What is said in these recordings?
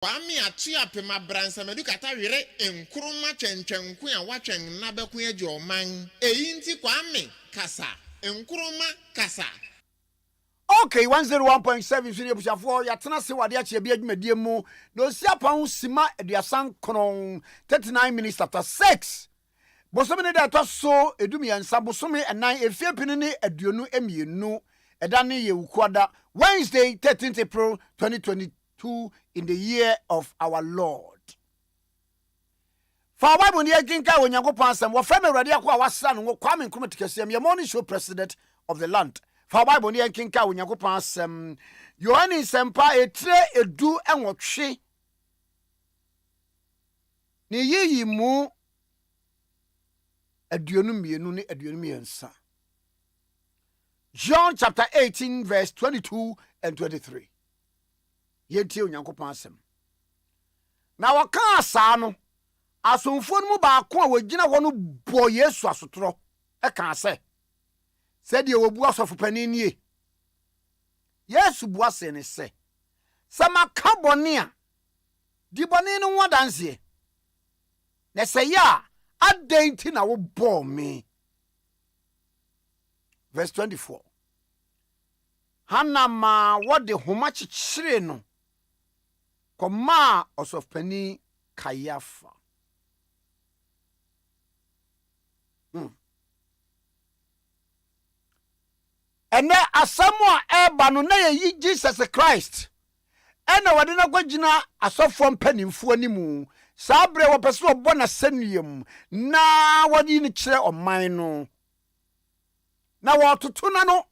Kwame atu apema bransa medu kata wire Nkrumah chenchenku a watwen na beku agi oman eyi nti Kwame kasa Nkrumah kasa. Okay, 101.7 Senior Bushafo, Yatana Sewadi Abia Medium, no Siapon Sima, Ediasan Konon, 39 minutes after 6. Bosomene that was so, Edumi and Sabosome and 9, a fair penny, a Dionu Emu, a Dani Ukwada, Wednesday, 13th April 2022, in the year of our Lord. For why when you Kinka when you go past them, what family Radia was son, what Kwame Nkrumah Tikese, your morning show president of the land. For Bible ni enkinka Onyankopon asem Yohane sempa etre edu enwotwe ni yiyi mu aduonu mienu ni aduonu miensa. John chapter 18 verse 22 and 23. Yenti Onyankopon asem. Na waka asa no asomfo mu ba ko a wagina ho no bo Yesu asotro e kan ase said you will was of penny. Yes, was in a say. Some carbonia. The bonino one dance ye. They say, ya, a dainty now will bore me. Verse 24. Hannah ma, what the how much chireno? Koma os of penny kayafa. And there are someone no na ye Jesus Christ. And I wadina gwagina aso from penny mfu animu. Sabre wa peso obona seniem na wadi ni kire oman no. Na watutuna no.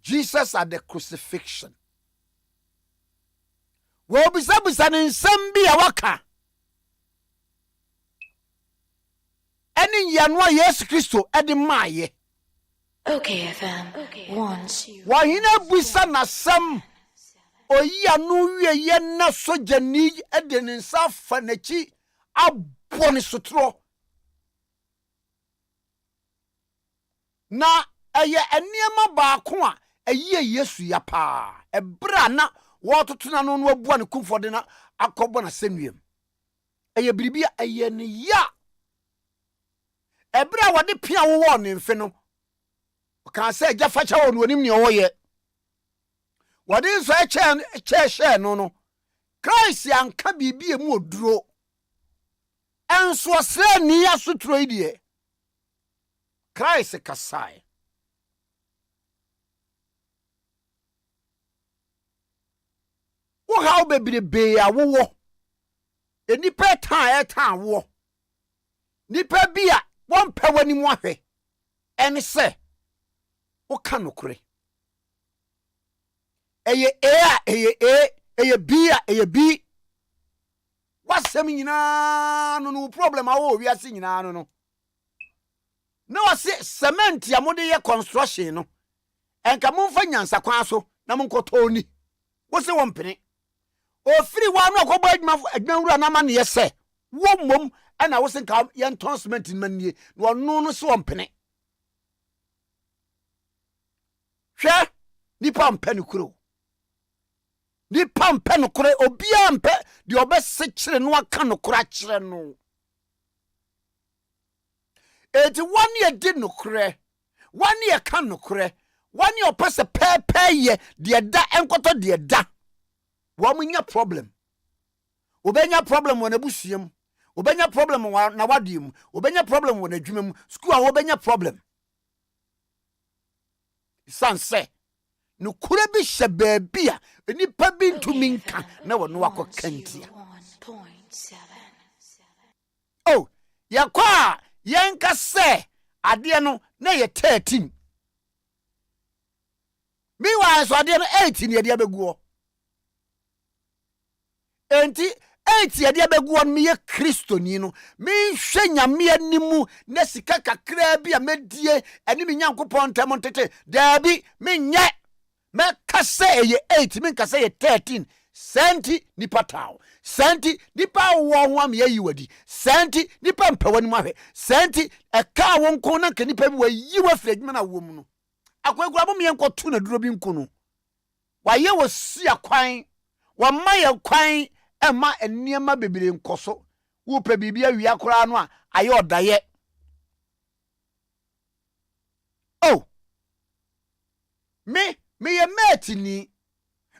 Jesus at the crucifixion. Wo bisa ni nsem bi a waka. Eni yanwa Yesu Kristo edi maye. Okay, FM. Once you. Wahina busa na sam. Oya no wie ye na sojani ede ne nsa fa nachi abone sotro. Na eye eniema baako a eye Yesu ya pa. Ebra na wototuna no no abu an kumfode na akobo na senwiem. Eye bribia eye ne ya. Ebra wode pia wo ne mfe no. Can say Jaffacha on when him near ye. What is a chair no. Christ and Kabi be a more draw. And so say near to trade ye. Christ a Kasai. What how baby the bay a war? A nipper tie a town war. Nipper beer, one power in one way. And say, Oka nokure. Eye B. What's the nyina no problem awo wi ase nyina no. Na wase cement ya mode ye construction no. Enka momfa nyansa kwan so na monkoto ni. Wo se wompene. Ofiri wa no akobɔ adwuma na ma ne ye se. Wo mom na wo se nka ye nton cement manie. No no so wompene. Hwe nipa mpe nukuro. Nipa mpe nukure obia mpe di obese kire no aka nukura kire no. Eti one year did nukure. 1 year kan nukure. 1 year opese pepe ye de da enkoto de da. Wo munya problem. Obenya problem wona busuam. Obenya problem na wadiem. Obenya problem wona adwumam. School a obenya problem. Sanse no kura bi hye baabia nipa bi ntumi nka na wono akokantia. Oh yakwa yenka se ade no na ye 13 mi wa so ade no 18 ye de abeguo enti 8 ye de abeguo mi ye kristoni no mi hwe nyame animu na sika kakra bi a medie ani mi nyankopon ntam tete dabi mi nye me kase ye 8 mi kase ye 13 senti nipa taw senti nipa wo ho am ye yiwadi senti nipa mpawani mu ahwe senti eka wonko na ka nipa bi wa yiwa fragma na wo mu no akwagura bo mi enko tu na duro bi nko no wa ye wo si akwan wama ye kwan ema eniema bebere nkoso wo pe bibia wi akora no a aye odaye oh me ye metini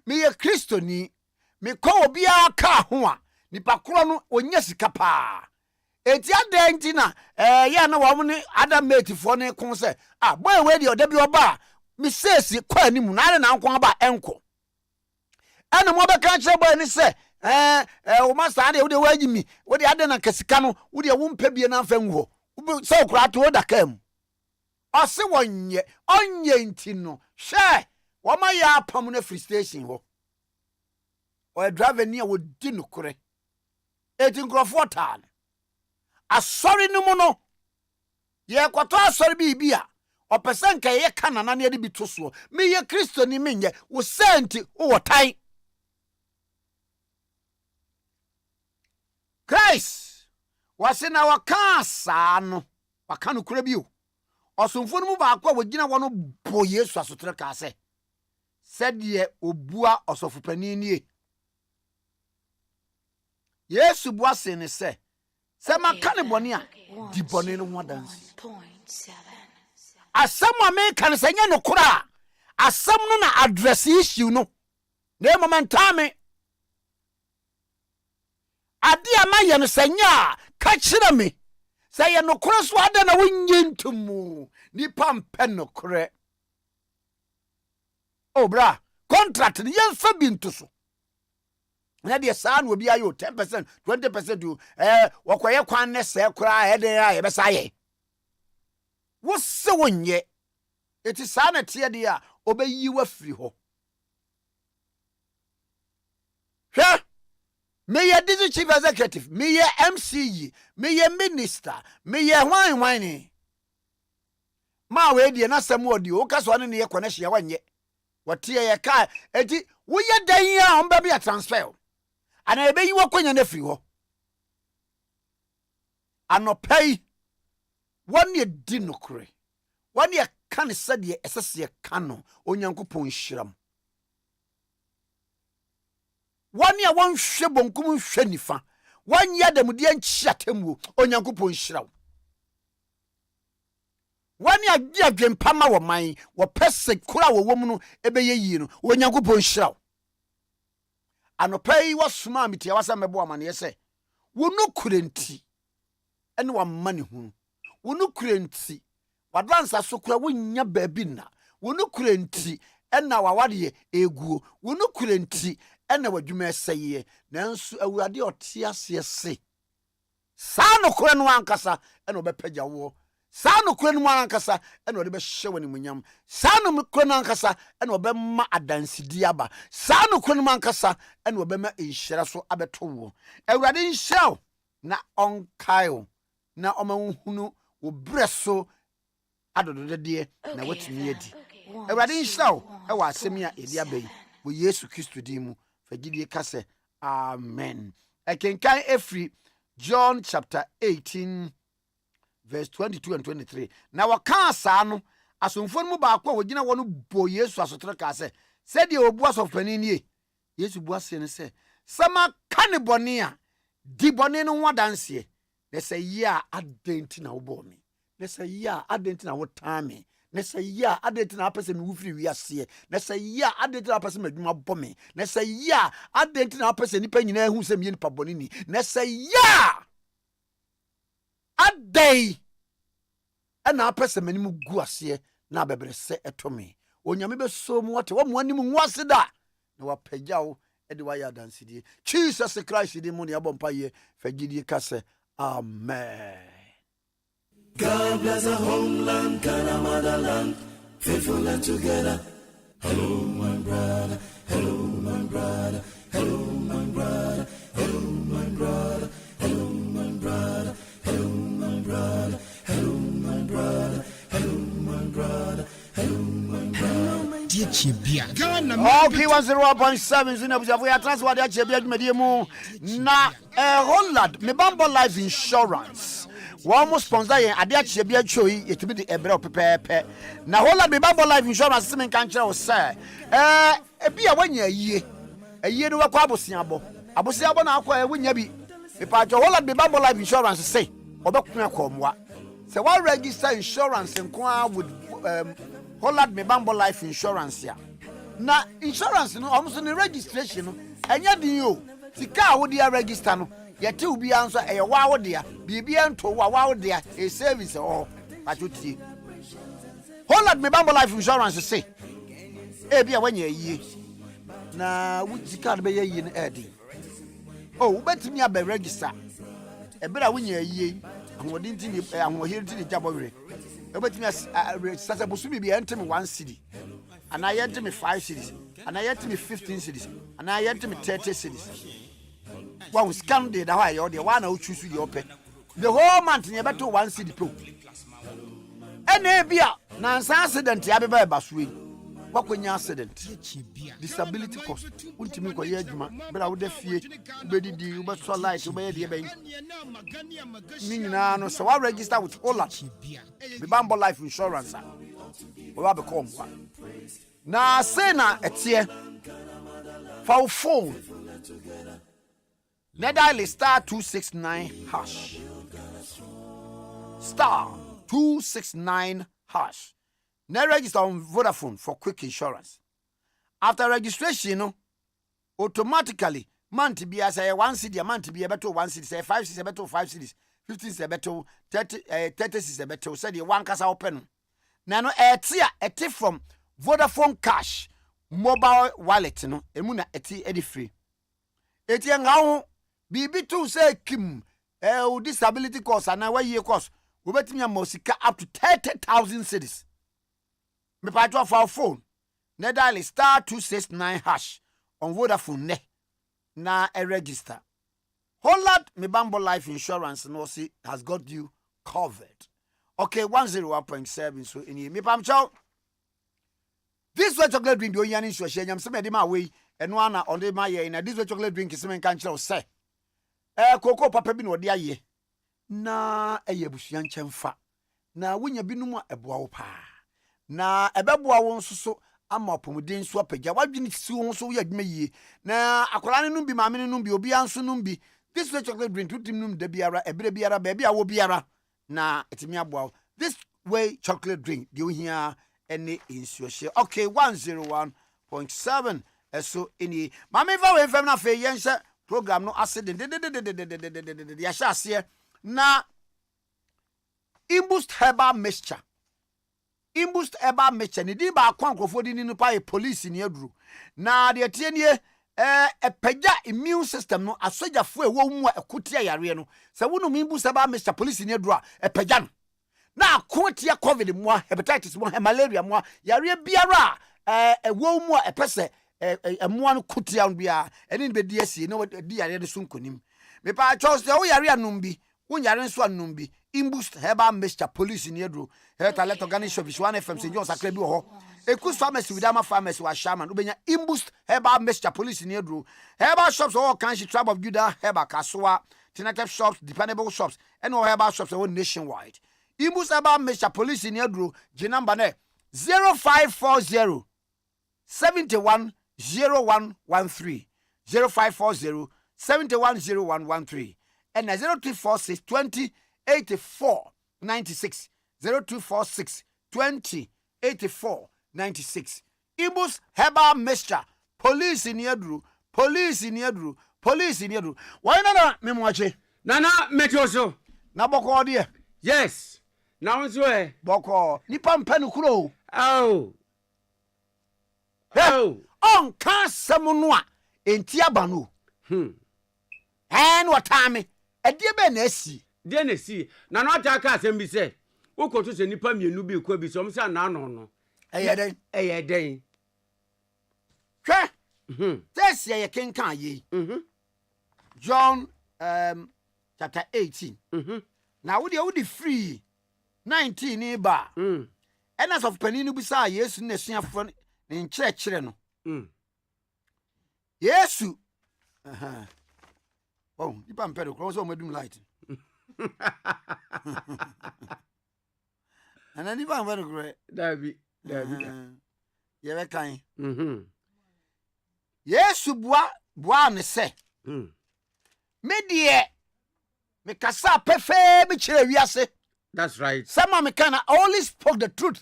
me ye kristoni me ko obi aka ho a nipa koro no onye sika pa eti adenti na ya na wo ne adam mate fo ne kon se boy we de oda bi oba me sesi kwa animu na na nkon aba enko ana mo be ka kire boy ni se o ma sa de wo de wagimi wo de ade na kasika no wo de wo mpa bie na mfa nwo so kura to da kam ose wonye onye ntino hwe wo ma ya apam na free station ho o driver ni a wo di no kure eti nkrofo tal asori ni mu no ye kwato asori bibia opesen ka ye kanana na ye bi to so me ye kristo ni menye wo senti wo tai Christ wase na waka saa no waka no kura bio osomfo no mu ba akwa wogina wono bo Yesu asotre ka se sɛdeɛ obua ɔsɔfopani nie Yesu bua se ne sɛ maka ne bɔne a di bɔne no ho adanse asɛm a meka ne sɛ nyɛ no kora a asɛm no na address issue no na momenta me ade a mayɛ no sɛ nyɛ a ka kyerɛ me sɛ yɛ no kora so ada na wonye ntomu nipa mpɛ no kora oh bra contract ni yemfa bi nto so na de saa no obi ayo 10% 20% do wakoye kwan ne se kora ede a ye besa ye wo se wonye eti saa na tie de a obeyi wa firi ho hwe me ye district chief executive me ye MCE me ye minister me ye hwan ni ma we die na sam odi o kaso ne ye connection ya wanye watie ye ka eti wo ye dan a on ba bia transfer ana ebe yi wakonya na firi ho anopai woni edi nokure woni e kan sade esese ka no onyankopon hyiram woni a won hwe bonkum hwe nifa won ya dem de nchiatemwo onyankopon hyiraw wani agia dwempama wo man wo pese kura wo wom no ebe yeyi no onyankopon hyiraw anopai wasoma mitia wasa mebo amane ye wonu kurenti ene wa mane hu wonu kurenti wadansa so kura wonya baabi na wonu kurenti ena wawade eguo wonu kurenti ena wadwuma eseye nanso awurade otiase se saa no kura no ankasa ena obepagya wo saa no kura no ankasa ena ode be hye wani munyam saa no kura no ankasa ena obema adansidi aba saa no kura no ankasa ena obema enhyira so abeto wo awurade nhyiraw na onkaio na omanhunu wo breso adododede na watumi adi awurade nhyiraw e wa asemi a edi abai wo Yesu Kristo di mu fagidie kase amen ekenkan efri John chapter 18 verse 22 and 23 na waka saa no asomfo no ba akwa wogina wono bo Yesu asotre ka se de obu asofani nie Yesu bu ase ne se sama kane bone a di bone no ho danse ne se yi a adenti na wo bo me ne se yi a adenti na wo tame ne se yi a adenti na apese me wufiri wi ase ne se yi a adenti na apese me adwuma bo me ne se yi a adenti na apese nipa nyina hu se me nipa bone ni ne se yi a adai ana apese me nimu gu ase na bebere se etome onyame be so mu wote wo mo anim nwu ase da na wapagyawo ede wa ya dansidi Jesus Christ di mu ne abompa ye fagidi kase amen. God bless our homeland, Ghana motherland, faithful and together. Hello, my brother. Hello, my brother. Hello, my brother. Hello, my brother. Hello, my brother. Hello, my brother. Hello, my brother. Hello, my brother. Hello, my brother. Okay, 101.7 zinabuzavu ya transfer ya chebia mediemu na Holland me Bambo Life Insurance. One sponsor yen ade achie bia choi yetumi de ebre opepepe na Holland me Bambo Life Insurance simen kan kire o say ebia wanya yie ɛyie no wakɔ abosiabo na akɔ wonya bi mepacho Holland me Bamboo Life Insurance say obekua komwa say wa register insurance nko with Holland me Bamboo Life Insurance ya na insurance no omso ne registration no enya din o sika wo dia register no yete obi anso eye wa wo dia bibia nto wa wo dia a service o pachotie Holland me Bamboo Life Insurance say e bia wanya yie na wo sika no be yie no edi oh ubetimi abe register ebera wanya yie ahodi ntini ahohiri ntini jabowere ubetimi register bosumi bia ntimi 1 cedi and I enter me 5 cities, and I enter me 15 cities, and I enter me 30 cities. One scan the why or the one who choose you open. The whole month never to 1 city pro. And Abia, Nan's accident, Abia Basui. What when you accident? Disability cost. Ultimate Koyajma, but I would fear, Betty D, but so light to be the bank. Nina, no, so I register with Holland, the Bamboo Life Insurance. Or become one. Na say na etie for phone na dial star 269 hash star 269 hash na register on Vodafone for quick insurance. After registration no automatically month be as a 1 cedi, month be better 1 cedi, say 5 cedi better 5 cedis, 15 cedi better 30 cedi better, say the one kasa open na no etie from Vodafone cash mobile wallet no emu na edi free eti nga ho bibi to say kim disability cost ana wa year cost we betimi amosika up to 30,000 cedis me pa to for phone na dial star 269 hash on Vodafone ne na register Holland me Bamboo Life Insurance no see has got you covered. Okay, 101.7 so in me pam chow. This way chocolate drink do yan so share nyam se me de ma we eno ana on de ma ye na this way chocolate drink se me kan kire say koko papa bi no de aye na eye busuan nkyemfa na wonya binum a eboa wo pa na ebeboa wo nsoso ama opomuden so apagya wadwene si wo so ye adwuma yie na akola ne num bi maame ne num bi obi anso num bi this way chocolate drink tutim num da biara ebere biara ba bia wo biara na etimi aboa this way chocolate drink de ohia any insuation. Okay, 101.7 so any mama fa we fam na fe yense program no accident ya sha ase na imboost herbal mixture ni di ba kwankofo di ni pa police ni aduru na de tie nie pagya immune system no asojafo ewo mu ekotia yare no se wonu imboost herbal mixture police ni aduru pagya no na akotia covid mo hepatitis mo malaria mo yare biara ewo mu epese mo an kotia no bia eni be di asie no di yare de sunkonim me pa chose wo yare anum bi wo yare nso anum bi imboost herbal mixture police ni aduru health alert organic shop 1 FM St. John Sakra bi ho eku pharmacy widama pharmacy wa shaman ubenya imboost herbal mixture police ni aduru herbal shops all kinds tribe of Judah herbal kasoa tinative shops dependable shops and all herbal shops all nationwide. Imboost herbal mixture police ni aduru G number ne 0540 710113 0540 710113 and 0246 20 84 96 0246 20 84 96 Imboost herbal mixture police ni aduru why na memwache nana metioso na boko de yes now so boko nipa mpanu kuro oh on ka semu a enti abanu what time edie be na asi de na si na no ata asem bi se ukoto se nipa mienu bi kwa bi so msa na no eyeden hwe this ye kenkan ye John chapter 18 na wo de free 19 ba enas of paninu bi sa Yesu na suafo ne nkyerɛkyerɛ no Yesu oh nipa mpere kro so madum light ana nipa mpere kro dabi ye be kan Yesu boa ne se. Me die me kasa pefe me kire wiase. That's right. Some me kind only spoke the truth.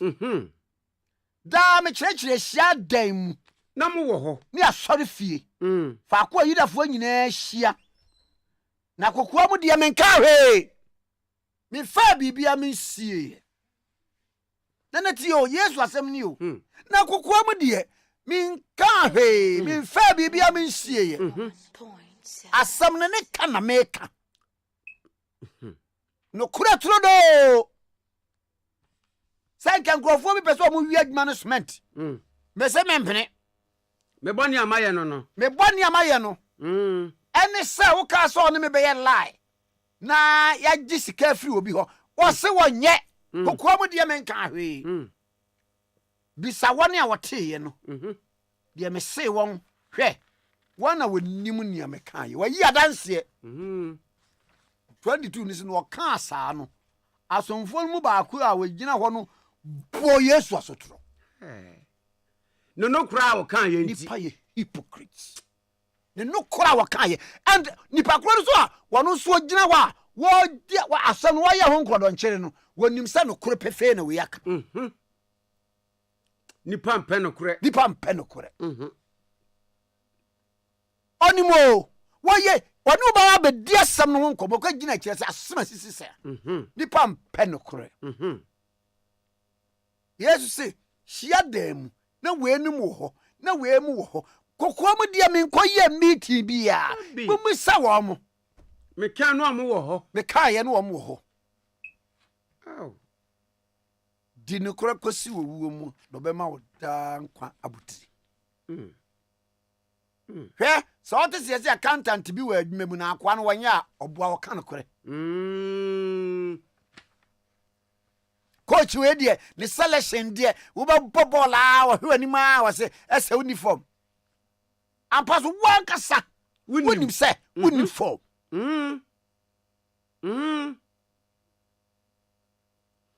Da me kire hia dan Na mo wo ho. ni asori fie. Fa akwa yidafo nyina hia. Na kokoa mu die me nka hwe. Me fa bibia me sie. Na ti o Yesu asem ni o. Na kokoa mu die me nka hwe. Me fa bibia me sie. Asem ne ka na meka. No kura tro do. Sai kan grofo bi peso mu wi management. Me se mempene. Me boni amaye no. Me boni amaye no. Ene se wo ka so ne me be ye lie. Na ya gi sika free obi ho. Wo se wo nye. Kokwa mu de me nka hwe. Bisa woni a wote ye no. De me se won hwe. Wana wonim nia me kan ye. Wa yi adanse. 22 ni se no ka asa no. Asomfo mu ba ku a wagina ho no bo Yesu asotro. No kura wo kan ye nti. Nipa ye hypocrites. No kura wo kan ye. And nipa kura so a wono so gina ho a wo asem wo ye ho nkrodo nkyere no. Wonim se no kura pefe na we aka. Nipa mpe no kure. Nipa mpe no kure. Onimo wo ye wonu ba ba di asem no ho nkomo ka gina kyere se asema sisi se. Nipa mpe no kure. Yesu se hia dem na wenum wo ho na wemu wo ho kokwa mu dia me nkoye meeting bia mu sa wo mo me kan no am wo ho me kan ye no wo mo ho di no kora kosi wo wuo mu do be ma wo da nkwa abutiri hwe so ote se accountant bi wa adwuma mu na akwa no wanya oboa wo kan kore coach we die ni selection die wo ba ball a wo hwe anima wo se ese uniform ampa so wan kasa wonim se uniform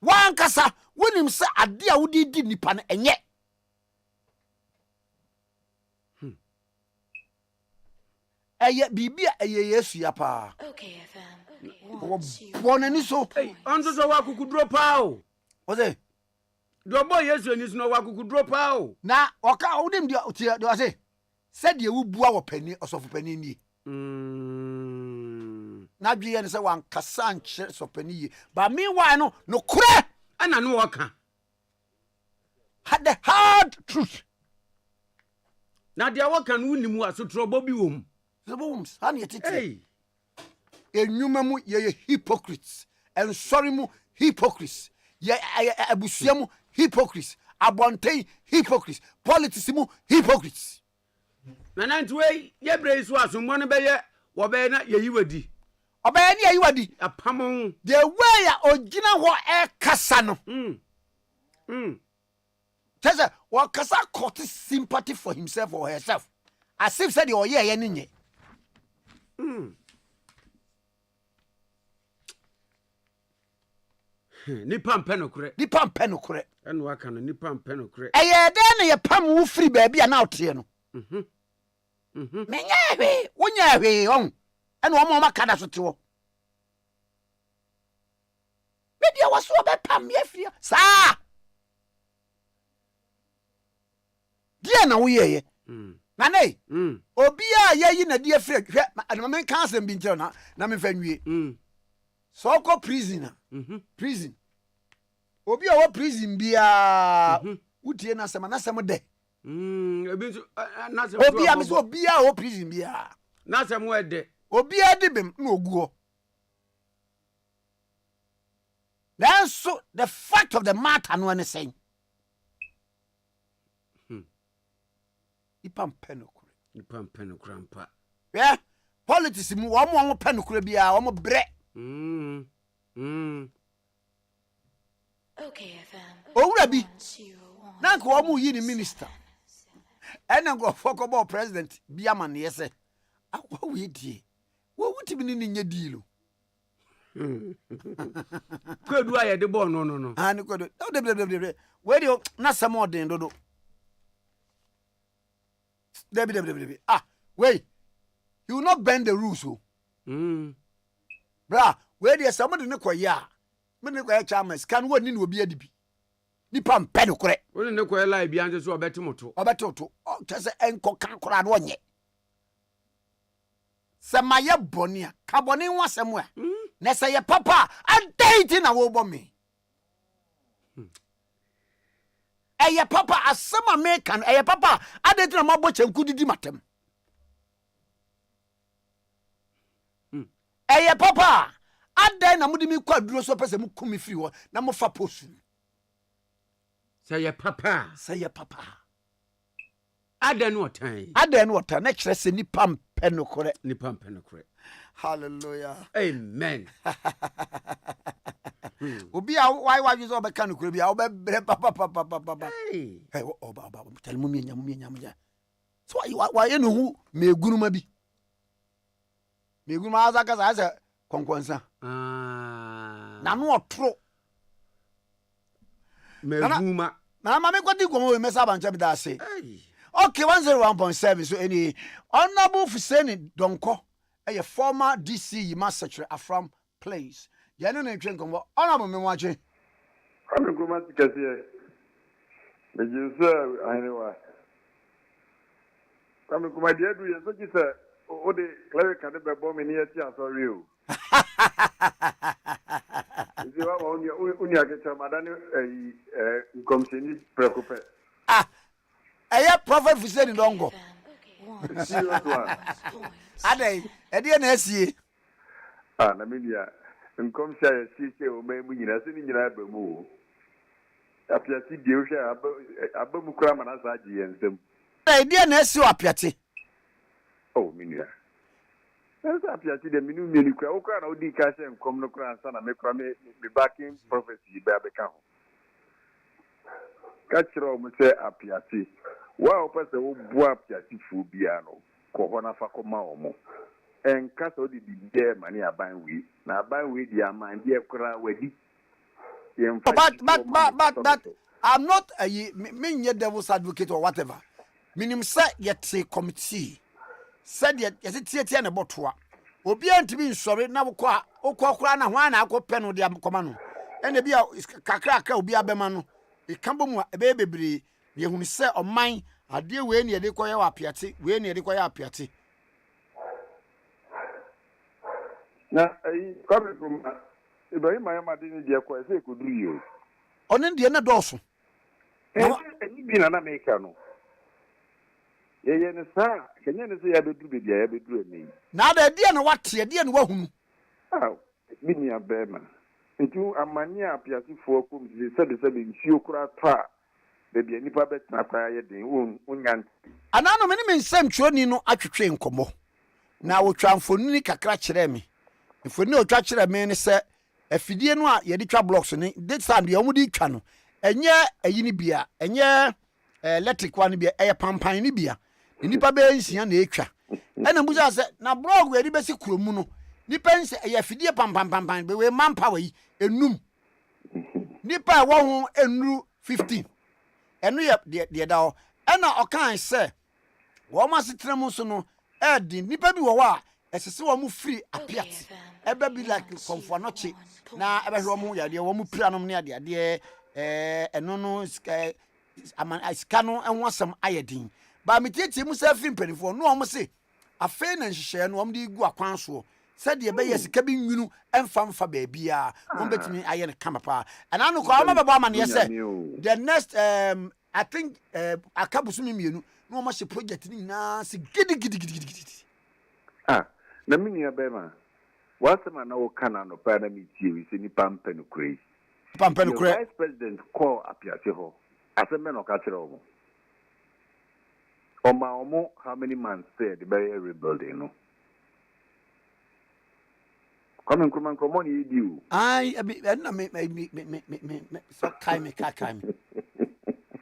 wan kasa wonim se ade a wodi di nipa no enye eye bibia eye Yesu ya pa Okay, FM. bonani so onzo so wa kukudro pa o Ose do boy Yesu ni so no wa kukudro pa o na oka wodim de ose said ye wo bua wo pani osofu pani ni na dwie ne se wan kasa nche so pani yi ba meanwhile no kure ana no waka had the hard truth na dia waka no nimu asotro bobi wom the booms ani etiti hey enyuma mu ye hypocrites and sorry mu hypocrites ye abusia mu hypocrites abontai hypocrites politics mu hypocrites na nantwe ye brei so asommo no be ye wo be na ye yiwadi obaya ni ayiwadi apamon the way ya ogina ho e kasa no tese wa kasa caught sympathy for himself or herself as if said oh yeah ye nye nipa mpe no kure enu waka no nipa mpe no kure eye de na ye pam wo free baabi a na ote no menya hwe wonya hwe on enu o ma kada so te wo media waso be pam ye free sa dia na wo ye na nei obi a ye yi na dia free hwe na me kan asem bi ntero na me fa nwie so ko prison prison obi a wo prison bia wutie na asem de ebi so na se obi a me so obi a wo prison bia na se mo ede obi a de bem na oguo then so the fact of the matter no any saying ipam penokura mpa yeah politics mu wo mo penokura bia wo mo bre Okay, FM. owura bi na ko wo mo yi ni minister ena go fokobo president bia man ye se akwa we die wo wutimi ni nya deal kwedu aye de bo no ani kwedu de we de na samo den dodo Debbie. Wait. You will not bend the rules, oh. Bra, where there's somebody in the choir. Many choir charmers can one in will be a dibi. Nipam penocre. When in the choir lie behind us or better moto. Or better to just an cocan one yet. Samaya Bonia, Caboni was somewhere. Nessa your papa, and dating a woman me. Aya papa, as some American, aya papa, I didn't know much and could dimatem. Aya papa, I then am with me quite blue so person who come free or number for potion. Say your papa. Say your papa. I don't know what time. I don't know what time. Next, let's say Nipam Penocre. Nipam Penocre. Hallelujah. Amen. Obi a why you so be kan kuro bi a obe papa. Hey, oh baba, tell me nyam. So why you know me gunuma bi. Me gunuma azaka sa konkonsa. Na no otro. Me gunuma. Na ma me kwadi gomo we mesa bancha bi da say. Okay, 101.7 so any honorable Fuseni Donko, a former DC Massacre from place. Yano na twen kongo honorable me wache. Nkrumah Tikese. Me juse anyway. Nkrumah dia du yeso ki se o de cleric kan be bo me ni ati asori o. Nti wa oni akecha madani nkomseni preocupe. Aya prophet Fuseni Dongo. Serious one. Adai, edi na asie. Na media nkomsia ya sike o me mu nyina se ni nyina ba mu. Apiati die o hwe abamu kura mana sa agi yensem. Edi na asie apiati. Oh minia. Esa apiati de minu mienu kura o kura na odi ka se nkom no kura ansa na me kura me backing prophecy ba be ka ho. Ka kiro mo se apiati. Wa o pese wo bu apiati fu bia no. Ko hona fa ko ma omo. En kasa odi bibie mani aban wi na aban wi di aman di ekura wadi. But I'm not a me devil's advocate or whatever. Minim say yet say committee. Said yet tie na botoa. Obi antimi nsori na okwa na hwan na akopɛ no de akoma no. Ene bia kakra obi abema no. E kambo mu ebe bebre ye hunu sɛ ɔman ade we ne yɛde kɔyɛ wa apiate we ne yɛde kɔyɛ apiate. Na Kwame Nkrumah Ibrahim Ayamade ni de ko ese ko duru yo. Ɔne de na dɔɔso. Ni bi na America no. Ye ne sa kenya ne se ya beduru be dia ya beduru eni. Na da de na wate de na wahunu. Bi ni abema. Ntu amani apiatifo ko mi se de nsuo kura ta be bia nipa betina kwa ye den wonyan. Anano me ne nsɛm twoni no atwetwe nkomo. Na wotwa mfonini kakra kyerɛ me. Mfonini otwa kyerɛ me ne sɛ afidie no a yɛde twa blocks ne this time de ɔmo twa no ɛnyɛ ayi ne bia ɛnyɛ electric one bia ɛyɛ pampan ne bia nipa be nsia na etwa ɛna mbuza sɛ na block we de besi kuromu no nipa nse ɛyɛ afidie pampan be we manpower yi enum nipa ɛwɔ ho enuru 15 ɛno yɛ de da hɔ ɛna ɔkan sɛ wɔn asetrem so no ɛdi nipa bi wɔ hɔ a ɛsese wɔn free apiat ɛbɛ bi like komfo anoche na ɛbɛ hwɛ wɔn yɛ deɛ wɔn pira nom ne adeɛ ɛno no sika no ɛho asɛm ayɛ din ba metietie mu sɛ free mpanimfoɔ no wɔn se afei na nhyehyɛ no wɔn de gu akwan soɔ sɛdeɛ ɛbɛyɛ sika bi nwunu ɛmfa baabi a wɔn bɛtumi ayɛ no kama paa ɛna no kɔ wɔn bɛbɔ amaneɛ sɛ the next I think akabusumi mienu no wɔn ahyɛ project ni nyinaa se gidi na mini abema wasema na okana no pa na mitie wi se ni pampa no kure vice president call apiate ho aseme no ka kire omo omo how many months said the very rebuilding no Kwame Nkrumah ni di o na me so kai me kai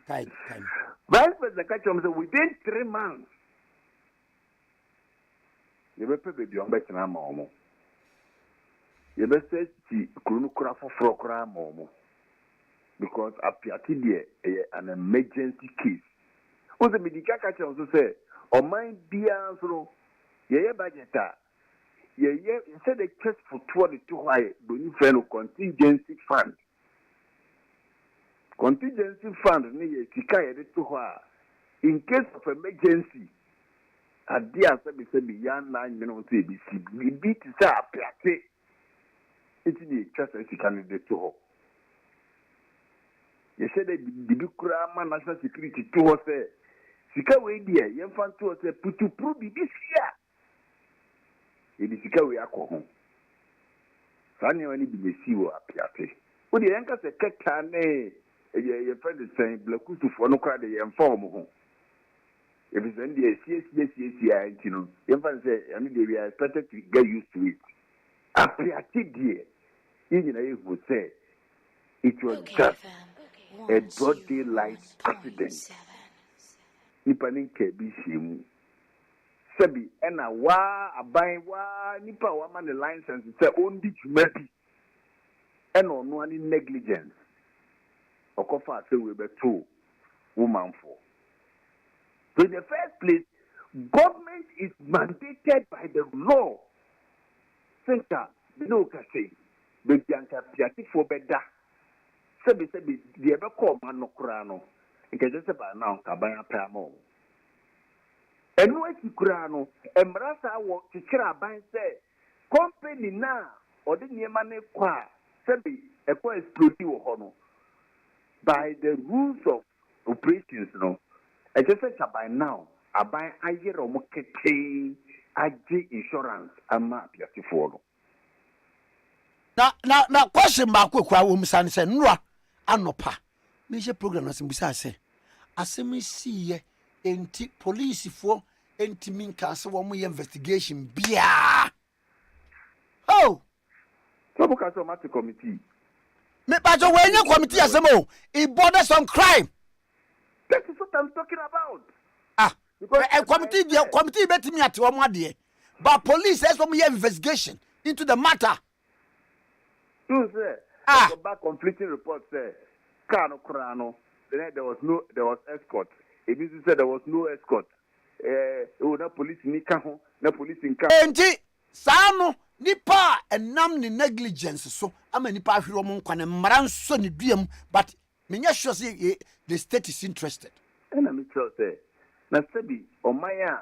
vice president ka kire within 3 months yebepe bebi on betina ma omo yebese ti krunu kura foforo kura ma omo because apiati de an emergency case o se medika ka che on so say ɔman biara nso no yɛyɛ budget a yɛyɛ instead of just fotoɔ de to hɔ a boni fɛ no contingency fund ne yɛ sika yɛde to hɔ a in case of emergency ade a sɛbisɛbi yɛn nan nwene ho sɛ ebisi bibi te sɛ apeate eti ne yɛtwa sɛ sika no de to hɔ yɛhyɛ dɛ bibi koraa ma national security to hɔ sɛ sika wei deɛ yɛmfa nto hɔ sɛ putupuru bibi si a yɛde sika wei akɔ ho saa nneɛma no bi bɛsi wɔ apeate wode yɛnka sɛ kɛtaa ne yɛfrɛ de sɛn blakusufoɔ no koraa de yɛmfa wɔ mo ho ɛfiri sɛ no deɛ siesie a nti no yɛmfa no sɛ ɛno deɛ we are expected to get used to it apeate deɛ yɛn nyinaa yɛhu sɛ it was just a broad daylight accident nipa ne nka bi hyia mu sɛbi ɛna waa aban waa nipa a wama ne license sɛ ɔndi dwuma bi ɛna ɔno ani negligence ɔkɔfa asɛ wei bɛtoo womanfoɔ. So in the first place, government is mandated by the law. Center, no kase, baby anka piati for beda. Sebi the ever call man no krano. Nke just about now kabaya pamo. Enu esi krano, emrasa wo chichira ban say company na odi niema ne kwa sebi ekwa explode wo hono. By the rules of operations no. I just said by now, I buy a year of marketing, I G insurance, I'm not beautiful. Now, question back with Kwame San said, no, I'm not pa. Major program as I say, as me see anti police for anti mean castle one way investigation. Bia. Oh, so because of matter committee. Me, but when you committee as a mo, it borders on crime. That is what I'm talking about. Because a committee bet me at 1 day. But police has from your investigation into the matter. You say, back conflicting reports say, Kano Krano, then there was escort. It means said there was no escort. No police in Nikaho, no police in Kano. Sano, Nipa and nam ni negligence. So I'm a Nipa Hiromon can and Maran Sonny Dium, but Minya sure say the state is interested. And I'm sure say, Nasebi, Omaya,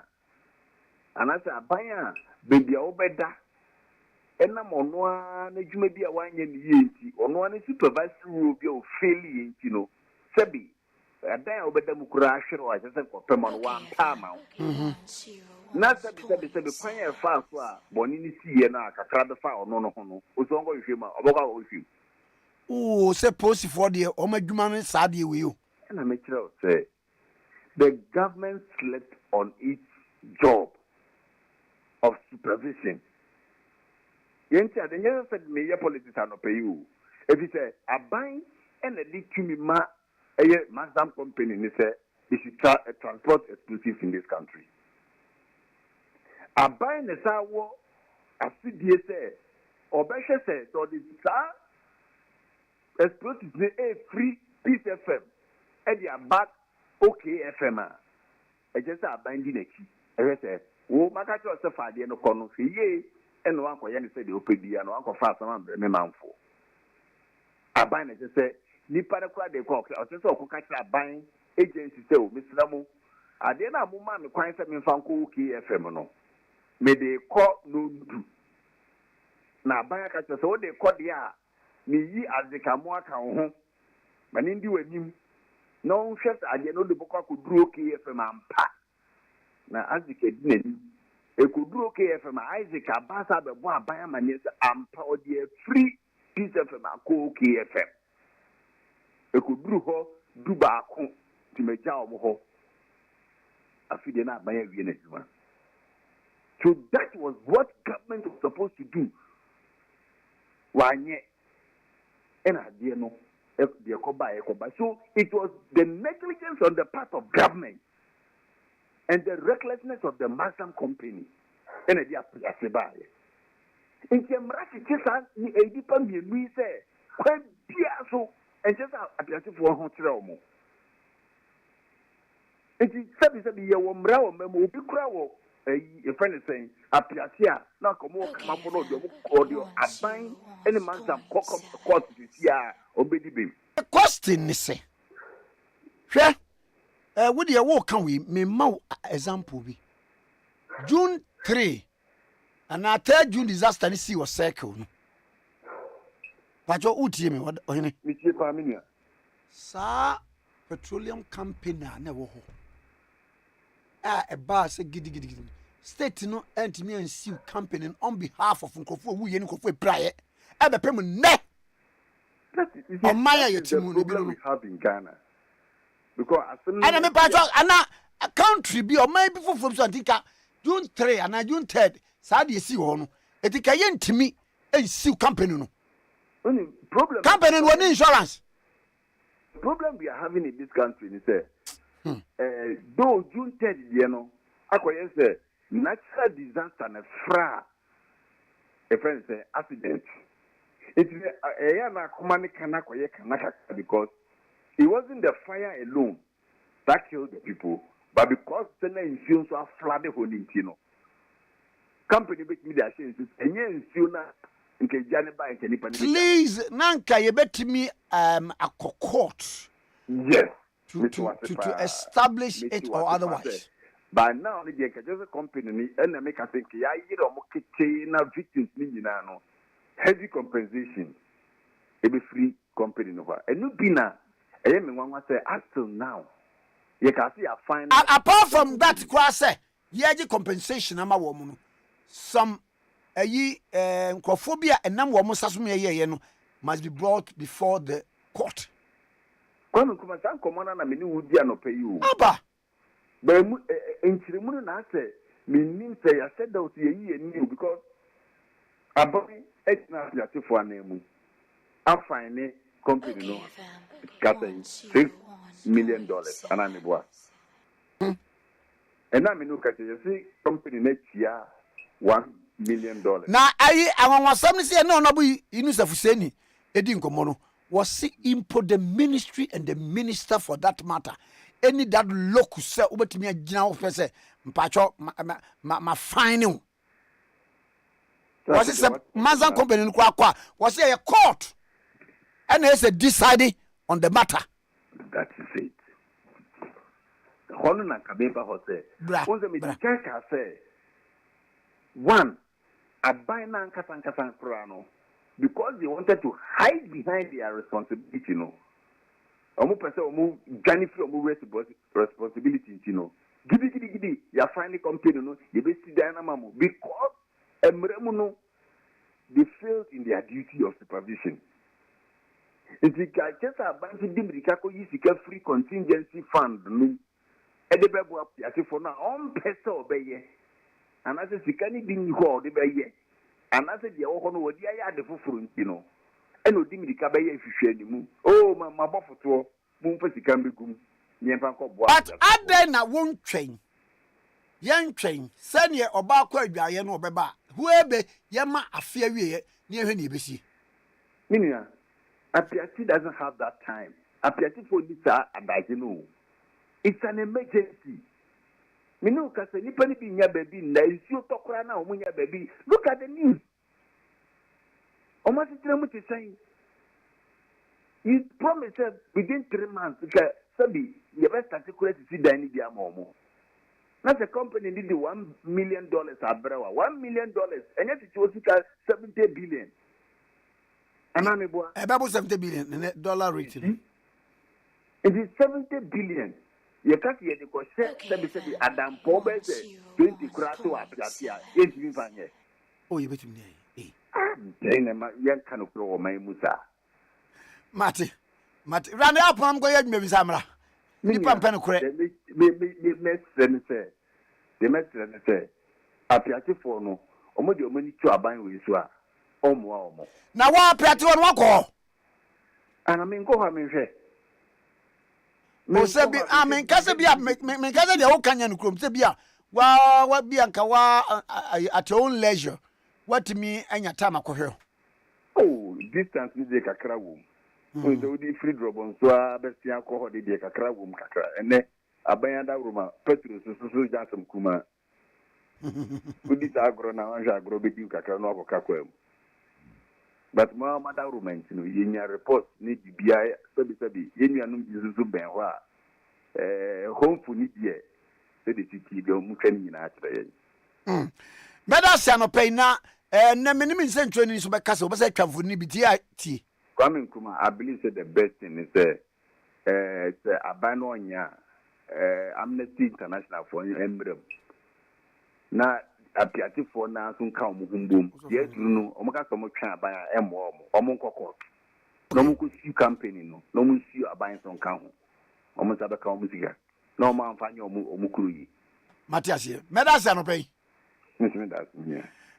and I say, Abaya, baby, Obeda, and I'm on one, you may be a 1 year, on one supervisory will be failing, you know. Sebi, a day Obeda Mukurash, or I just said, Perman 1 time. Nasebi, Pioneer Fast, Bonini Siena, Kakradafa, or no, was on with him, about with you. Oh, suppose for the Omajuman Sadi with you. And I make sure say the government slept on its job of supervision. Yenta, the never said me politics are not pay you. If you say a buying and a little a Mazam company, they say they should transport explosives in this country. A buying a sour, a CDA say, or Besha says, or the star explosives a free Peace FM. And they are back okay FM. I just are binding a key. I said, oh, my cat was a father no corner for ye, and one for Yanni said the OPD and one for fast around the man for. I bind it to say, Nipana cried the cock, or just so catch a buying agency, so Mr. Lamu. I didn't have woman quite some Fanco okay FM no. May they call no do. Now, buy a catcher, so they call the air. Me ye as the Kamoaka home. But in the him. No chef, I didn't know the book could do okay FM and pa. Now, as the kid didn't, it could do okay FM. Isaac Abasa, the boy, by a man, and power the free piece of FM, okay FM. It could do her, do back home to make job of her. I feel not by a unit. So that was what government was supposed to do. Why, and I didn't know. So it was the negligence on the part of government and the recklessness of the Muslim company. And they are in Kemrachi, just a deeper we say, when Piasso and just a beautiful hotel. Enti sabi ye wo mra wo memo obi kura wo e friend saying apiatia na komo kama fo no do mo audio aban ene manzam kokko court sia obedi be. The question is say hwe we dey wo kan we me ma example bi June 3 and na 3 June disaster ni see was circle no pacho utie me ohene Mi tie pa minia. sa petroleum company na wo ho a ba say gidi state no antimi ansiw company on behalf of Nkrofo wu ye Nkrofo praye e be pem ne Omaya yetimu no bi we have in Ghana. Because ana me pacho ana a country bi omay bi foforo so antika June 3 ana June 3 sa de si ho no etika ye ntimi ansiw company no only problem company no ni insurance problem we are having in this country is though June 3rd you know akoye say natural disaster na fra a friend say accident it na komani kana koye kana because it wasn't the fire alone that killed the people but because the insurance was flooded holding you company make me the assurance enye insurance nke jane ba nke nipa ni please nanka ye betimi court yes to establish it or otherwise. But now the just company ni and make I think ya yire omo kete na victims ni nyina no heavy compensation e be free company no ba enu bi na eye me nwanwa say until now you can see a fine apart from that kwa say ye compensation ama wo mu no some Nkrofobia enam wo mu sasom ye no must be brought before the court. Kwame kuma san komona na meni wudi anope yi aba ba mu enchirimu na ase menim say ya said out ye yi ni because abomi etna piatifo anemu afine company no kata $6 million anameboa ena menu kata ye see company na chia $1 million na ayi awonwasam ni se na onabu inu safuseni edi nkomo no was impo the ministry and the minister for that matter any that locus say obetimi agina wo pese mpacho ma fine was it Mazan company no kwa was it a court and they say deciding on the matter. That is it. Hono na kabeba hose unze me dikaka say one abina nkasa krano because they wanted to hide behind their responsibility, you know. Omu pese omu gani free omu responsibility, you know. Gidi, ya finally company, no, you be see mamu because emremu no, they failed in their duty of supervision. It's like just a bunch of dimrikako yisika free contingency fund, no. Edebebo up yasi for now on pese obeye, and as a sikani ding ho obeye. And I said, "You are going to the full you know." And no dimmy the cabay if you share the moon. Oh, my buffalo to moon for the cambi gum. But I then I won't train. Young train, send ye or backward by yen or beba. Whoever yama a fear near any busy. Minia, Apiati doesn't have that time. Apiati for this and I know. It's an emergency. Minu kase nipa ni bi nya baby na isuo tokora na omunya baby. Look at the news. Omo sitire mu tisan. He promised within 3 months ka sabi ye best articulate si dan ni dia mo. Na the company did $1 million abrewa. $1 million and yet it was $70 billion. Aname boa. About $70 billion dollar rate. It is $70 billion. You can't hear the question. Let me say, Adam Pobe said, 20 crato aplatia. Yes, you find it. Oh, you bet me. Then a young can of grow my musa. Mati, run up. I'm going to maybe Samra. Nipa pen correct. The messenger say, Apiati for no, Omodio money to a buying with you. Omo. Now, what Piati on one call? And I mean, go home and say. Mosebi amen kase bia me kase de wo kanya no krom se bia wa bia nka wa at your own leisure what me anya time akohwe oh distance ni de kakra wo so the free drop on so abesia ko ho de kakra wo kakra ene Abaya da Roma, Petrus, so Jason Kuma. Good is agro now, agro be you kakra no akakwem. But ma mada Roman, yenya report need BI, sabi, yenya no izuzu ben wa. Home for need ye. Said the city go mukani na atre. Better say no pay na na minimum century ni so be kasa be say twamfo ni bi TIEE. Kwame Nkrumah, I believe said the best thing is it's abano nya Amnesty International for embrem. Na apiati for na sun ka omuhumbum. Yes no, omaka so mo twa aban emo omo nkokọ. No mo ku su campaign no mo su aban so nka ho. Omo sabe ka omo siga. No mo amfanya omo kuru yi. Matias here. Better say no pay.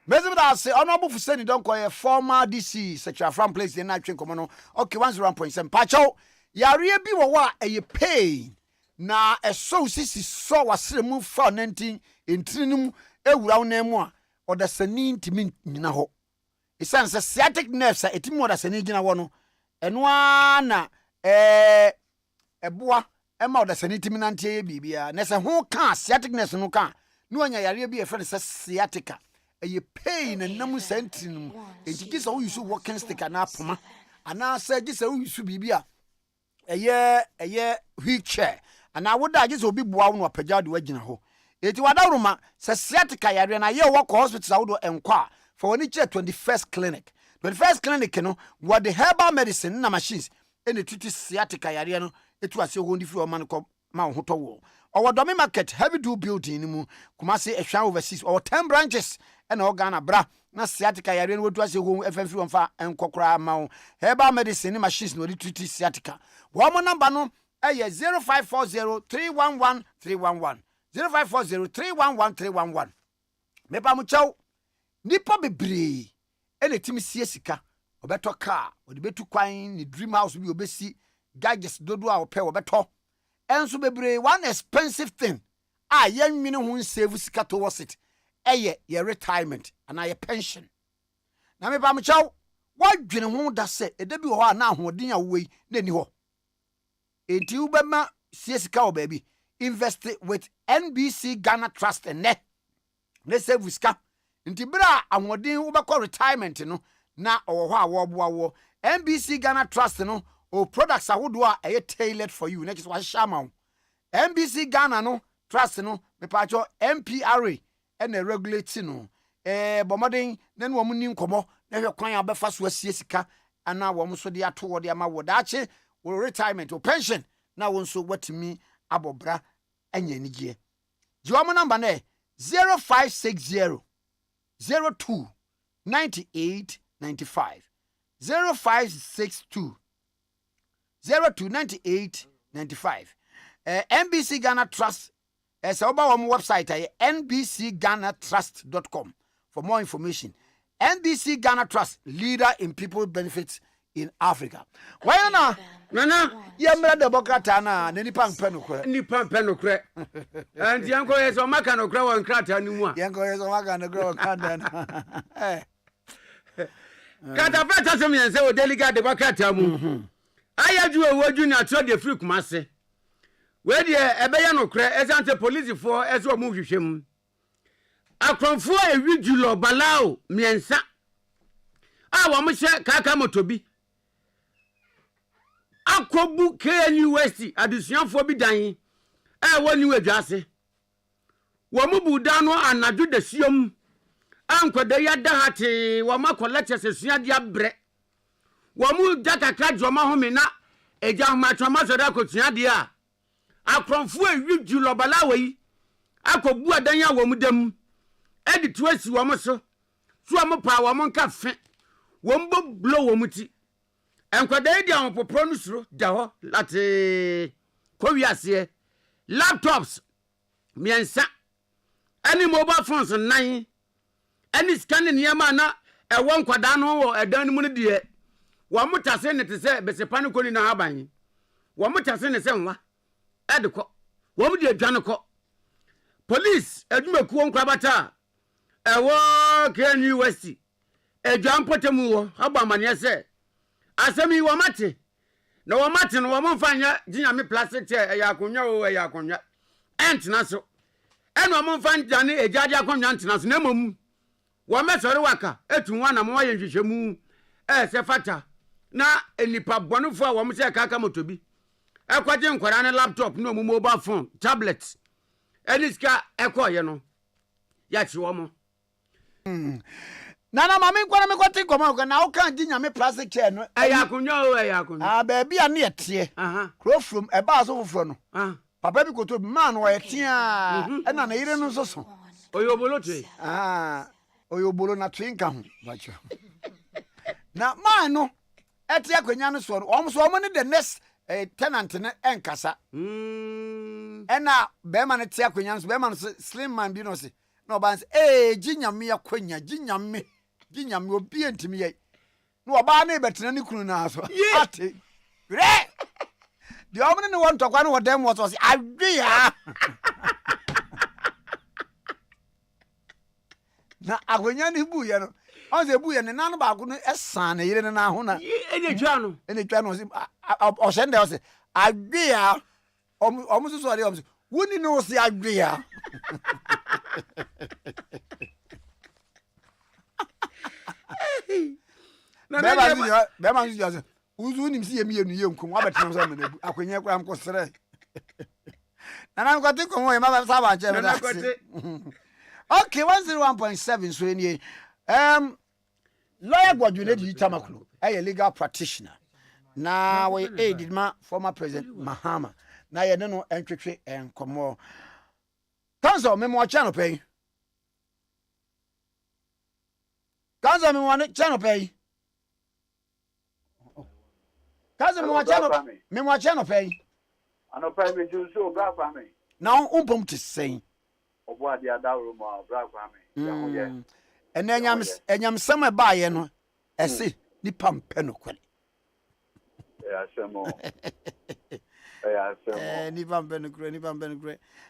Messi say honorable for sending don't call a former DC such a from place in night train common. Okay, 1.7 pacho. Yare bi wa a pay na a so sisi so was remove for 19 in trinum e wura nemu or the sanin timi nyina ho. It sounds a sciatic nerve sa etimo da sanin gina wono. Enwa na eboa e ma da sanin timi nantie bibia. Na se ho ka sciatic nerve no ka. No anya yare bi e friend say sciatica. A pain and namu sentinum. Tikese wo use walking stick na poma. Ana say gise wo use bibia. A wheelchair. And I would die just obi boa no apagya de wagina ho. Eti wadaruma say sciatica yare na ye work hospital would enquire for any 21st clinic. 21st clinic no what the herbal medicine na machines any treat sciatica yare no etu ase ho ndi fi o man ko ma ho to wo. Our Domi Market heavy do building mu Kumasi Eshan overseas or 10 branches and organa bra na sciatica yare no to ase ho FMF on fa enkokra ma herbal medicine machines no treat sciatica. One more number no 0540-311-311 0540-311-311. Mepa mu chaw nipa bebre ene timi sika obeto car odibetu kwan ni dream house bi obesi gadgets dodo a ope obeto enso bebre one expensive thing yenwini hu save sika towards it your retirement and your pension. Na mepa mu chaw wadwene hu da se edebi ho na ahoden a wei na ni ho enti ubema sika o baby invest with NBC Ghana Trust and net ne save sika enti bra ahoden ubekọ retirement no na owo ho a wo boa wo NBC Ghana Trust no o products ahodo a tailored for you next wa shama NBC Ghana no Trust no me pacho MPRA and regulate no bomodin na no mu ni nkomo na hwe kwan abefa so asie sika ana wo so de ato wo de ama wo daache wo retirement or pension na won so watimi abobra anya nigie jiwa number na 0560 02 98 95 0562 02 98 95 NBC Ghana Trust so oba wo website nbcghanatrust.com for more information. NBC Ghana Trust, leader in people benefits in Africa. Why na yamra democrat na nipa mpenokre and yanko yeso maka no kra won krata ni mu a yanko yeso maka no kra won krata na kata peta sem yense o delegate democrat mu ayaju ewaju na tro de free Kumase we de ebeya no kra ezante police for ezo mu hwehwem akronfo ewijulo balao miensa a wo mo hye kaka motobi akobu KNU University adusuafo bi dan woni wadwase wo mu buda no anadwo da siom ankwada yada hate wo makolecture sesua dia bre wo mu data kradwoma home na eja homa twama so da kotua dia akronfo ewijulo balawo yi akobu adan ya wo mu dam edi tuasi wo mo so mo pa wo mo nka fe wo mbo blow wo mu ti enkwada edi an popro no suro da ho late ko wiase laptops miensa ani mobile phones nan ani scanning yama na ewo nkwada no wo edan mu ne de wo mutase ne te se besepa ne koni na aban wo mutase ne se nwa ediko wo mu de adwane ko police adwumakuo nkrabata ewo KNU University adwan potemu wo abamane se asemi wo mate na wo mate no wo mfanya ginyame plastic chair ya akonwa o ya akonwa ɛntena so ɛna ɔmo mfa njane egyaade akɔnwa ntena so na mmom wɔmɛsɔre waka etu ho anam wɔyɛ nhwehwɛmu ɛsɛ fata na enipa bɔnefo a wɔmo sɛ kaka motobi ɛkɔgye nkwara ne laptop na ɔmo mobile phone tablet ɛne sika ɛkɔɔyɛ no yɛakye wɔmo Nana mami nkwana me kwate kɔma na wo kan di nyame plastic chair no ɛyɛ akonwa o ɛyɛ akonwa baabi a ne yɛteɛ krofrom ɛba so foforo no papa bi koto ma no wɔyɛ tea ɛna na yire no nso so oyobolo twe oyobolo na twe nka ho bacha na ma no ɛte akwanya no so no ɔmo so ɔmo ne the next tenant ne ɛnkasa ɛna bɛma ne te akwanya no so bɛma no slim man bi no se na ɔba se ginyame akwanya ginyame obi entimi yɛ na ɔba na ebetena ne kunu na so ate re di ɔmo ne wɔn tɔkwa no wɔdɛm wɔ so se adwe ya na akwanya ne bu yɛ no ɔn se bu yɛ ne nan ba ko no ɛsan ne yire ne na ho na ɛne twa no se ɔhyɛ ndɛ ɔse adwe ya ɔmo so ɔde ɔmo se woni no se adwe ya bɛma nso yɛ uzu nim si yɛ mienu yɛ nkum wabɛtena sɛ manabu akwanya kora mko serɛ nana nkote komo yɛ maba saba nkyɛ meda okay 101.7 so nie lawyer Godwin Edi Tamaklo ɛyɛ legal practitioner na we aided ma former president Mahama na yɛ ne no entwetwe enkomo council memo channel pay council memo channel pay council memo channel pay ano pay me so bra Kwame na umpom te sen obo ade adawro mo bra Kwame ya ho ye enyam sam e ba ye no ese nipa mpe no kwele ya semo nipa mpe no kure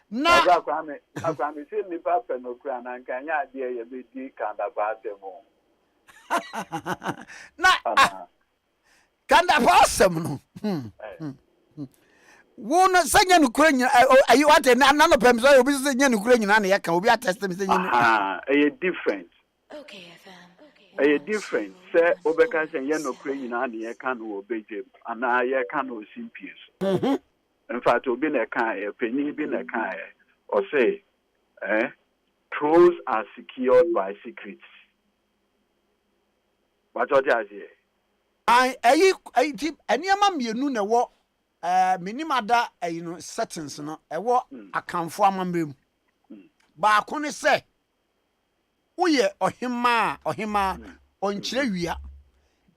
na bra Kwame se nipa mpe no kure na nka nya ade ye be di kanda ba demo na kanda ba asem no wona sanya no kure nyina ayi wate na no pem so obi so nya no kure nyina na yeka obi attest me sanya no a different Okay, FM. a different say obeka say nya no kure nyina na yeka no obejem ana yeka no simpies in fact obi na kan e penny bi na kan e o say trolls are secured by secrets what you say ayi tip eniama mienu na wo minimada no settings no ewo akanfo amamrem ba ko ne se uye ohima onkyere wia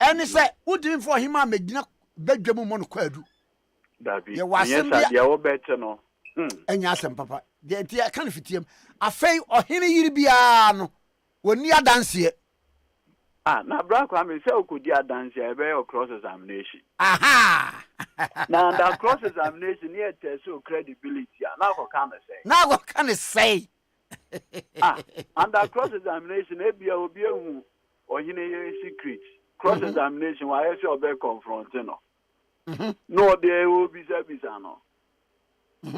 eni se udimfo ohima megina badwam mo no kwadu dabi yes dia wo bete no enya asem papa de tia kan fitiem afei ohene yiri bia no woni adanse na bra Kwame say okodi adanse e be your cross examination aha na that cross examination here test your credibility na go can say and that cross examination e bia obi ehu ohine ye secret cross examination why say obe confront no no dey obi bisa no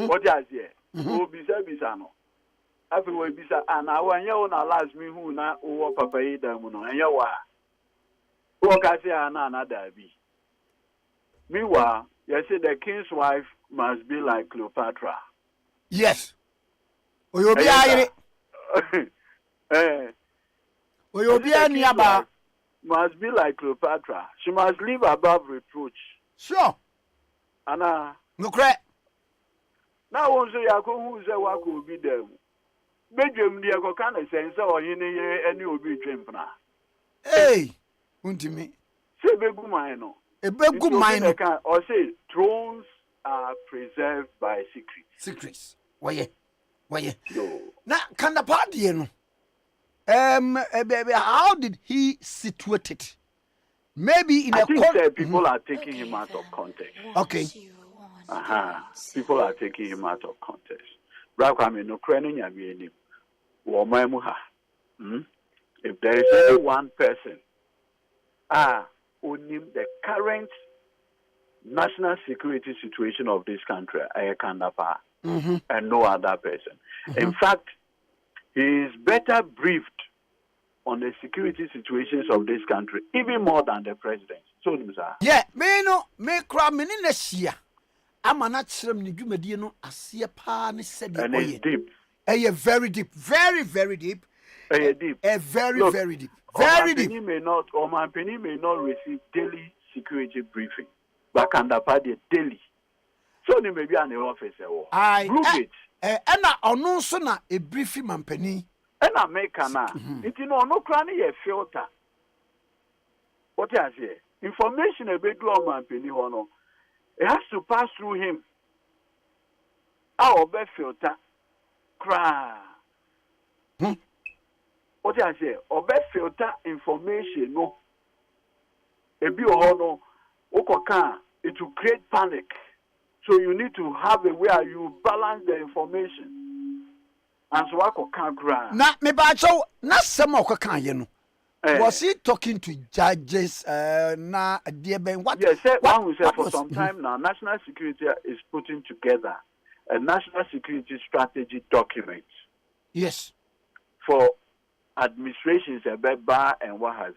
what you say obi bisa no afi we bisa na wanye una last me who na wo papa yi da mu no enye wa wo ka say na dabi meanwhile you say the king's wife must be like Cleopatra. Yes oyobi ayire oyobi aniaba must be like Cleopatra. She must live above reproach. Sure Ana nokre na won so yakọ hu se wa ko obi dem bedwem dia ko kan sense ohine ye ani obi twempna untimi se begu man no ebegu man no or say thrones are preserved by secrets waye na kanda party no how did he situate it? Maybe in I think people are taking him out of context. Okay. People are taking him out of context. Kwame no kreni nyame ni wo mamu ha. If there is only one person onim the current national security situation of this country, I can and no other person. In fact, he is better briefed on the security situations of this country, even more than the president. So, sir. Yeah, me cry me in the shia. I'm not sure ni dwumadie no asie pa ne said And it's deep. Very deep, very deep. Deep. Very Look, very deep. Very deep. Oman Penny may not receive daily security briefing, but can the daily. So they may be an officer. Prove it. And ono so na a briefing mampani. And I make it no cranny a filter. What I say? Information a bit low man penny hono. It has to pass through him. Our best filter. Cry. What I say? Our best filter information no. A bit hono. It will create panic. So you need to have a way you balance the information. And so I can't cry. Na me ba cho na sem okokan ye no. Was he talking to judges na dear Ben what? Yes, one will say for some time now national security is putting together a national security strategy document. Yes. For administrations bar and what have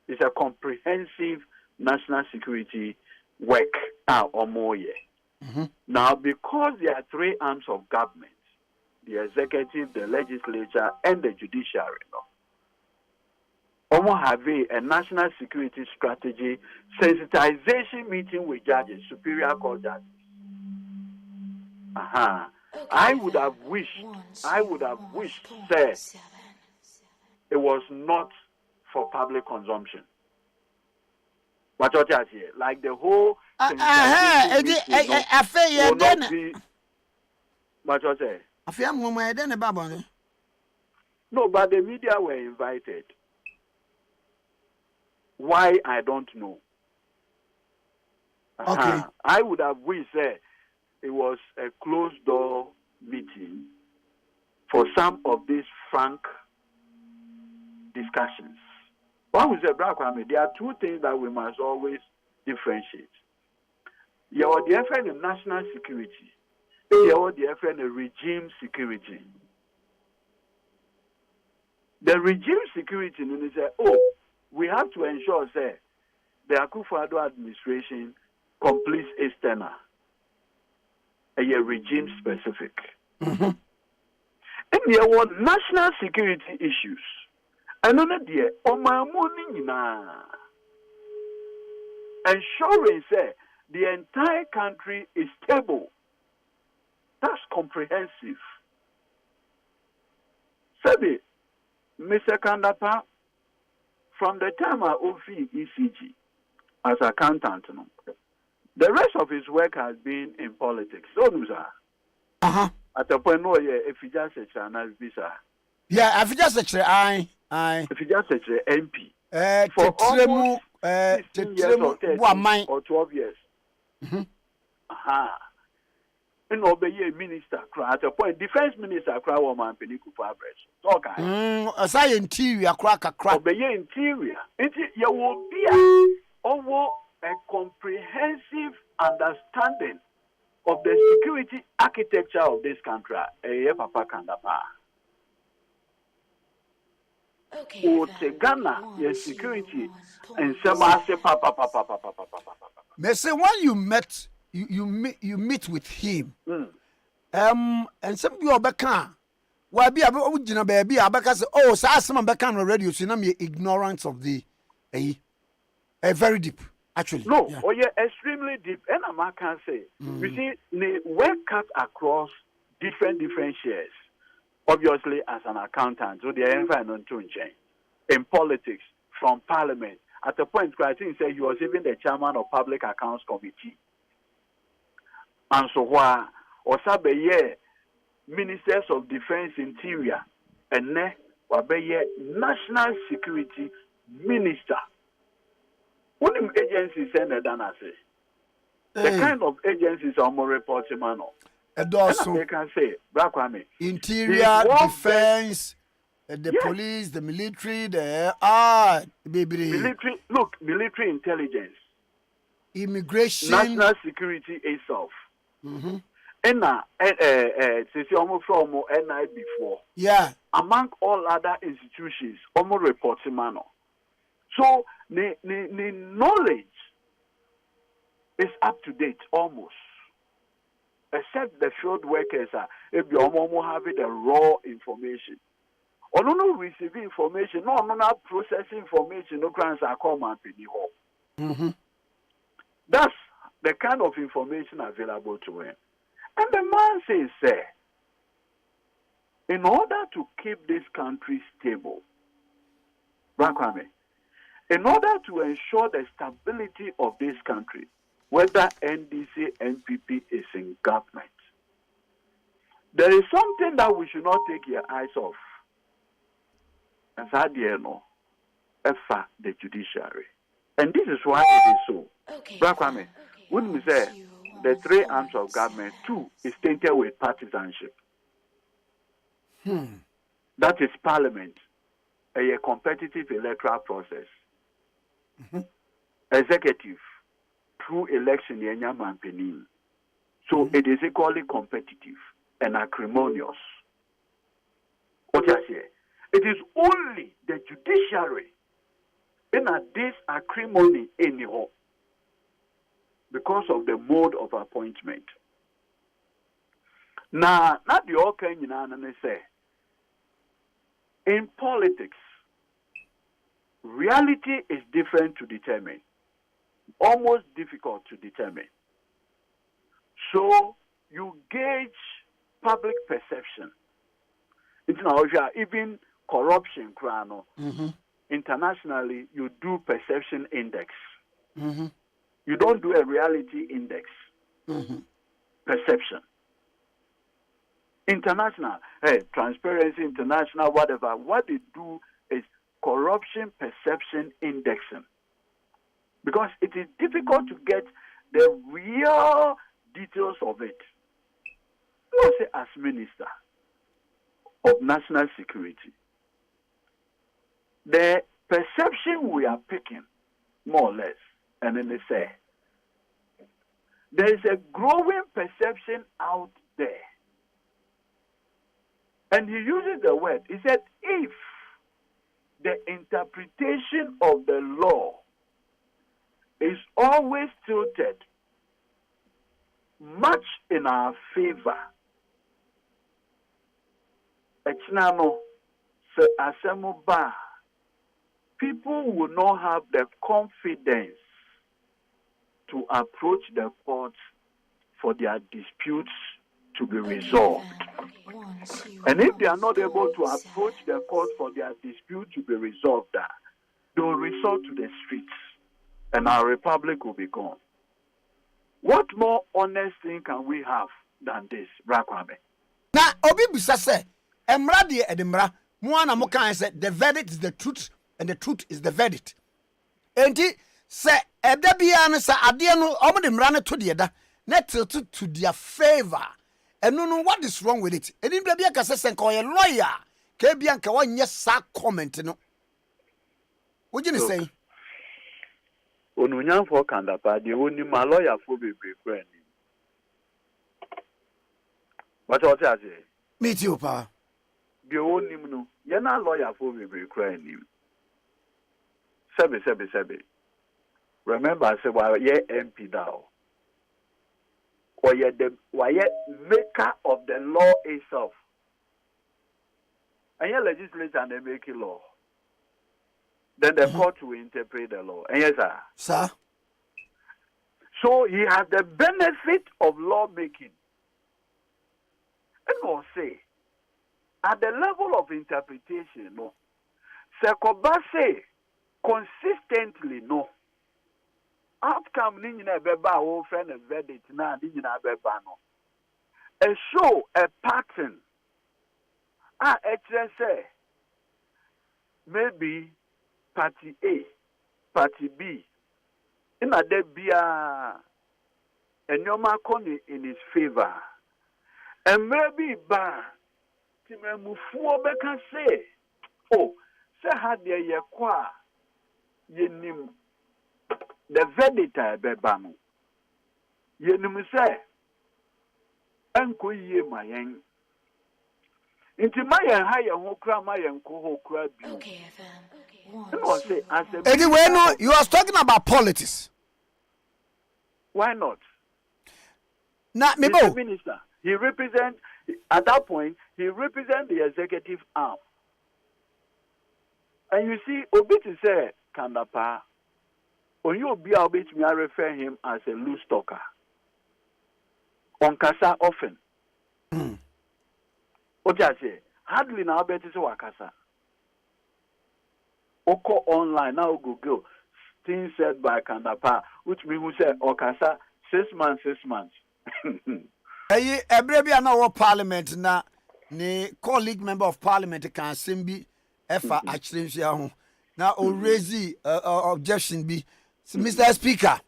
you. It's a comprehensive national security work or more year. Now, because there are three arms of government, the executive, the legislature, and the judiciary, almost have a national security strategy sensitization meeting with judges, superior court judges. I would have wished, sir, it was not for public consumption. But what I say, like the whole but what say? No, but the media were invited. Why I don't know. Okay. I would have wished it was a closed door meeting for some of these frank discussions. One will say, Kwame, there are two things that we must always differentiate. You are the FN of national security. You are the FN of regime security. The regime security, they say, we have to ensure, say, the Akufo-Addo administration completes its tenure. A regime specific. And there were national security issues. Another day, my morning ensuring say the entire country is stable. That's comprehensive. Sabi, Mr. Kandapa, from the time I OFI ECG as accountant, the rest of his work has been in politics. So, at the point where if you just say visa. Yeah, if you just say if you just say MP. For almost 16 years or 12 years. And obey minister, at a point, defense minister, cry woman, Peniku Fabric. Okay. As I interior, crack a crack. Obey interior. You will be a comprehensive understanding of the security architecture of this country. Papa Kandapa. Ghana, your security, and some say, Papa. They say when you met, you meet with him. And some people back why be about baby? Abaka say, oh, so some back on radio, so now me ignorance of the very deep. Actually, no, extremely deep. And I can say, you see, they were cut across different shares. Obviously, as an accountant, so they are not to change in politics from parliament. At the point, I think he was even the chairman of Public Accounts Committee. And so, why, or Sabe, ministers of defense, interior, and ne, national security minister. What agencies send a danase? The kind agencies are more reporting, man. They can say, Kwame, interior, defense, the police, the military, military intelligence, immigration, national security itself, Ena sisi almost from NI before. Yeah. Among all other institutions, almost reporting manner. So the knowledge is up to date almost. Except the field workers are if you almost having the raw information. Or no receiving information, no not processing information, no grants are come and penny home. Mm-hmm. That's the kind of information available to him. And the man says, in order to keep this country stable, Kwame, in order to ensure the stability of this country, whether NDC, NPP is in government, there is something that we should not take your eyes off. And that the judiciary. And this is why it is so. Okay. Kwame, when we say the three arms of government, two is tainted with partisanship. That is parliament, a competitive electoral process. Executive, through election, so it is equally competitive and acrimonious. What I say? It is only the judiciary in this acrimony anyhow because of the mode of appointment. Now, not the okay, say in politics, reality is different to determine, almost difficult to determine. So you gauge public perception. It's now even corruption, internationally, you do perception index. You don't do a reality index. Perception. International, Transparency International, whatever. What they do is corruption perception indexing. Because it is difficult to get the real details of it. Let's say as Minister of National Security, the perception we are picking, more or less, and then they say, there is a growing perception out there. And he uses the word, he said, if the interpretation of the law is always tilted much in our favor, people will not have the confidence to approach the courts for their disputes to be resolved. And if they are not able to approach the court for their dispute to be resolved, they will resort to the streets and our republic will be gone. What more honest thing can we have than this, Kwame? Now, Obi Bisa say, Emra de Edemra, Mwana Mokan said, the verdict is the truth, and the truth is the verdict. And he say, Edabian sa Adiano, Omodemrana to the other, net to their favor. And no, what is wrong with it? And in Babiaka says, and call a lawyer, Kabianka, one yes, sa comment, no. What you say? Onunyan for Kandapa, the only my lawyer for be friend. What else I say? Me too, pa. The only no, you're not lawyer for be friend. Sebi. Remember, I said, why ye MP thou? Why ye maker of the law itself? And your legislature and they make a law. Then the court will interpret the law. And yes, sir. Sir? So he has the benefit of lawmaking. And we'll say, at the level of interpretation, no. Sekoba say, consistently, no. Outcome nina beba o friend of verdict na nina beba no. A show, a pattern. Say, maybe Party A, Party B, in a debia, and your marconi in his favor. And maybe ba, Timemufu can say, oh, say had there ye qua, ye nim, the verdict bebano. Ye nim say, ɛnkɔ yie ma yɛn nti ma yɛn ha yɛn ho kora ma yɛn kɔ hɔ kora bio Okay, FM. ɛna ɔse as a Anyway, no, you are talking about politics. why not? Now, He's Mebo, a minister. He represents, at that point, he represents the executive arm. And you see, Obi to say, Kandapa, when you be Obi to me, I refer him as a loose talker. On Kasa often. What I say, hardly now bet is Wakasa. Oko online, now Google, things said by Kandapa, which means who said, Okasa, 6 months, 6 months. Ebrebi ana parliament na ne colleague member of parliament can simbi efa achirenhia ho na o raise objection bi. So, Mr. Speaker,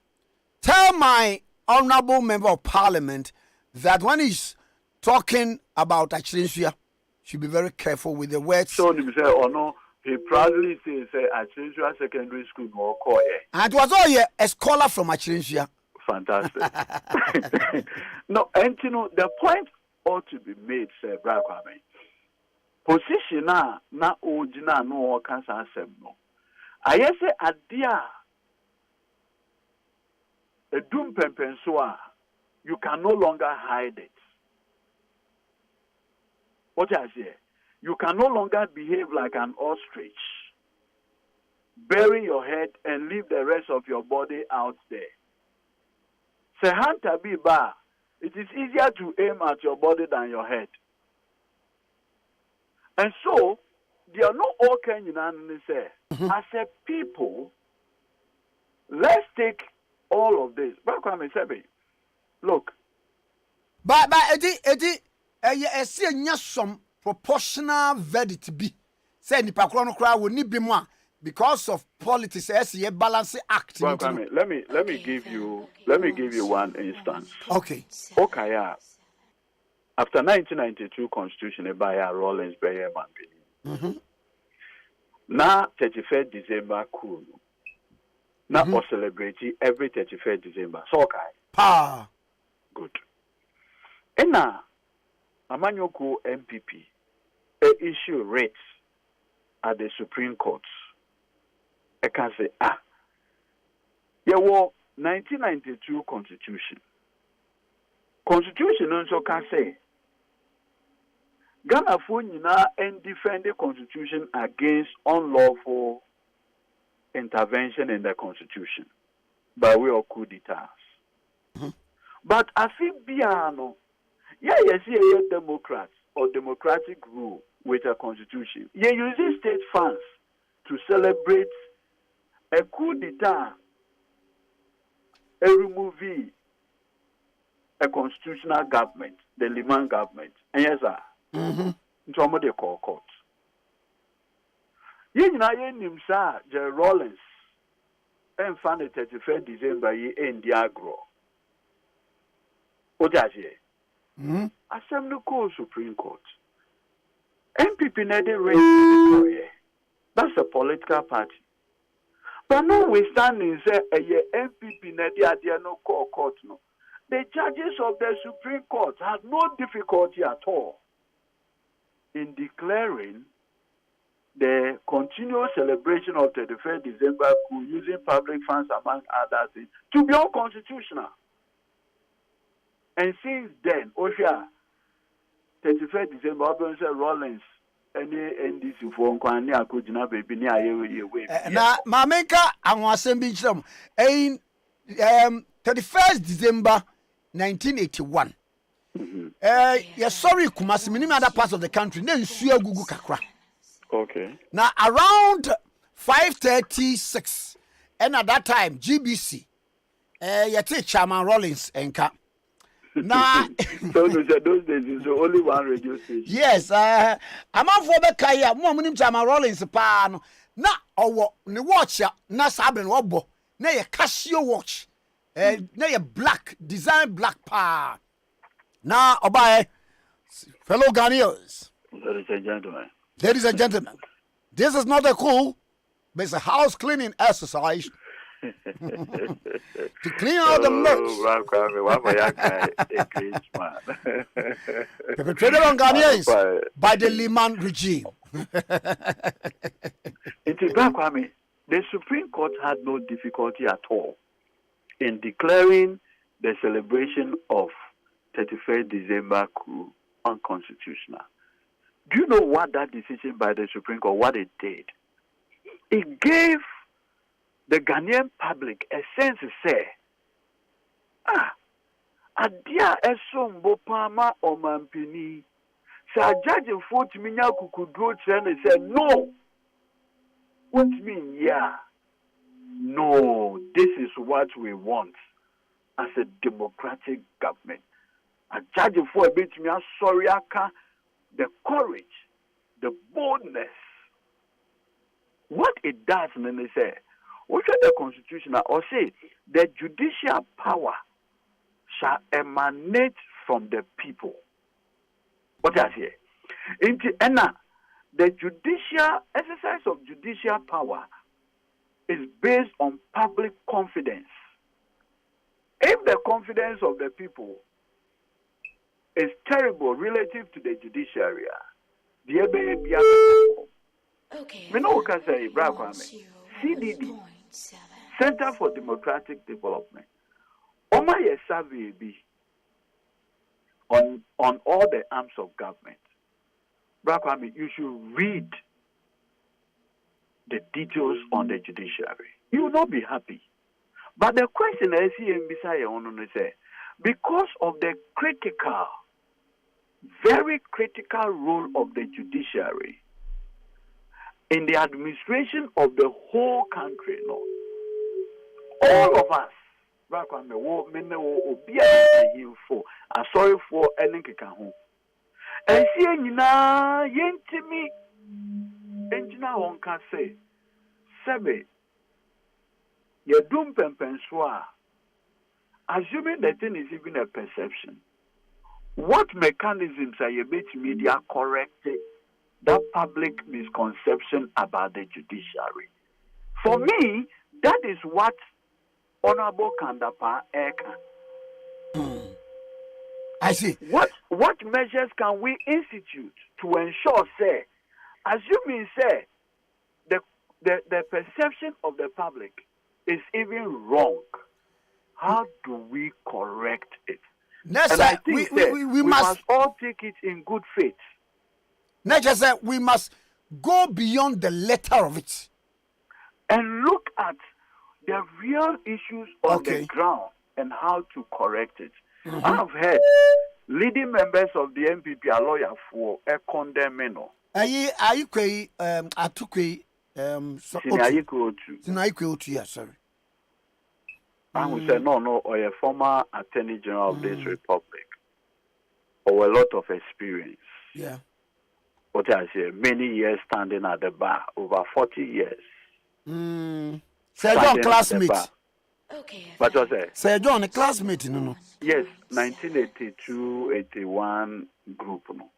tell my honorable member of parliament that when he's talking about achirenhia, should be very careful with the words. So you say, oh no, he proudly says, Achirenhia Secondary School no call. And it was all a scholar from achirenhia. Fantastic. No, and you know, the point ought to be made, sir, Kwame. Position na ojina no cancer asem no. I say adia a doom pempensoa, you can no longer hide it. What I say? You can no longer behave like an ostrich. Bury your head and leave the rest of your body out there. Say hunter be bar. It is easier to aim at your body than your head. And so, there are no all Kenyan say, as a people, let's take all of this. Kwame Sebe, look. But I see some proportional verdict be. Say nipa kro no kra wo ni bi mu a because of politics as a balance act. Kwame, let me give you one instance. Okay. Okaya. After 1992 Constitution by Rollins Bayer Man. Now 31st December cool. Now we celebrate every 31st December. So okay. Pa. Good. And now Amanyoko MPP issue rates at the Supreme Court. I can say, there was 1992 Constitution. Constitution also can say, Ghana for now and defend the Constitution against unlawful intervention in the Constitution by way of coup d'etat. But I think Biano, you see a Democrat or democratic rule with a Constitution. You use state funds to celebrate a coup d'etat, a removing a constitutional government, the Liman government. And yes, sir. Into what they call court. You know, you sir, Jerry Rollins, and found the 31st December in the agro. What does he? Assembly call Supreme Court. MPP never raised. That's a political party. But notwithstanding, say a MPP never no call court no. The judges of the Supreme Court had no difficulty at all in declaring the continuous celebration of 31st December using public funds among other things to be unconstitutional. And since then, Osha, 31st December, Rollins, any NDC for Kwame Akujina baby near away. Now, Mameka, I want to send them in 31st December 1981. Sorry, Kumasi, many other parts of the country, then Suya Gugu Kakra. Okay. Now, around 5:36, and at that time, GBC, Yate Chairman Rollins and Cap. Now, so those days is only one radio station. Yes, I'm on for the Kaya, Momin Chairman Rollins, Pan. Now, or the watch, na Sabin Wobbo, nay a Casio watch, nay a black, design black pa. Now, obey, fellow Ghanaians. Ladies and gentlemen, this is not a cool, but it's a house cleaning exercise To clean out the mess. Kwame, what my guy, a great man. Perpetrated on Ghanaians by the Liman regime. It is Kwame. The Supreme Court had no difficulty at all in declaring the celebration of 31st December coup unconstitutional. Do you know what that decision by the Supreme Court, what it did? It gave the Ghanaian public a sense to say, adia esombo pama omampini. Sa judge fought minya kukudro and said, no. What mean, yeah? No, this is what we want as a democratic government. A judge for a bit me sorry, the courage, the boldness. What it does, and they say, what the constitution or say the judicial power shall emanate from the people. What I say? The judicial exercise of judicial power is based on public confidence. If the confidence of the people is terrible relative to the judiciary, Okay. we know what can say, Kwame. CDD, Center for Democratic Development. Oma ye survey be on all the arms of government. Kwame, you should read the details on the judiciary. You will not be happy. But the question I see in Bisaya say, because of the critical, very critical role of the judiciary in the administration of the whole country, no, all of us, I'm sorry for any kikahu. And see, na yentimi, engineer one can say, Sebe, ye doom penswa. Assuming the thing is even a perception, what mechanisms are you made media correcting that public misconception about the judiciary? For me, that is what Honorable Kandapa Eka. I see. What measures can we institute to ensure, say, assuming, say, the perception of the public is even wrong? How do we correct it? Next, and I think we must all take it in good faith. Next, we must go beyond the letter of it and look at the real issues on the ground and how to correct it. I have heard leading members of the MPP are lawyers for a condemning. Sorry. I would say no, or a former Attorney General of this republic, or a lot of experience. Yeah. What I say, many years standing at the bar, over 40 years. Sir John, classmate. Okay. What was it? Sir John, a classmate, no. Yes, 1982-81 group, no.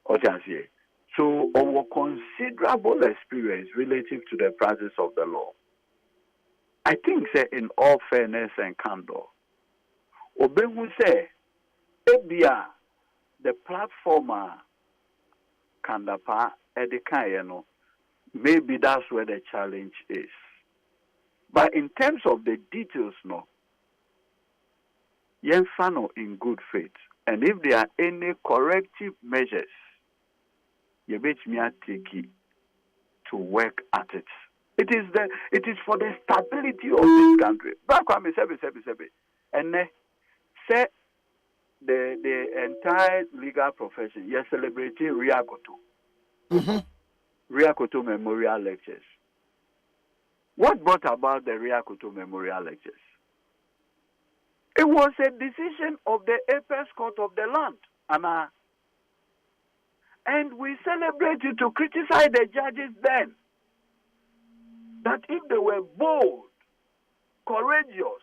What I say. So, our considerable experience relative to the practice of the law. I think, say, in all fairness and candor, Obengu say, Abia, the platformer, Kandapa, Edekayeno, maybe that's where the challenge is. But in terms of the details, no, Yenfano in good faith. And if there are any corrective measures, you bet me I take it to work at it. It is for the stability of this country. Back Kwame Sebe. And say the entire legal profession, you're celebrating Riakoto. Riakoto Memorial Lectures. What brought about the Riakoto Memorial Lectures? It was a decision of the apex court of the land, Anna. And we celebrated to criticize the judges then. That if they were bold, courageous,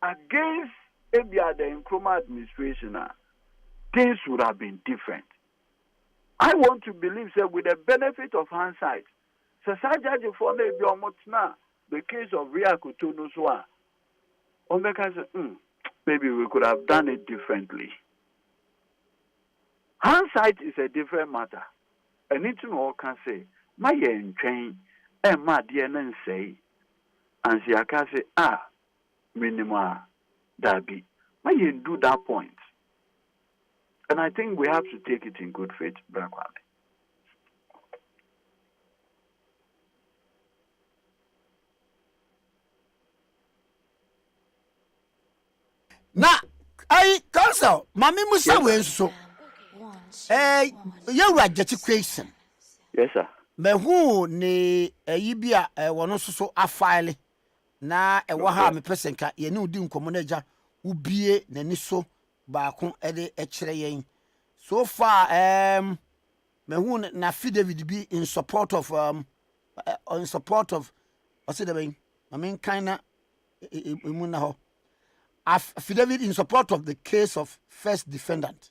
against Abia, the Nkrumah administration, things would have been different. I want to believe that with the benefit of hindsight, the case of Ria Kutuno Swa, maybe we could have done it differently. Hindsight is a different matter. And it's all can say, my yen train, and my dear say, and she can say, minima, that be. My yen do that point. And I think we have to take it in good faith, Kwame. Na I council mami musa we nso yewura jeti question. Yes sir. Me hu ni yi a wono so afile na ewo ha me pesenka ye ne udi nkomo na agya ubie nani so baako de ekire yen. So far me hu na David be in support of what's it the I mean kinda emu na ho affidavit in support of the case of first defendant.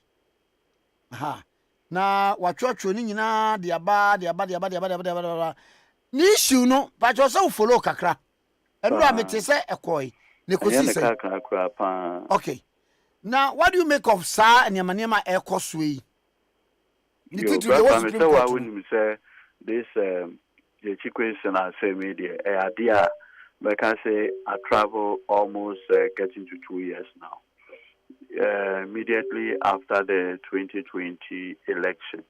Na watchotwo ni nyina de aba ni issue no but you say follow kakra endo amete say ekoi ne kosi say okay. Now what do you make of sa niamanema ekoso yi ni titu the was Supreme Court when say this the question I say media idea. Like I say, I travel almost getting to 2 years now. Immediately after the 2020 election,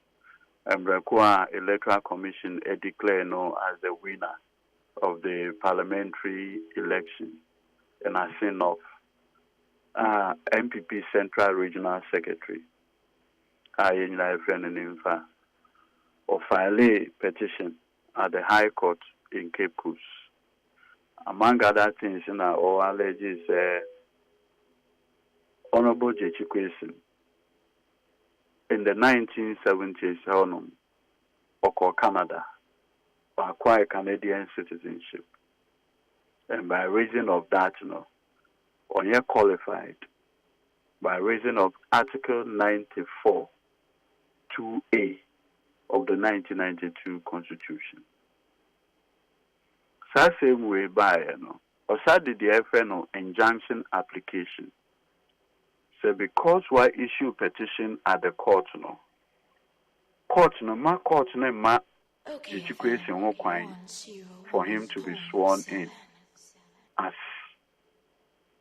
the Electoral Commission declared as the winner of the parliamentary election, and I sent off MPP Central Regional Secretary, I friend in or file a petition at the High Court in Cape Coast. Among other things, all alleges Honorable Tikese in the 1970s, or Canada, acquired Canadian citizenship. And by reason of that, Onye qualified by reason of Article 94, 2A of the 1992 Constitution. Same way by or did the FN injunction application. So because why issue petition at the court ma situation for him to be sworn in as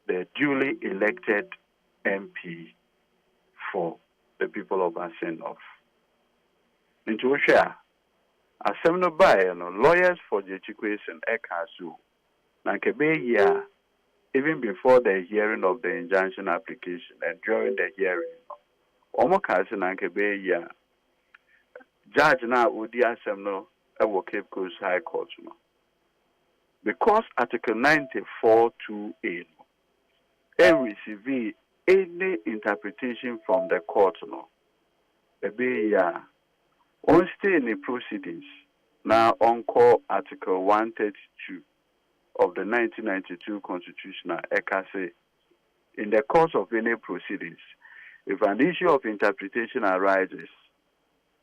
the duly elected MP for the people of Asenof. Into share. Assembly by lawyers for the education Ekasu. Nankebe even before the hearing of the injunction application and during the hearing, Omokasi Nankebe Judge now Udi Assembly at Cape Coast High Court. Because Article 94 2A receive any interpretation from the court on stay in the proceedings, now on call Article 132 of the 1992 Constitutional Ekase, in the course of any proceedings, if an issue of interpretation arises,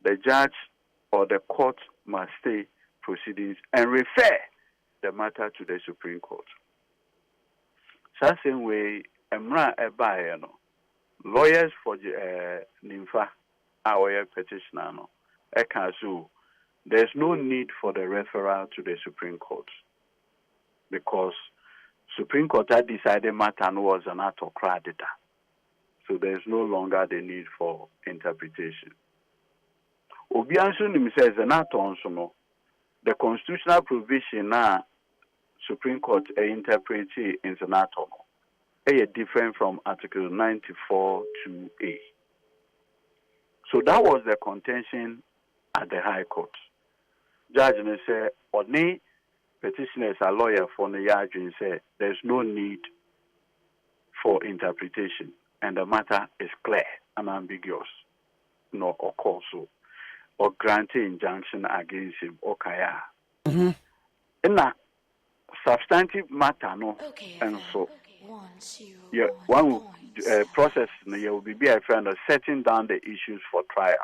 the judge or the court must stay proceedings and refer the matter to the Supreme Court. So same way, Emra Ebayano, lawyers for Nimfa, our petitioner, Ekasu, there's no need for the referral to the Supreme Court because Supreme Court had decided matter was an autocratic. So there's no longer the need for interpretation. Obiansu says the constitutional provision now Supreme Court interprets in Senator different from Article 94 2A. So that was the contention at the High Court. Judge said, "Oni petitioners are lawyer for the judge and said there's no need for interpretation, and the matter is clear and ambiguous, no or so, or granting injunction against him or Kaya." In that substantive matter, no, and so one process, you will be a friend of setting down the issues for trial.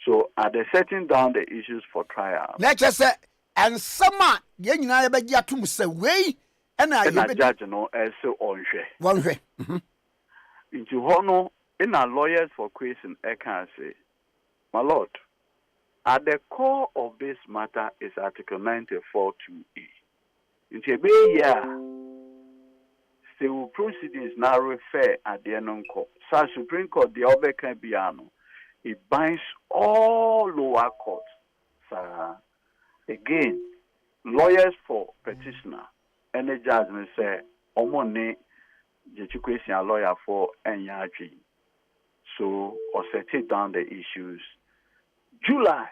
So, at the setting down the issues for trial, let's just say and sama ye nyina ye begya tum se wei na ye na judge no so onhwe wonhwe into hono in our lawyers for question can say, my lord, at the core of this matter is Article 94(2)(e). Into a civil proceedings now refer at the end court. So Supreme Court the Obeka Biano, it binds all lower courts. So again, lawyers for petitioner, any judgment say, Omone, Jechukwesi a lawyer for Enyaji. So, or settle down the issues. July,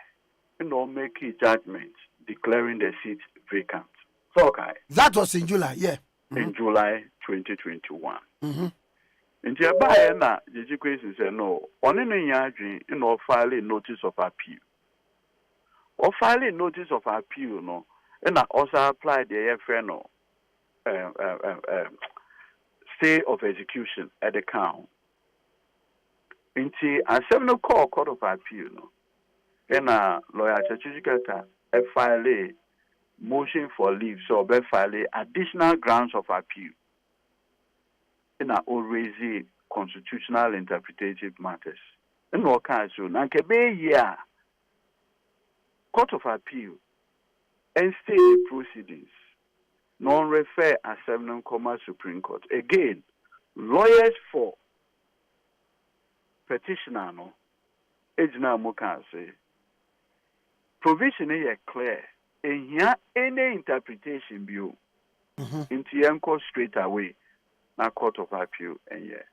make a judgment declaring the seat vacant. So, okay. That was in July, yeah. In July 2021. In Abia, Jechukwesi said no. On any Enyaji, filing notice of appeal. Or filing notice of appeal, no. And I also applied the FNO stay of execution at the count. Into a 7 o'clock court of appeal, no. And a lawyer certificate a file motion for leave, so be file additional grounds of appeal. And a already constitutional interpretative matters. And no council, Nankebe year court of appeal and stay the proceedings. Non-refer as 7 Supreme Court. Again, lawyers for petitioner no ejina mo kan say provision is clear and here any interpretation bio into yanko straight away na court of appeal and yeah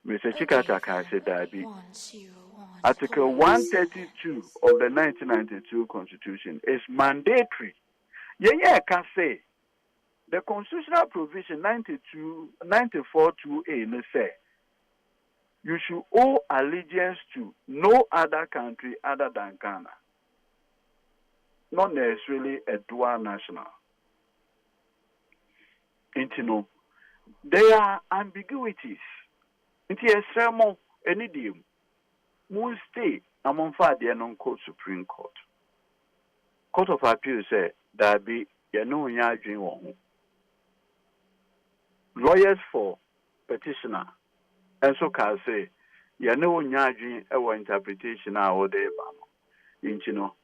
Mr. Chikata can say that be Article 132 of the 1992 Constitution is mandatory. Yeah, can say the constitutional provision 94(2)(a) no say you should owe allegiance to no other country other than Ghana, not necessarily a dual national. No, there are ambiguities. Into a sermon, an idiom, will stay among the non-court Supreme Court. Court of Appeal say that be lawyers for petitioner. And so can say, you know, our interpretation or the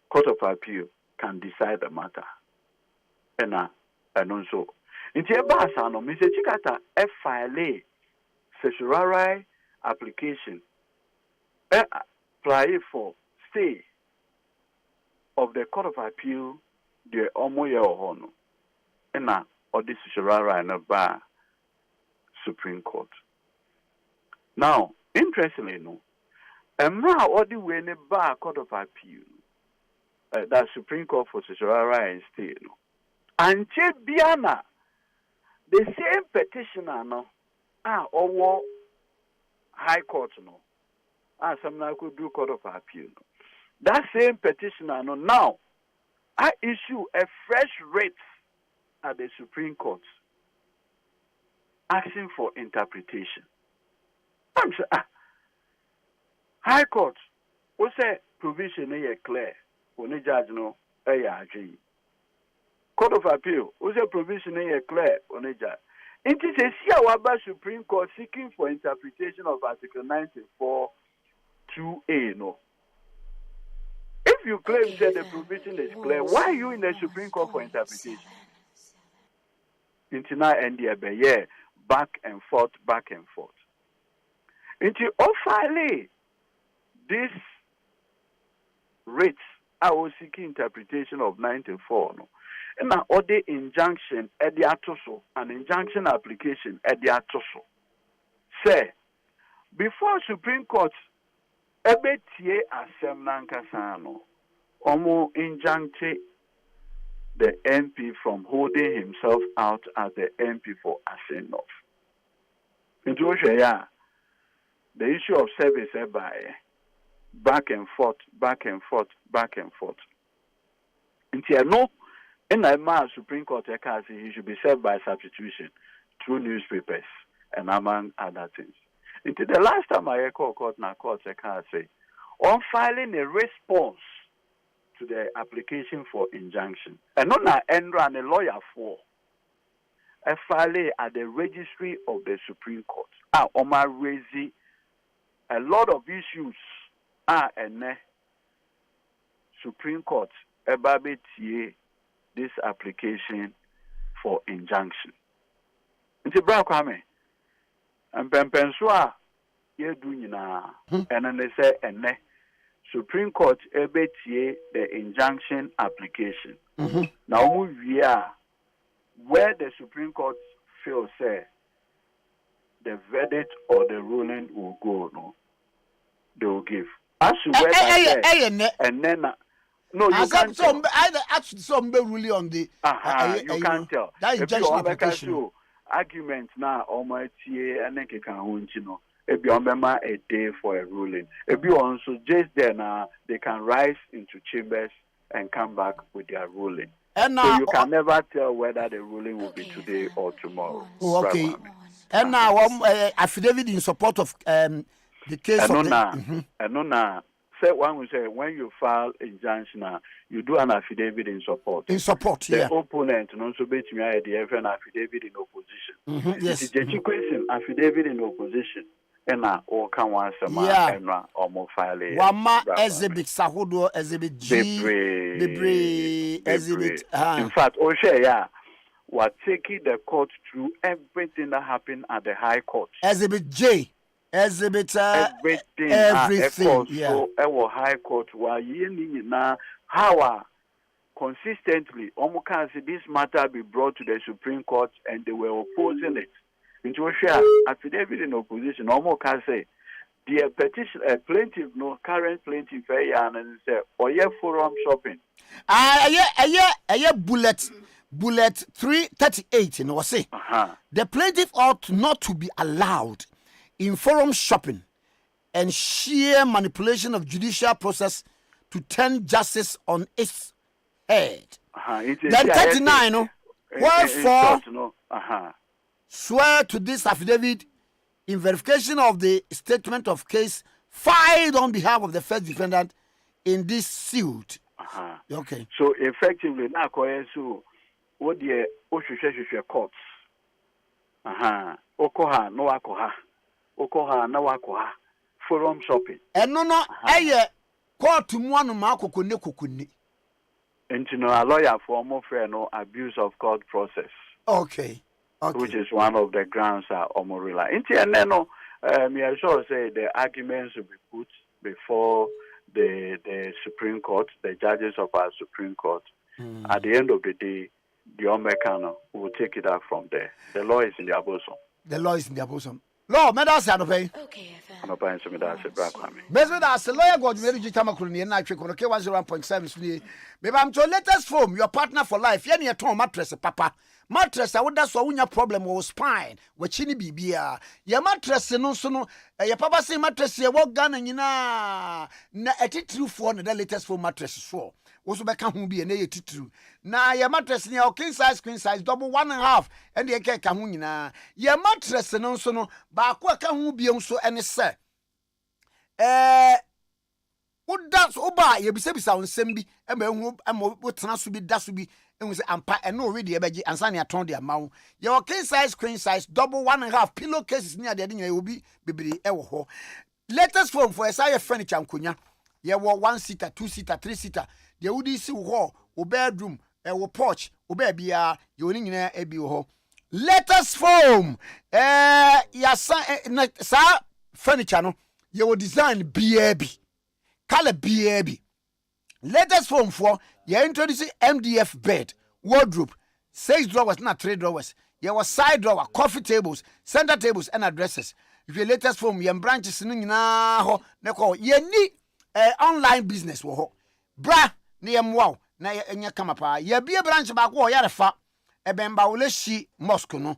Court of Appeal can decide the matter. And also, in the Basano, Mr. Chikata, FILA, certiorari application, apply for stay of the Court of Appeal, the Omoya Hono, and now, or this certiorari and a bar Supreme Court. Now, interestingly, no, and now all the way in the bar Court of Appeal, that Supreme Court for certiorari and stay, no, and Chebiana, the same petitioner, no, or High Court, no, some could do Court of Appeal, no. That same petitioner, no, now, I issue a fresh writ at the Supreme Court asking for interpretation. I'm saying, High Court, what's that provision is clear? When the judge no, Court of Appeal, what's that provision is clear? When the judge, it is a Siawaba Supreme Court seeking for interpretation of Article 94(2)(a). No. If you claim that the provision is clear, why are you in the Supreme Court for interpretation? Until and the back and forth. Until finally, this writ, I was seeking interpretation of 94. No? And now, other injunction at the atoso, an injunction application at the atoso. Say, before Supreme Court, ebetie asem nankasano, omo injuncte the MP from holding himself out as the MP for Asenov. Into the issue of service by back and forth. Until no, in the Supreme Court, he should be served by substitution through newspapers and among other things. Until the last time I called court, I say, on filing a response to the application for injunction. And not na Enra a lawyer for a file at the registry of the Supreme Court. Oma raising a lot of issues and Supreme Court about this application for injunction. Nti bra Kwame and pempenso ye do nyina and then they say ene Supreme Court ebetie the injunction application. Now we are where the Supreme Court feels say the verdict or the ruling will go, no, they will give. As to whether and then no, you can't tell. Actually, some really on the. You can't tell. That injunction application. Argument now, almighty, and then can it be on a day for a ruling. It be also just then they can rise into chambers and come back with their ruling. And now, so you can never tell whether the ruling will be today or tomorrow. Okay. And now, affidavit in support of the case of the. One will say when you file injunction, you do an affidavit in support. In support, the opponent and also bet me the an affidavit in opposition. Yes. The question affidavit in opposition. And or can one and or file Wama exhibit Sahudo exhibit G exhibit. In fact, Oshe what taking the court through everything that happened at the High Court. Exhibit J. Exhibit everything. So our High Court while now how consistently almost this matter be brought to the Supreme Court and they were opposing it. Into a affidavit in opposition, almost can say the petition plaintiff, no current plaintiff, and say, or forum shopping. Bullet 338 in say the plaintiff ought not to be allowed in forum shopping and sheer manipulation of judicial process to turn justice on its head. Then 39, no, wherefore swear to this affidavit in verification of the statement of case filed on behalf of the first defendant in this suit. Okay. So effectively, now so what the courts. Okoha no akoha. Okoha no akoha. Forum shopping. And no, court to one makoko ne kokuni. And you know, a lawyer for more fair no abuse of court process. Okay. Which is one of the grounds are omorila. And then no, I sure say the arguments will be put before the Supreme Court, the judges of our Supreme Court. At the end of the day, the Omekano will take it out from there. The law is in their bosom. The law is in their bosom. Law, medals are pay. Okay, I'm paying some medals at Kwame. Mesmedas, the lawyer got very Jitamakuni and Nitric on okay 101.7. Maybe I'm to let us form your partner for life. Yenny at home mattress, papa. Mattress, I would that's why your problem was spine, which any BBR. Your mattress, no, so no, your papa say mattress, your walk gun and you know, a true for the latest for mattress. So, also back home be an A true. Now, your mattress near king size, queen size, double 1.5, and the cake kahuna. Your mattress, no, so no, but what can be on so any sir. What does Oba, you be sound sembi, and what transfer be that would be. And ampa and no ready ebeji and sani aton the amount. Your king size, queen size, double 1.5 pillowcases near the dinner will be baby ewo. Latest form for a sire furniture and kunya. Ye were 1-seater, 2-seater, 3-seater. The would see hall, or bedroom, a porch, or baby you in a bio. Latest form, sa furniture no. You will design BAB, color BAB. Latest form for you introducing MDF bed, wardrobe, 6 drawers, not 3 drawers. You was side drawer, coffee tables, center tables, and addresses. If your latest form, you branches in na you need online business. Bra, near wow, na ya come up. You be a branch back war, ya fa a bemba uleshi Moscow. No,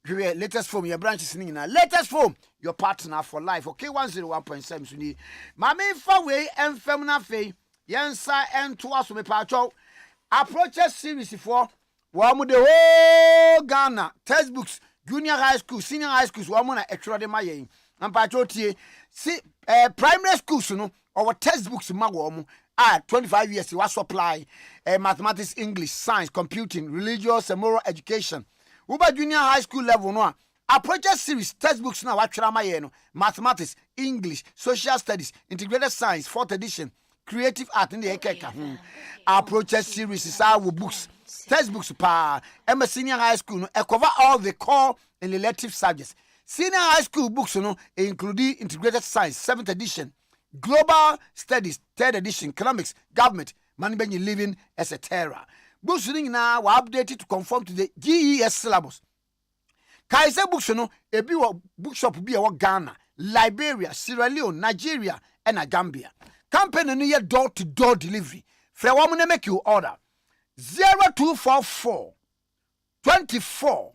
your latest form, your branches in latest form, your partner for life. Okay, 101.7. Mammy, far way and feminine fee. Yensa and to us me pacho approaches series for one the whole Ghana textbooks junior high school senior high schools one mona extra de maye and pacho tie see primary schools no or textbooks ma wo at 25 years you supply mathematics, English, science, computing, religious and moral education. Uba junior high school level no a project series textbooks now what no mathematics, English, social studies, integrated science, 4th edition, creative art in the ekeka. Our project series is our books, textbooks pa senior high school no cover all the core and elective subjects. Senior high school books no including integrated science, 7th edition, global studies, 3rd edition, economics, government, management, living, etc. Books now were updated to conform to the GES syllabus. Kaiser books no ebi wo bookshop bi wo Ghana, Liberia, Sierra Leone, Nigeria and Gambia. Company no ye door to door delivery. Fra wo na make you order 0244 24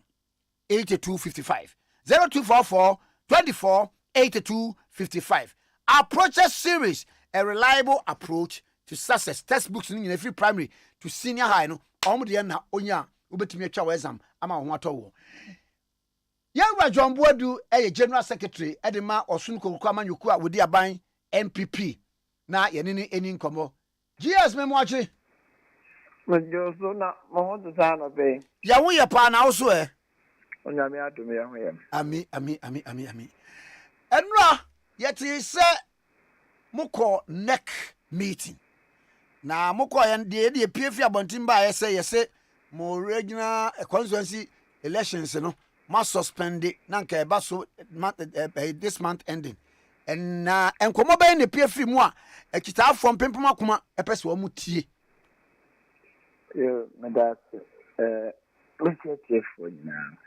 8255 0244 24 8255. Approach series, a reliable approach to success. Textbooks in every primary to senior high no omde na onya ubetumi atwa exam ama ho atọ. Yawura John Boadu general secretary edema Osun Konkwa Manyuku a wodi aban NPP na yenini eni nkomo. GS memwachi. Majo so na mo to sa no be. Ya wo ye pa na wo so e. Onyame adom ye ho ye. Ami. Enra yeti se mukọ neck meeting. Na mukọ ye de piefi abontin ba yese mo regional constituency elections no must suspend it nanka eba so this month ending. And enkomo be ne piefi mu a ekita from pempem akoma epese wo mutie. Yo, that's look at you for now.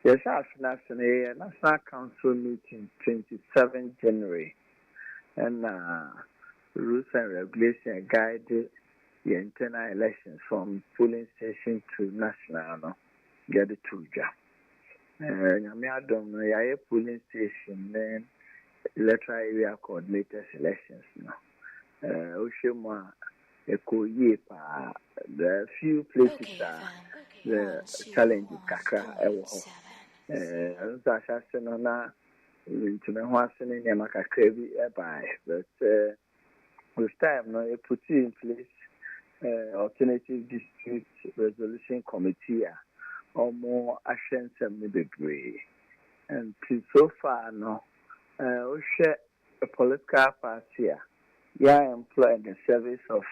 Yes, national council meeting 27 January, and rules and regulation guide the internal elections from polling station to national. No, get it to ja. I polling station then electoral area coordinators elections. No, Oshima. The few places are the challenges kakra ewo ho nsa shase no na ntime ho asene ne makakra bi by but with time no you put in place alternative dispute resolution committee more ahwensem ne bebre and so far no we share a political party employ the service of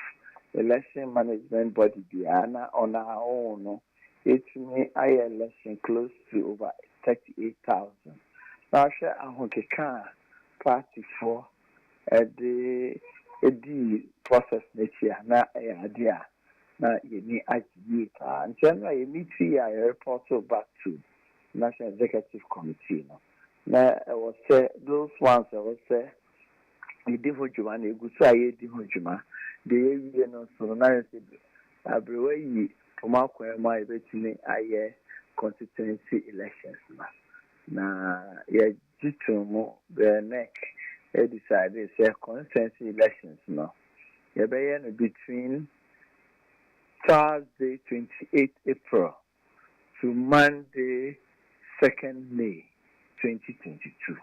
election management body Diana on our own. It may election close to over 38,000. Now share a party for the process next year. Now idea. Now you need Akye and generally you meet here I report back to National Executive Committee. Now I was say those ones I was say the diffujuma ne gusu aye diffujuma the area no so na say abrewa yi tomakwa ma ebetini aye constituency elections na ye jitumu the neck they decided say constituency elections no ye be no between Thursday 28 April to Monday 2nd May 2022.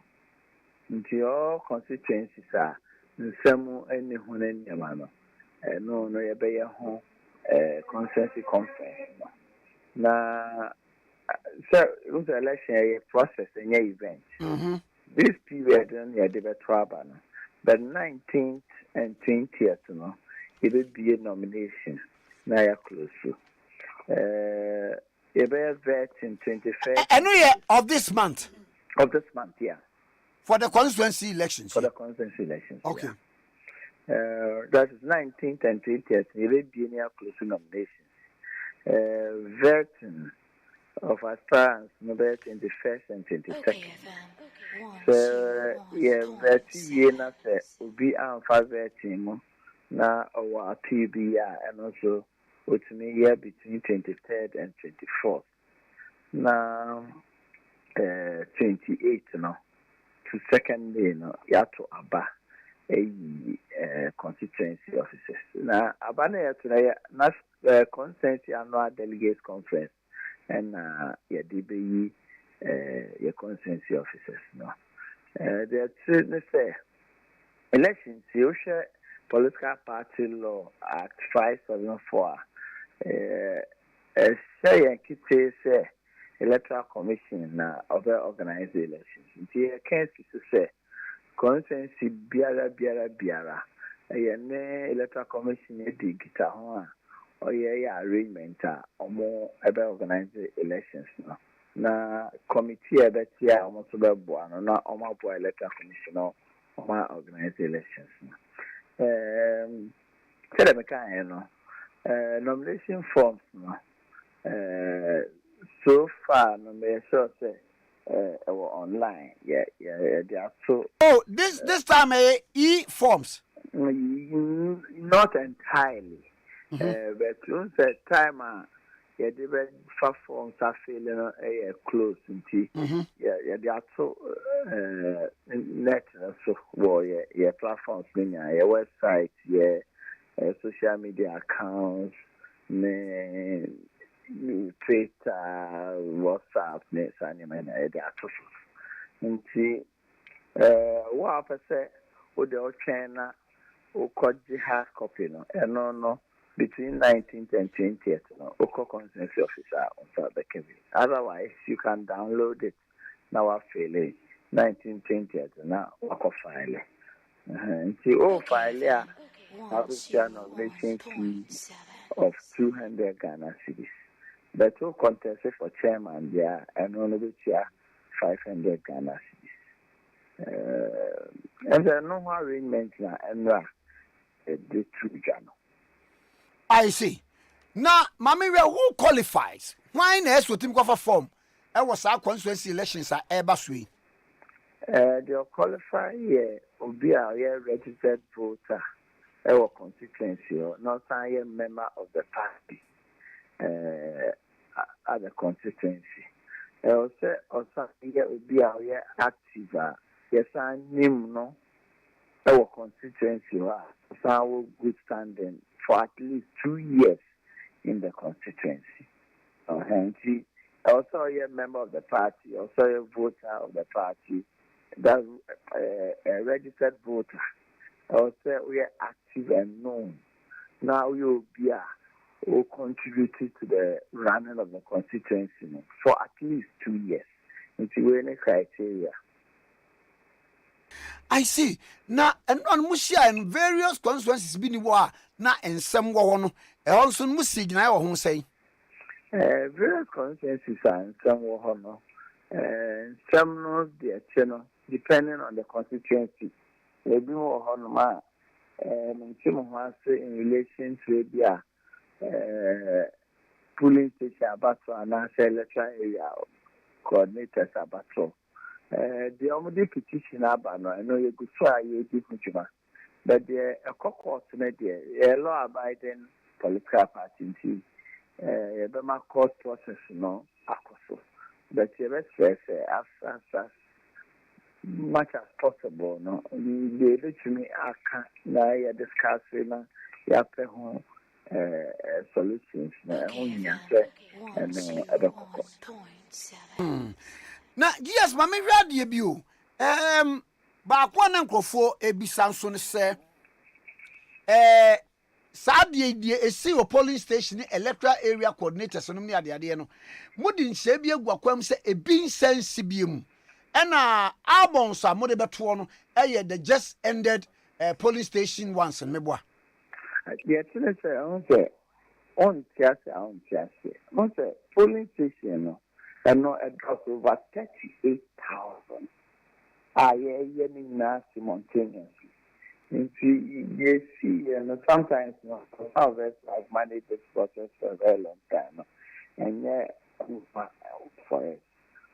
Into all constituencies are nsemu ene ho na nyama no no ye be ye ho consensus conference na so the election a process and event this period and ye de betraba no but 19th and 20th no it will be a nomination na ya close ye be vet in 21st of this month yeah. For the constituency elections. For the constituency elections. Okay. Yeah. That is 19th and 20th. It will be near close nominations. Vetting of aspirants, November 21st and 22nd. So, yeah, vetting yena se ubi anfa vetting na our PBR and also with me here between 23rd and 24th. Now, 28th no. To second day, no, yato aba constituency officers. Now, abana yato na constituency annual delegates conference, and ya DBE your constituency officers. No, they say elections, you share political party law Act 574. Say and Tikese electoral commission na other organized elections. Nti can't say consensus biara. Ne electoral commission digita ho a oyɛ arrangement a omo ebe organize elections no. Na committee ebeti a omo so beboa no na omo aboa electoral commission no omo organize elections no. Tell me kind no nomination forms no so far no me sure say online they are so this time e-forms not entirely but once a time yeah they were for forms are feeling close until they are so net so well yeah platforms your website social media accounts Twitter, WhatsApp, they are so what I say, with the China, who got the hard copy, no, between 19th and 20th, no, consensus officer on the Kevin. Otherwise, you can download it. Now I feel it. 19th, 20th, now I can file it. See, file here, I will share nomination fee of 200 Ghana cedis. But two contest for chairman there and only chair 500 Ghana cedis. And there are no arrangements now and the two Ghana. I see. Now, Mammy, who qualifies? Why next with him go for form? I was our constituency elections at Abia. They qualify here will be a registered voter. Our constituency or not a member of the party. At the constituency. Also, will be our active. Yes, I name no. Our constituency was good standing for at least 2 years in the constituency. And also a member of the party, also a voter of the party, that a registered voter. Also, we are active and known. Now we will be who contributed to the running of the constituency for at least 2 years. Into any criteria. I see. Now, and on Musia and various constituencies being war, now and some one, also Musi, now who say. Various constituencies and some war, and some know their channel, depending on the constituency. They be more honor, and some in relation to Abia. Polling station battle and electoral area coordinators battle. The only petition about I know you could try you different, but the court a law abiding political party. The court process no akoso, but the rest as much as possible. No, they let me now discuss home. Solutions Now, yes, Mammy, read your view. Back one uncle for a bisanson say, Sadia, a seal polling station, electoral area coordinator, and near the Adiano. Muddin Sabia Guaquam say a bean sensibium. And albums are more about one, the just ended polling station once and Meboa. The attendance on Tiase, on the polling station, and no address over 38,000. Now simultaneously. You see, and sometimes others like manage this process for a very long time, and for it.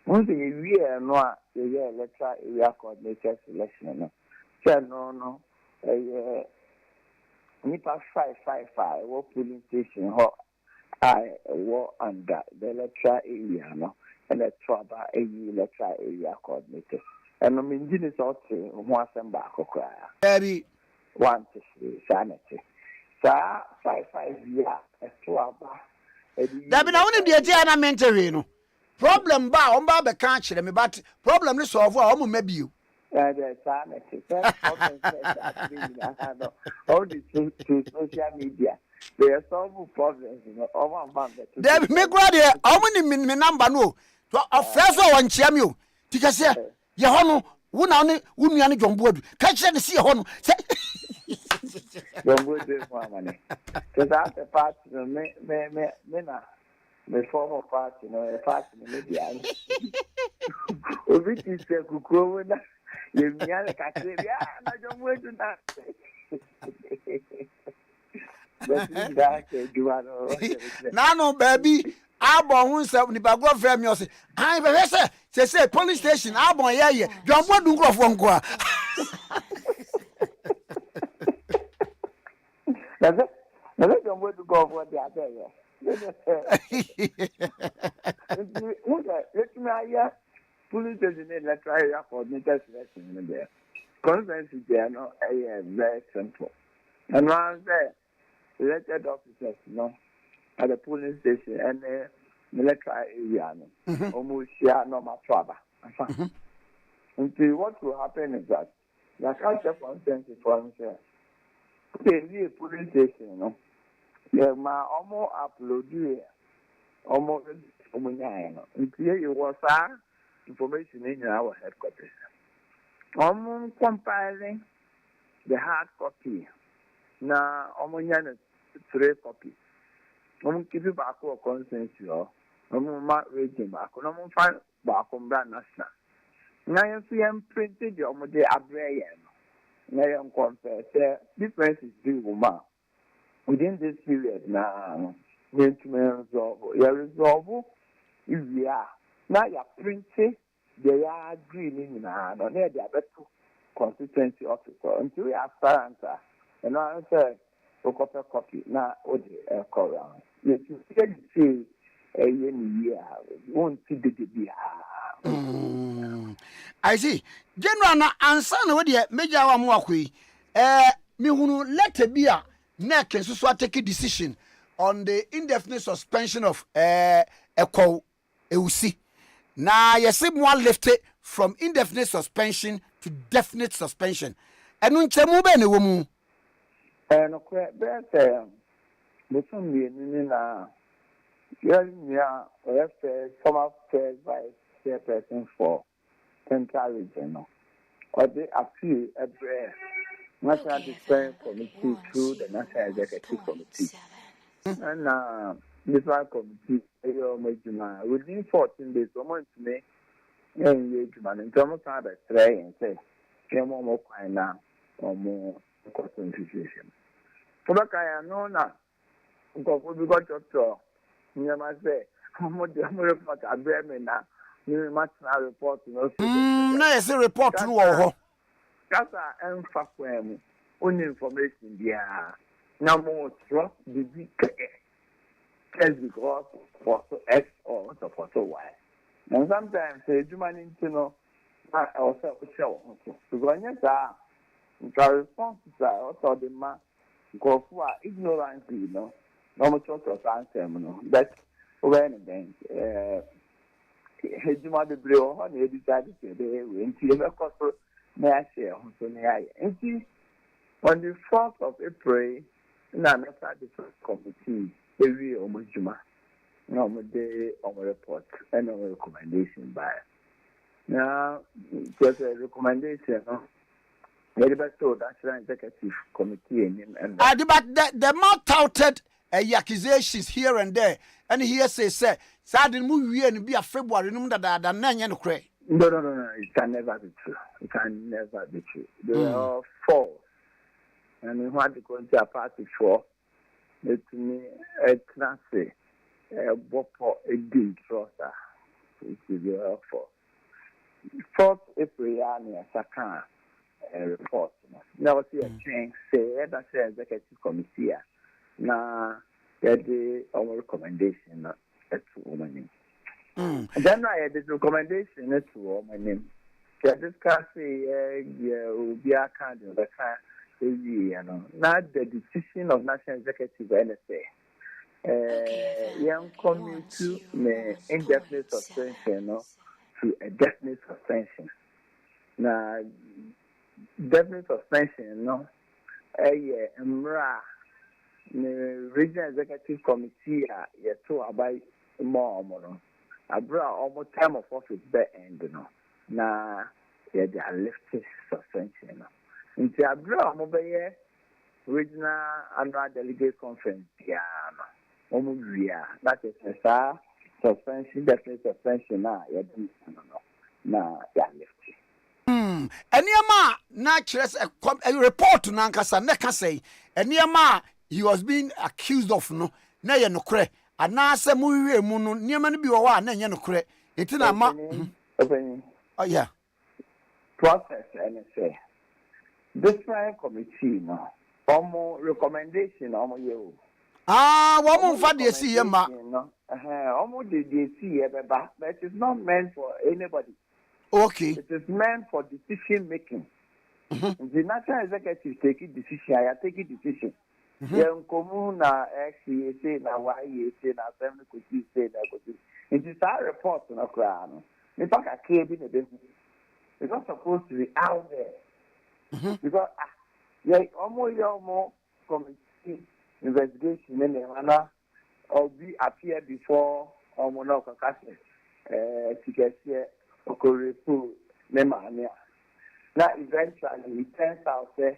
Once a year, no, the year electoral area coordinator selection, no, Nipa 555 what polling station I war under the electoral area no and the trouble electoral area coordinator. And I'm in this also one back very want to see sanity. Sa 55 year a trouble. That been only the Diana mentor. Problem ba on ba be can't me, but problem is solve maybe you. The first problem all the through social media. They are solving problems, all one They make ready. How many number no? To first one champion. Tikese. Yehono. Wuna ne wunuane Jomboadu. Ka kire ne si yehono. Jomboadu for money. Because after part, me former party, a party in media. Obi ti se kukuro na. Ye miale kakre bia na Jomboadu na. No, baby. Abon who said, Nibago Femi, I say, I say, police station, Abon, yeah, John Bodu go from Gua. Never John Bodu go for the other. Let me hear police station in the trial for the selection in there. Conference is there, no, very simple. And once there, elected officers, at the police station and the military area, almost share normal trouble. Until what will happen is that the culture consensus for himself. The police station, my almost upload you almost until you was information in our headquarters. Almost compiling the hard copy. Now, almost 3 copies. I'm keep it back or consensus. I'm not reading back. I'm find back on brand national. Now you see I'm printed your model Abia. Now I'm compared. Difference is due within this period now. Going to resolve. You resolve if we are now you're printing. They are agreeing now. No, they are better consistency officer until we are answer. And I say. Copy now. What the corral? You can see a year. Won't see the I see. General na answer no de major wa mo akoi. Me hunu let be a neck so take a decision on the indefinite suspension of echo eusi. Na yesi mo lift it from indefinite suspension to definite suspension. Enu nchemu be ne wo mu. And better, but some na former first vice chairperson for Central Region, or they appeal a National Defense Committee through the National Executive Committee. And this one committee, within 14 days, someone to me, engagement in terms of the tray and say, more now or more. Situation. So that I know now. Because we got your you must say, how much the report I bear me now. You must now report. No, it's a report to all. That's an emphasis. Only information there. Now more trust the big just because for X or for Y. And sometimes the human into also show. Because yes, the responses are also the man go for ignorance, no much of answer, but when then, Hejima de Brio, on the decided to win to cost my share on the 4th of April, Nana the committee, every Omujuma, no day on report and on recommendation by. Now, just a recommendation, National Executive Committee and the more touted accusations here and there, and here say, Sadin movie and be a February, no, it can never be true. It can never be true. They are false. And we want to go into a party for it me a classy, a bopo, a deed trusser. It is your fault. 4th April, Sakan. Report. Now, see a change, say, that's the executive committee. Now, our recommendation to woman. Then I had this recommendation to woman. Discuss will be a kind of the time, not the decision of National Executive NSA. Young coming to indefinite suspension to a definite suspension. na definite suspension no ɛyɛ mmra ne regional executive committee a yɛto abai ma ɔmo no abra ɔmo term of office bɛ end no na yɛde lift suspension no nti abra ɔmo bɛyɛ regional annual delegate conference biara no ɔmo wia that is saa suspension definite suspension na yɛde no na yɛ lift. Eniema na kyerɛ sɛ report na nkasa ne ka sɛ eniema he was being accused of no na yɛ nokorɛ anaasɛ mu wiwe mu no niema no bi wɔ hɔ a na nyɛ nokorɛ enti na ma oh yeah process and say different committee no omo recommendation omo ye o wo mo mfa de si ye ma omo de si ye beba but it is not meant for anybody. Okay. It is meant for decision making. The national executive take decision. I take decision. Then commune na XCA say na YA say na assembly committee say na committee. It is our report na crown. In fact, Akye be the it's not supposed to be out there because almost committee investigation in the or be appear before no Tikese Okorepu Nemania. Now eventually it turns out that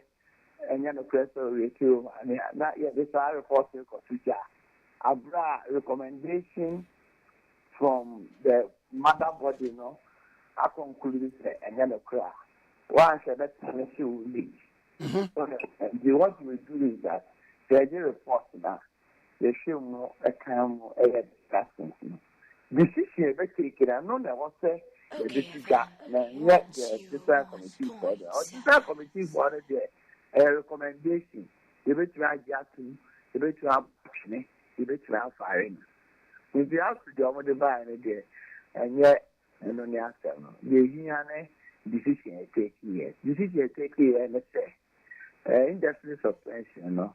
and the press review and not yet this are reporting Abra recommendation from the mother body I concluded and then cry. One said that she will leave. What we do is that the report now they show more a calm discussion. Decision be taken and none of us say the decision yet the different committee for the different committee for the recommendation. They be try to they be try action, they be try firing. If you have to do what they buy there and yet and on the answer the here decision take here. Decision take here and say indefinite suspension no.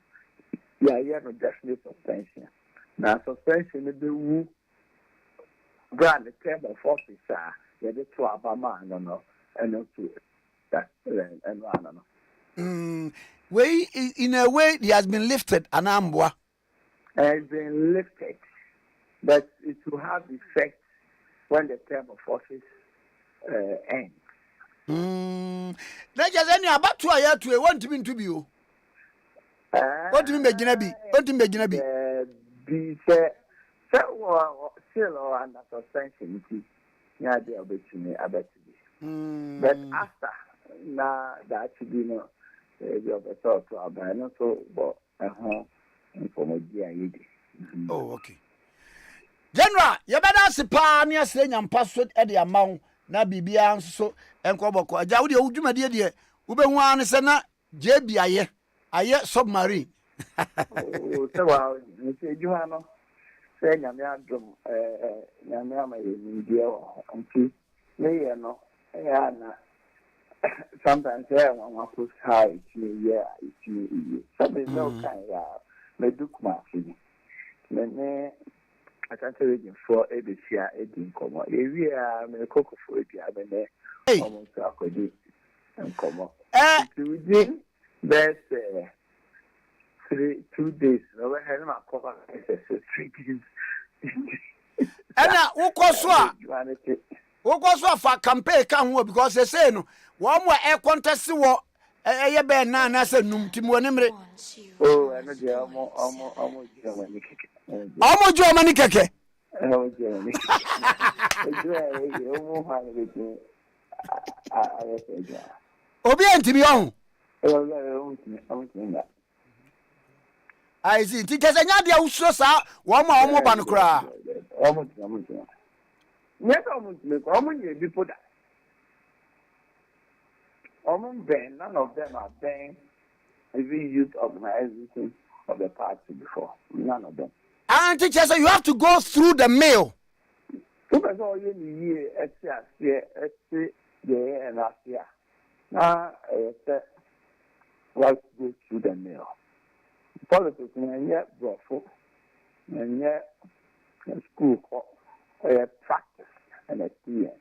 Yeah, no definite suspension. Now suspension will be who grant the term of officer, yeah, the two Abama no, and not to that and no. Way in a way, he has been lifted, an ambwa. Has been lifted, but it will have effect when the term of office ends. Let us any about 2 years to a 1 to be you. What do you mean, Ginabi? What do you mean, Ginabi? Be said, still under suspension. Yeah, they are between me, I bet you. But after now, that should be no, you have a thought to Abia, not so, but oh, okay. General, you better see Pania saying and password at the amount, na Bibia so, and Koboko. I doubt you, Juma dear, Ube one is a JB. Aye submarine. Oh, so well, you know, say Yamiadrum, Yamama in India, and no, sometimes one push high, it's something no kind of Medukma. Then I can't tell you for ABC, Eddie Como. If are a cocoa for it, I mean, almost and Como. There's 2 days. No, I had my cover. 3 days. And now, who goes for campaign come because they say no. One more air contest. A bear nan as a num Timonemre. Oh, I know almost Germany. Almost Germany. Obedient to be on. I see. Tikese nya uso sa wo ma omo ba no kra. None of them are been every youth organization of the party before. None of them. And Tikese, you have to go through the mail. Because all you need and last year. Now, let's go through the mail. Politics and yet brothel and yet school practice and experience.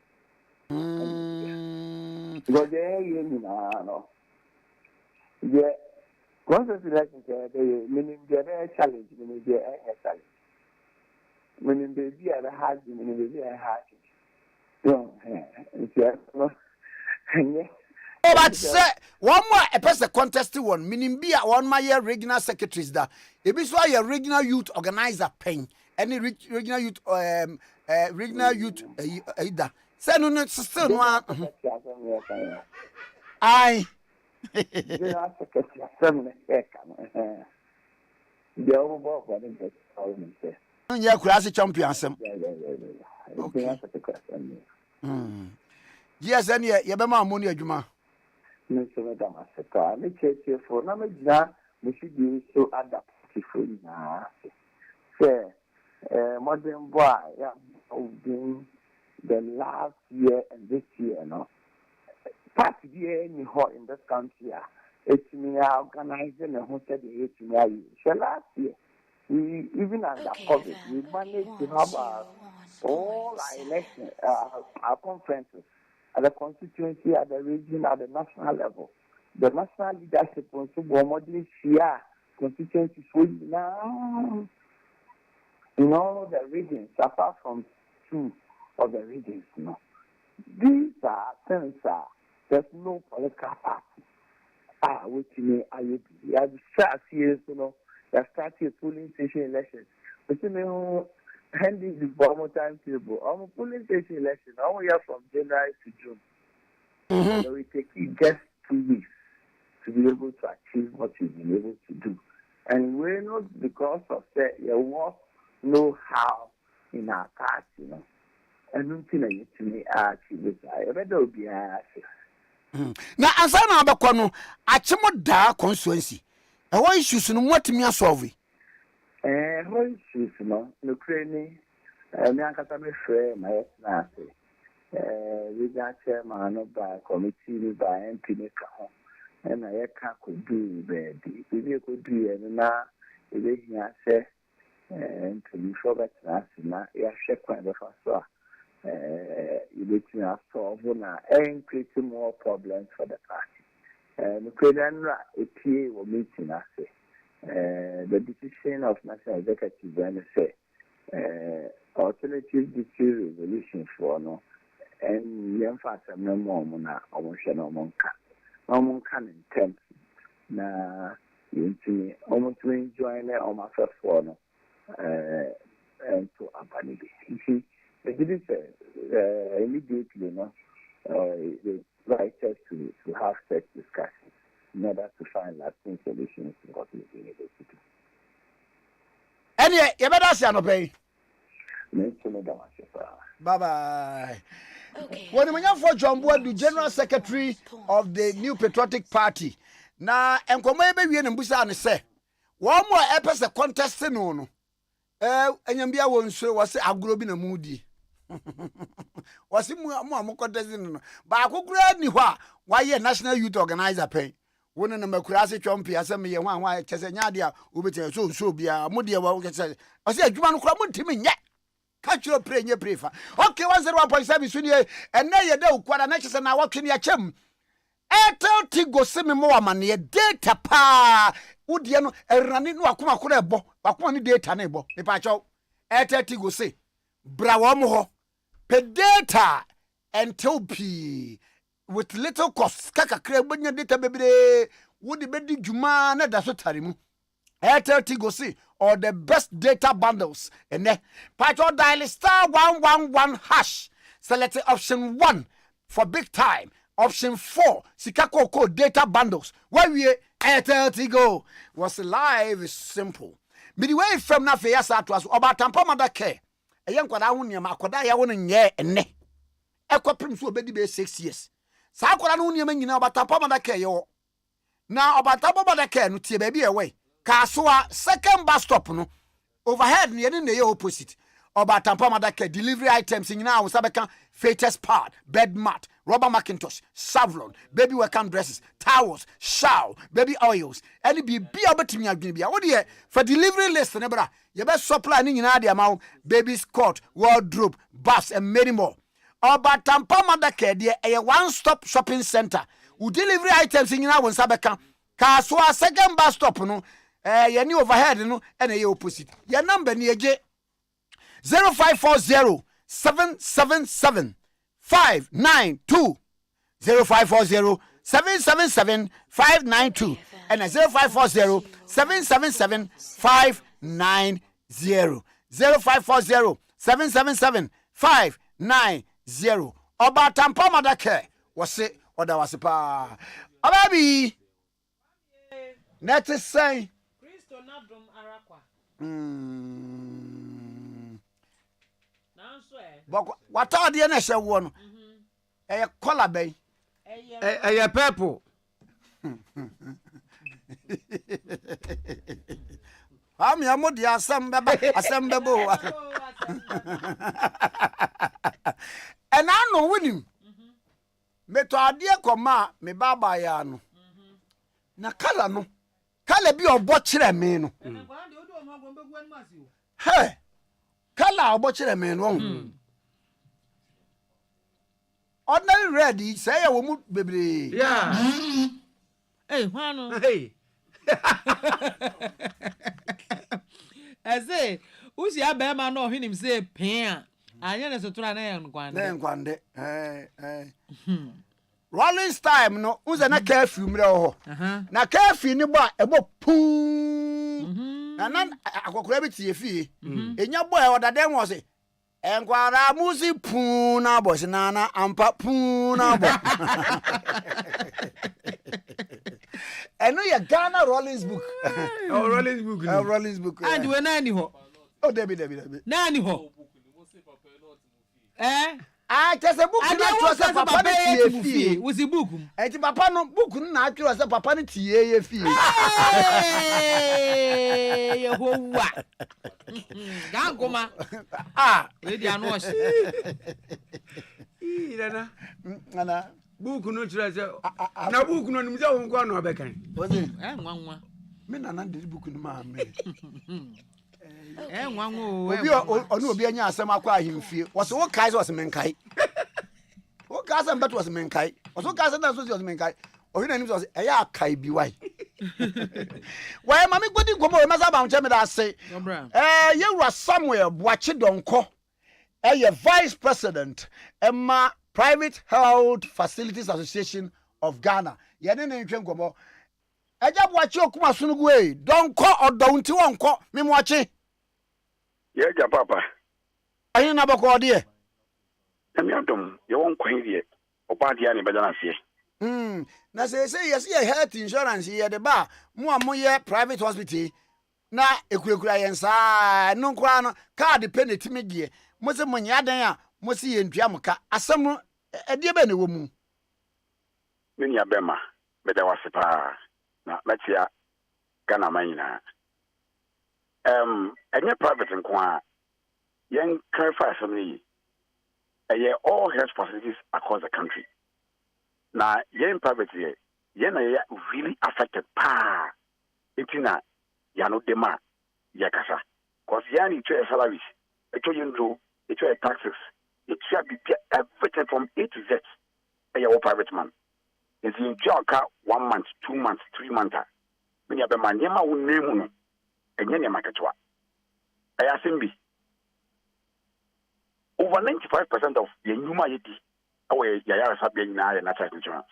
Because no. Yeah. Once election, meaning the challenge, meaning the challenge. Meaning the be at a hard, meaning the be a hard. No, Oh, but say one more a person contest one, meaning be one my year regional secretaries that if it's why your regional youth organizer pen any regional youth either. Say no still no. Aye. General secretary assembly the overall for the parliament. Yeah, class champion some. Yes, and yeah, you be ma money adwuma. No, so madam aseka me cheche for na me gina me should be so adaptive for na say modern boy yeah been the last year and this year no part year in this country it's me organizing a whole set the so last year we even under COVID we managed to have all our election our conferences at the constituency, at the region, at the national level. The national leadership also modern share constituencies now in all the regions, apart from 2 of the regions. No. These are things there's no political party. Which me I have start years, they started polling station elections. Which handing the formal timetable. I'm a polling station election. I'm here from January to June. So we take just 2 weeks to be able to achieve what we've been able to do. And we're not because of that there was know-how in our party, And nothing I to me achieve it. I better be Now, as I know about Kwano, Achimo da constituency. And what issues no what me a solve? What issues no Ukraine, me ankasa me frɛ my na ase. We got chairman by committee by MP ne ka ho. And I could do baby. We could do and na e be hia sɛ to be forget na na ya hwɛ kwan be fa so you bet me solve na and create more problems for the party. Ukraine a TIEE will meeting ase. The decision of National Executive and say alternative dispute resolution for no and young father no more na almost no monka in terms na into almost join on my first one and to abandon it. They didn't say immediately the writers to have such discussions in order to find lasting solutions to what we've been able to do. Anyway, you better say no pay. Bye bye. When the man for John Boyd, the General Secretary of the New Patriotic Party, now and come maybe we and Busa and say one more episode contest no. And Yambia won't show was a globin a moody. Was him more contesting, but I could grab me why a national youth organizer pay. One in the Macrasi Chompy, as me one why Chesenyadia, Ubit, so be a moody. I said, you want to come to me yet. Catch your pray, your prefer. Okay, 101.7 and now you know what an action and I walk in your chum. Airtel Tigo semi more money, data pa. Would you know a running wakuma kurebo, wakuma data neighbor, the pacho. Airtel Tigo say, Brawamoho, pe data and topi with little cost. Kaka crab when your data baby would the bedi jumana that's what tarimu. Airtel Tigo say, or the best data bundles. And then, Pacho dial *111# select option 1 for big time. Option 4, Sikako code data bundles. Where we Airtel Tigo was live is simple. Midway from Nafayasa to us about Tampamada care. A young Quadawunium, Aquadaya wouldn't ye and ne. Equa Prince will be 6 years. Saquadunium, you know about Tampamada care. Now about Tampamada care, no tea baby away. Kasua second bus stop no overhead near the opposite. About Tampamada care delivery items in now Sabeka, fetus pad, bed mat, rubber Macintosh, Savlon, baby welcome dresses, towels, shower, baby oils, any be able to me again. What dear for delivery list, nebra, you best supply in the amount baby's coat, wardrobe, baths, and many more. Obatampa Madake de a one stop shopping center. We delivery items in our Sabeka. Kaswa second bus stop no. You new overhead no and a opposite. Your number near J 0540 777 592 0540 777 592 and 0540 777 590 0540 777 590 Obatampa Madake was it or that was a pa Ababi net is saying what are the NSA one? A collar bay, a purple. I'm your moody, assemble. And I know winning. Me to idea coma, me baba yano. Na kala no. Kala bi obochere me no. Hey. Kala obochere me no. Ordinary ready say a woman baby. Yeah. Hey, Juano. Hey. I say, who's your bear no him say pen. I know so try na kwande. Rolling time no, who's na curfew mre ho. Na curfew ni ba ebo pum. Na nan akokora bi tie fie. Enya boy odadem wo se enkwara musi pum na bo sinana ampa pum na bo. I know your Ghana Rollins book. Oh, Rollins book. Rollins book. And we nani ho. Oh, Debbie. Nani ho. Ah, just a book. And I was papa TIEE. Was the book? And papa no book na accurate as papa TIEE fee. Hey, what? Gangoma. Ah, lady Anos. Ana book no chira se na book no nim se won kwa no bekan. Was it? Nwanwa. Me na na de book no ma me. Nwanwa. Obi onu obi anya asem akwa ahimfie. Was wo kai was menkai. Wo kai asem bet was menkai. Was wo kai asem na so was menkai. Ohi na nim so eya kai bi wai. Why mama godi gomo ma sa ba nche me da se. Yewura Samuel Boachi Donko. Vice President Emma Private Health Facilities Association of Ghana. Yene ne ntwe ngomo. Eja Boachi okuma sunugu e. Donko odonti wonko me moachi. Yeja papa. Ayin na bako de. Emi adom ye won kwan de. Oba de ani beda na se. Na say yes health insurance ye de ba mo amoye private hospital na ekurekura yensa no nkwa no card penalty medie mo se monya dan a mo se ye ntua muka asem no ede be na wo mu Mini abema beda wasepa na metia Ghana manyina enye private nkwa yen clarify something all health facilities across the country. Now, yen private here, yen are really affected. Itina, yano dema, yakasa. Because yan it's your salaries, it's your it's your taxes, it's your everything from A to Z. Your private man. It's in Jaka 1 month, 2 months, 3 months. When you have a man, yama will name and yen yamakatwa. I ask him be. Over 95% of the Numa Yeti. Away Yaya Sabian and natural insurance.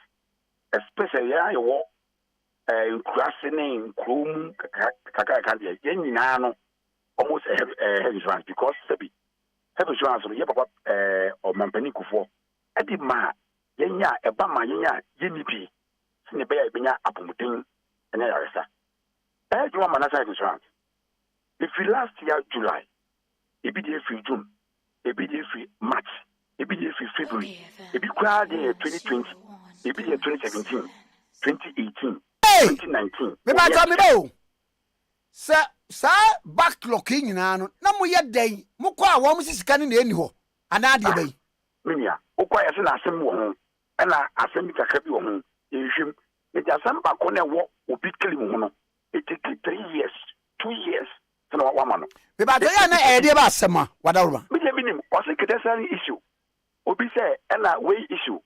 Especially your Nkrumah, Nkrumah, Kaka Candia, Yenino, almost health insurance because health insurance on Yapa or Mampanico for Edima, Yenya, Ebama, Yenya, Yenipi, Sinebea, Bina, Apumutin, and Yarasa. As you want natural insurance. If you last year, July, it be free June, it be free March. It be February. It be crowd 2020. It be 2017, 2018, 2019. Me ba tell me bo. Sa backlocking na no. Na mo ye den. Mo kwa wo mo sisika ni na eni ho. Ana de bai. Minia, o kwa yesi na asem wo ho. E na asem kaka bi wo ho. Ehwem. Me ja asem ba ko na wo obi klim ho no. It take 3 years, 2 years. So na wa ma no. Me ba tell ya na e de ba asem a. Wada wo ba. Me je minim. O se kedesari issue. obi say ena we issue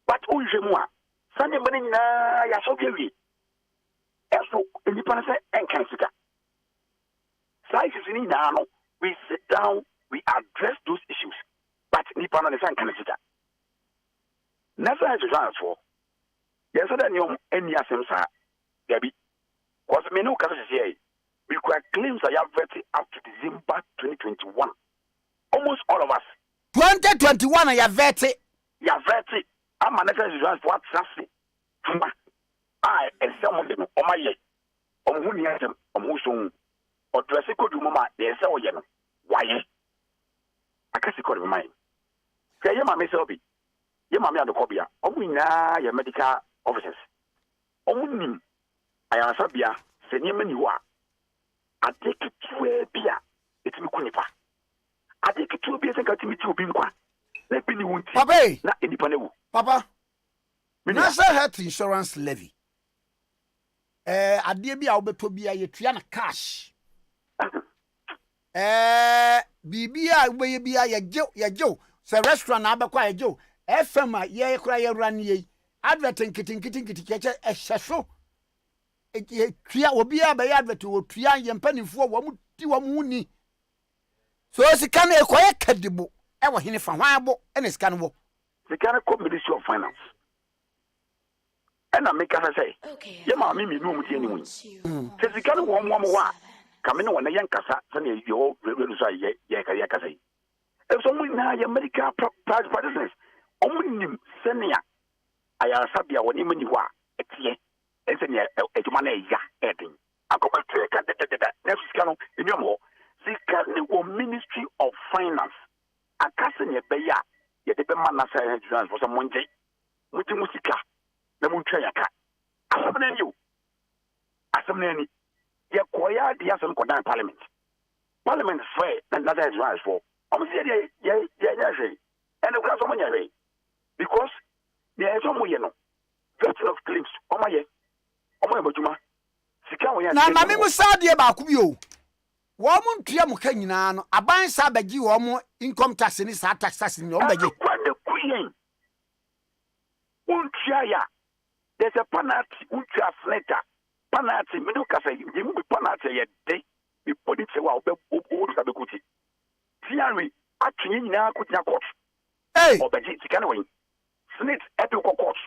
but unje mu a sane bane nyina ya so bia eso nipa na say enkan sika sai sisi na no we sit down we address those issues but nipa na say enkan sika never has a for yes that you any asemsa debi because me no can say we could claims I have vetted up to December 2021 almost all of us 2021 I have vetted I'm an exercise for trust I and some of them on my leg on who near them on who soon or dress a good mama there's so yellow why I can't see call mine say your mammy selby your mammy and the cobia oh your medical officers oh I am Sabia send you many who are I take it to a beer it's me kunipa I take it to a beer and got me to Binkwa let me know Papa not independent Papa National Health Insurance Levy adeɛ bi a wobeto bia yɛtua na cash bibi a wobɛyɛ bia yɛgyew sɛ restaurant na abɛkɔ a yɛgyew FM a yɛkora yɛwura ne yɛ advert nkitinkitinkiti kyɛ ɛhyɛ so tua obi a bɛyɛ advert wɔ tua yɛmpanimfoɔ wɔn ti wɔn ho ni so sika no ɛkɔyɛ kadibo ɛwɔ hene fa hwan abo ɛna sika no wɔ sika no kɔ Ministry of Finance and I make us say, Yama Mimi, no, anyone. Says the kind of one wa come in when a young cassa, Sunday, you Yakasa. If someone now, your medical price partisans, only Senia, I am Sabia, when you are, Akye, and Senia, Etumane, adding. I go back to a next canon in your more. The Ministry of Finance, a cousin, a beya, yet the man for someone, which Musika. Na muntra yaka asamna ni ye koya dia some kodan parliament fair and that is right for say ye and the class of money because there is some way no veteran of claims omaye bojuma sika wo ya na mame mu sadie ba ku bi o wo mu ntua mu ka nyina no aban sa bagi wo mu income tax ni sa tax ni o bagi kwande kuyen untia ya there's a penalty untia letter penalty me no ka say you mu penalty ye dey be police wa obe ka be kuti tiari atwe nyina ko tia court obeji sika na wen snitch eto court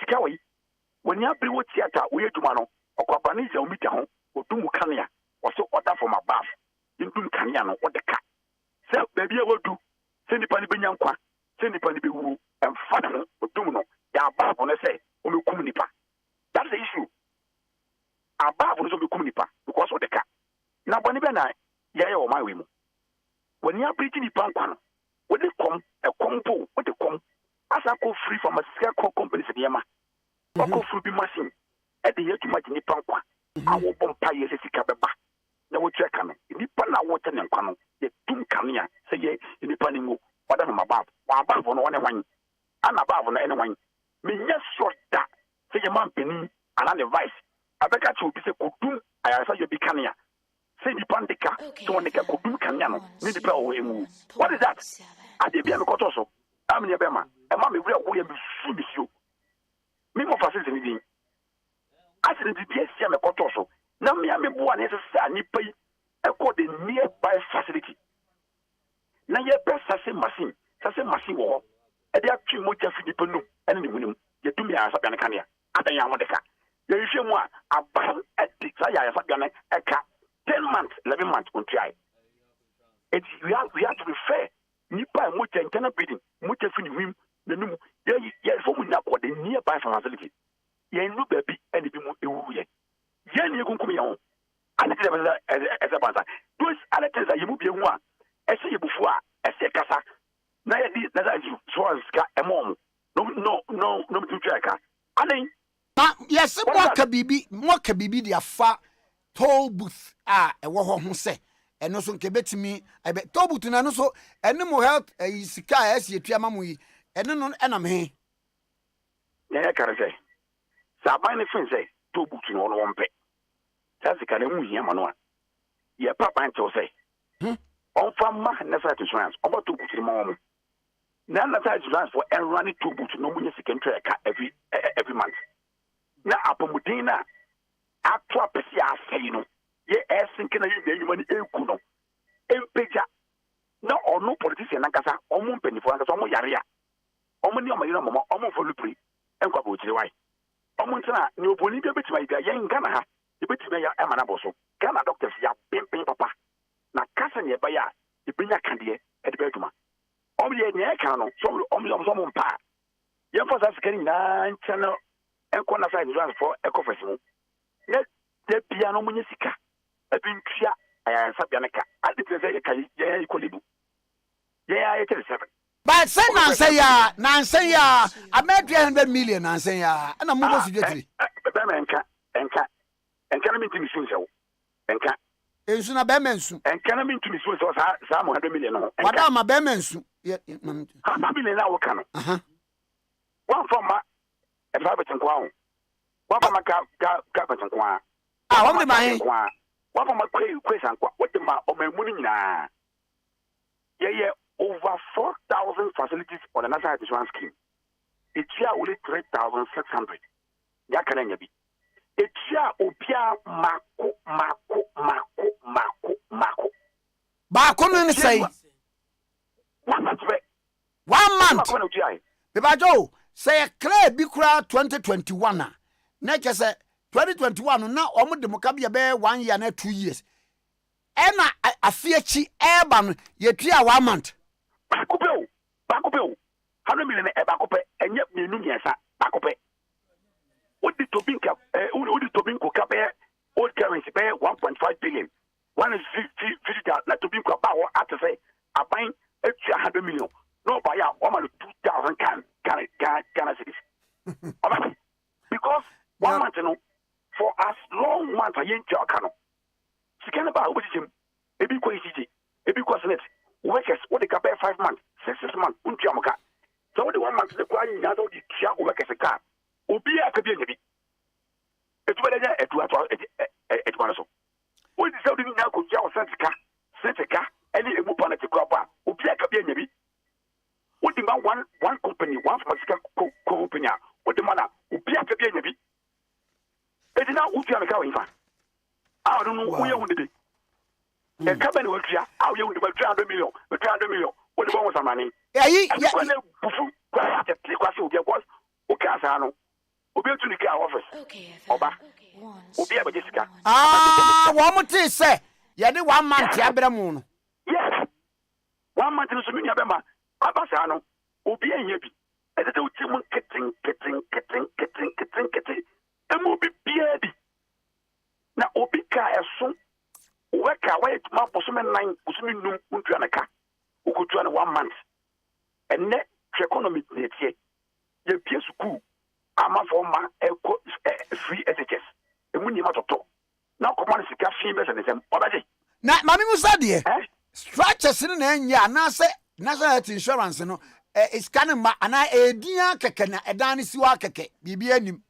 sika wen when you bring what theater we aduma no okwaba ni za omita ho odumu kanea also order from above indum kanea no odeka say baby e wodu say nipa ni benya nkwa say nipa ni be wu emfa no odumu no ya above no say omekum nipa that's the issue above no so omekum nipa because of the car na boni be na ya o my we mu when you bring nipa nkwa no we dey come e kompo we dey come asa ko free from a scale company se dey ma ko free bi machine e dey yet much nipa nkwa awo bompa ye se sika beba na wo check no nipa na wo te ne nkwa no ye tum kanea se ye nipa ni mu wada no above wa above no one wan ana above no anyone me yes sure that say your man penny and an advice abeka to be say kodum ayasa you be kanea say the pandika so when they kodum kanea no ni the people emu what is that ade bia me koto so am ne be ma e ma me wura wo ye me fu bi sio me mo facility ni din asiri di bia sia me koto so na me am bo an say ni pai e ko the nearby facility na ye best say machine wo e dey atwi mo jafi di panu ene ni munum ye tumi ya sabia ne kanea adan ya wodeka ye hwe mu a aban edi sa ya sabia ne eka 10 months 11 months on try it we have to be fair nipa mo internal bidding mo jafi ni wim nanum ye fo mu na ko the nearby facility ye nu ba bi ene bi mo ewu ye ni ekunkum ye ho ane te eza banza those aletes ye mu bi hu a ese ye bufu a ese kasa na ye di na za so ska emom no to check anen na yes mo ka bibi dia fa toll booth a ewo ho se eno so nke betimi toll booth na no so ene mo health sika esi etua mamu yi ene no enam he ya kare say saban ne fin say toll booth no no wompe sika na mu hia ma no a ye papa nte o say on fa ma na sa insurance obo toll booth ma wo na national insurance for and running two boots no money second track every month. Na apomudina atwa pesi asay no ye esinke na ye money eku no empeja na ono politician nankasa omo mpanifo nankasa omo yare a omo ni omayira momo omo folupri enkwa bo chire wai omo ntina ni oboni bi betima ida ye ngana ha ye betima ya emana boso Ghana doctors ya pimpin papa na kasa ne ba ya ye benya kande e de beduma omo ye ne ka no so omo mpa ye for sa sikani na nchano enkwa na sa insurance for ecofes mu ne de bia no munye sika ebi ntua aya sabia ne ka ade pese ye kai ye ikolibu ye ya 37. But say Nancy ya I made 300 million Nancy ya and I'm moving to get enka na minti misu nsewo enka ensu na be mensu enka na minti misu nsewo sa 100 million no wada ma be mensu ha million na wo ka no one for ma e fa betin kwa ho one for ma ka betin kwa wo de ma he one for ma kwe sankwa wo de ma o ma mu ni nyina ye over 4,000 facilities on the national insurance scheme. It's here only 3,600. Ya kana nyabi. It's here opia mako. Ba no say 1 month. 1 month. Beba Joe say clear bi kura 2021 na kese 2021 na omo demokabia be 1 year na 2 years. Ena afiechi eba no yetua 1 month. Bakupeo 100 million e bakupe enye menu nyesa bakupe odi tobinko ka be old currency be 1.5 billion one is 50 na tobinko ba wo atse aban etua 100 million no buy am o ma 2,000 Ghana cedis because 1 month no for as long month ayen twa ka no sikana ba obijim ebi ko isiji ebi ko senet workers what they can pay 5 months, 6 months, untiamoka. So the 1 month the quine now the tia workers a car. Ubia could be a bit. It's better at one so. What is something now could jaw sense a car, any move to crop up. Ubia could be a bit. What the man one company, one from a company, what the man, Ubia could be a bit. It's now Utiamaka in fact. I don't know who you want to be. The company will try. How you will 300 million. What the bonus of money? Yeah. Okay. Oba. Obi Jessica. One more thing, say. You did 1 month, Yabramoon. Yes. 1 month in Sumia Bema. Abasano. Obi and Yabi. And the two Timon getting. And will be beardy. Now, Obi Ka soon. Weka wait ma posome 9 posome num untuanaka ukutuana 1 month enne economy netie ye pie suku ama for ma free SHS emuni ma toto na command sika fi be senesem obaje na mami musa de structures ni na nya na se national health insurance no is kan ma ana edian keke na edan siwa keke bibia anim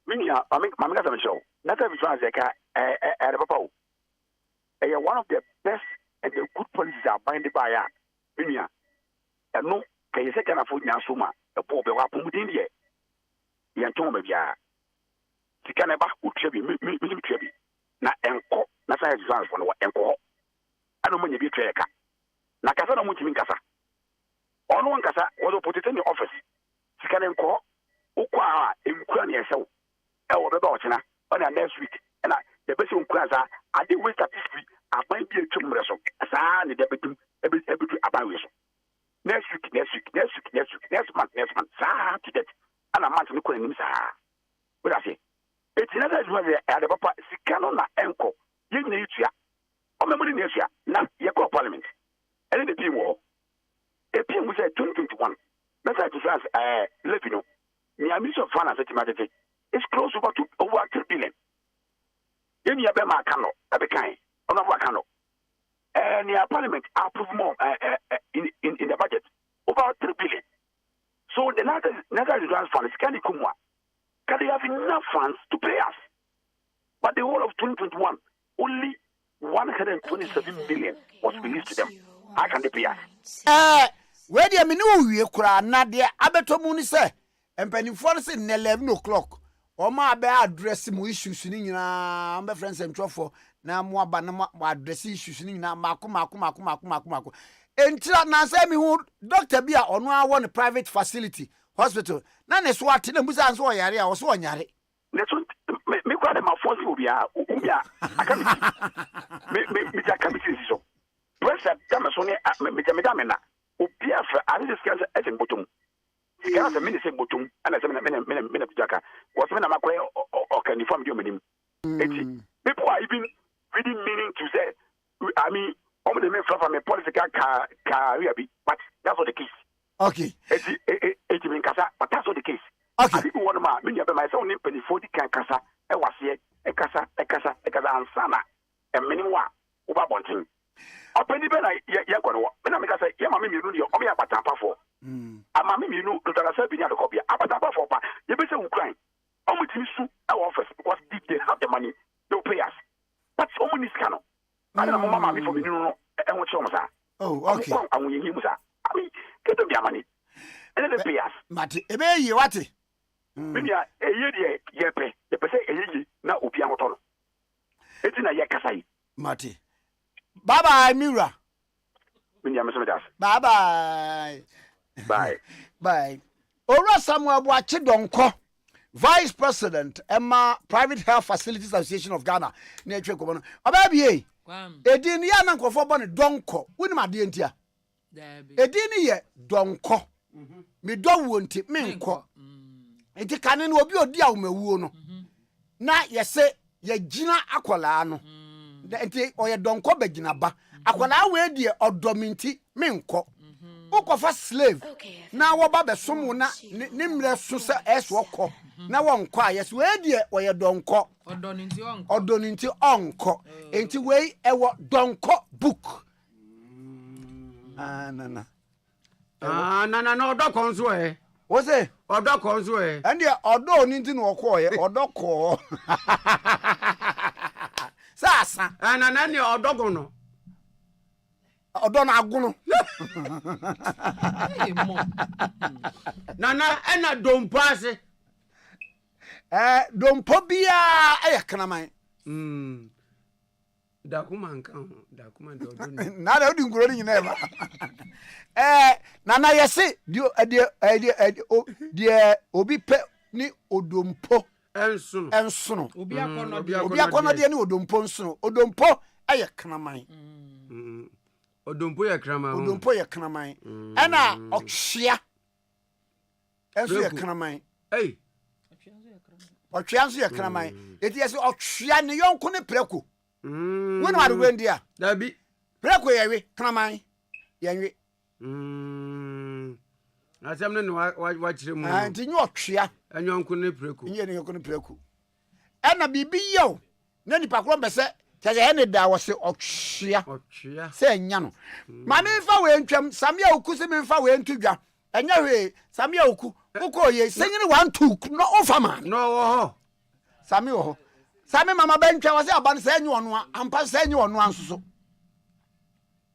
minia mami ka tell show national insurance ka papa one of the best and the good policies are binding by Minia. And no, can you say can afford Yasuma, the poor Bewapumudin ye? Yantoma Bia. Tikanaba, Utrabi, Trabi. Na enko, Nasa advance for no enko. I don't mean you be treka. Nakasa Mutimin Kasa. On one Kasa was put it in the office. Tikanenko, Ukwa, Imquania so. Elbachina, on a next week. And the best in Kwaza, I did wait at this week. I might be a tumor. As I need everything about you. Next month. Sa to that. And a month in the Queen. What I say? It's another at the papa, Sikano na Enko. You need ya. Or memory Nesia, not your parliament. And the team war. A team was at 2021. That's like Lefino. Miami's of finance at it's close over 2 billion. Then you have a cano, a kind, on a cano. And your parliament approve more in the budget, about 3 billion. So the National Insurance Fund is kind of kumwa. Can they have enough funds to pay us? But the whole of 2021, only 127 million was released to them. How can they pay us? where the minu wie kura na de abeto mu ni se empanimfo no se 11 o'clock o ma be address mu issues ni nyina am be friends and trofo na mo aba na mo address issues ni nyina mako entira na say me hu doctor bi a ono a won private facility hospital na ne so ate na musa so yare a wo so nyare ne so me kwa de ma force obia aka me ja kamiti so pressure dama so ne me dama na obia fra ari discuss etin botum sikana se me se botum ana se me bujaka was me na makwe o can inform you menim eti people are even reading meaning to say I mean almost the main from a political career but that's not the case. Okay. Eti min kasa but that's not the case. Okay. People want ma me be myself ni penny 40 kan kasa e wase e kasa ansana e minimum wa oba bontin. Openi be na ye kono me na me kasa ye ma me mienu ni o me abatampa fo. Ama me mienu do tara sabi ni adokobia abatampa fo pa ye be say Ukraine. Omo timi su e office because they have the money they'll pay us. But omo ni skano. I don't know mama me for me no e won che sa. Oh, okay. I mean, get them their money. And then they pay us. Mati ebe ye wate. Minya ye pay. Ye pay say ye na obi amoto no. Eti na ye kasai. Mati. Bye bye Mira. Minya me so das. Bye bye. Bye. Bye. Ora Samuel Boachi Donko, Vice President Emma Private Health Facilities Association of Ghana. Ne twe ko no. Ababie. Edin ya na nkofo bo ne Donko. Woni ma de ntia. Edin ye Donko. Me do wo nti me nko. Enti kane no obi odi a wo mawuo no. Na yese ye gina akola no. Enti oye Donko begina ba. Akola we die odominti me nko. Ukofa slave na wo ba besom na ne mre so se eso kọ na wo nkọ ayes we die oye donko odoninti onko enti we ewo donko book na odoko nso e wo se odoko nso e ende odo oninti no okọ ye odoko sasa na ne odoko no odo na aguno nana ena dompo ase dompo bia aya kanaman dakuma nka dakuma do na da odi ngoro ni nyina ba nana yesi die obi pe ni odompo ensono obi akono de ni odompo ensono odompo aya kanaman Odompo ye kraman ena okhia enso ye kraman othianso ye kraman eti yesi okhia ne yonko ne preko wonu arwe ndia dabi preko yewe kraman yenwe asem ne wa kire mu anti nyu okhia anyonko ne preko nye ne yonko ne preko ena bibi yo na nipa kro mbese Taje ene da wose okhia se nya no ma me mfa we ntwam samia oku se me mfa we ntudwa enya hwe samia oku ukoye senyine 1 2 no ofama no wo samia ho samia mama bentwa wose aban se enye ono ampa se enye ono ansoso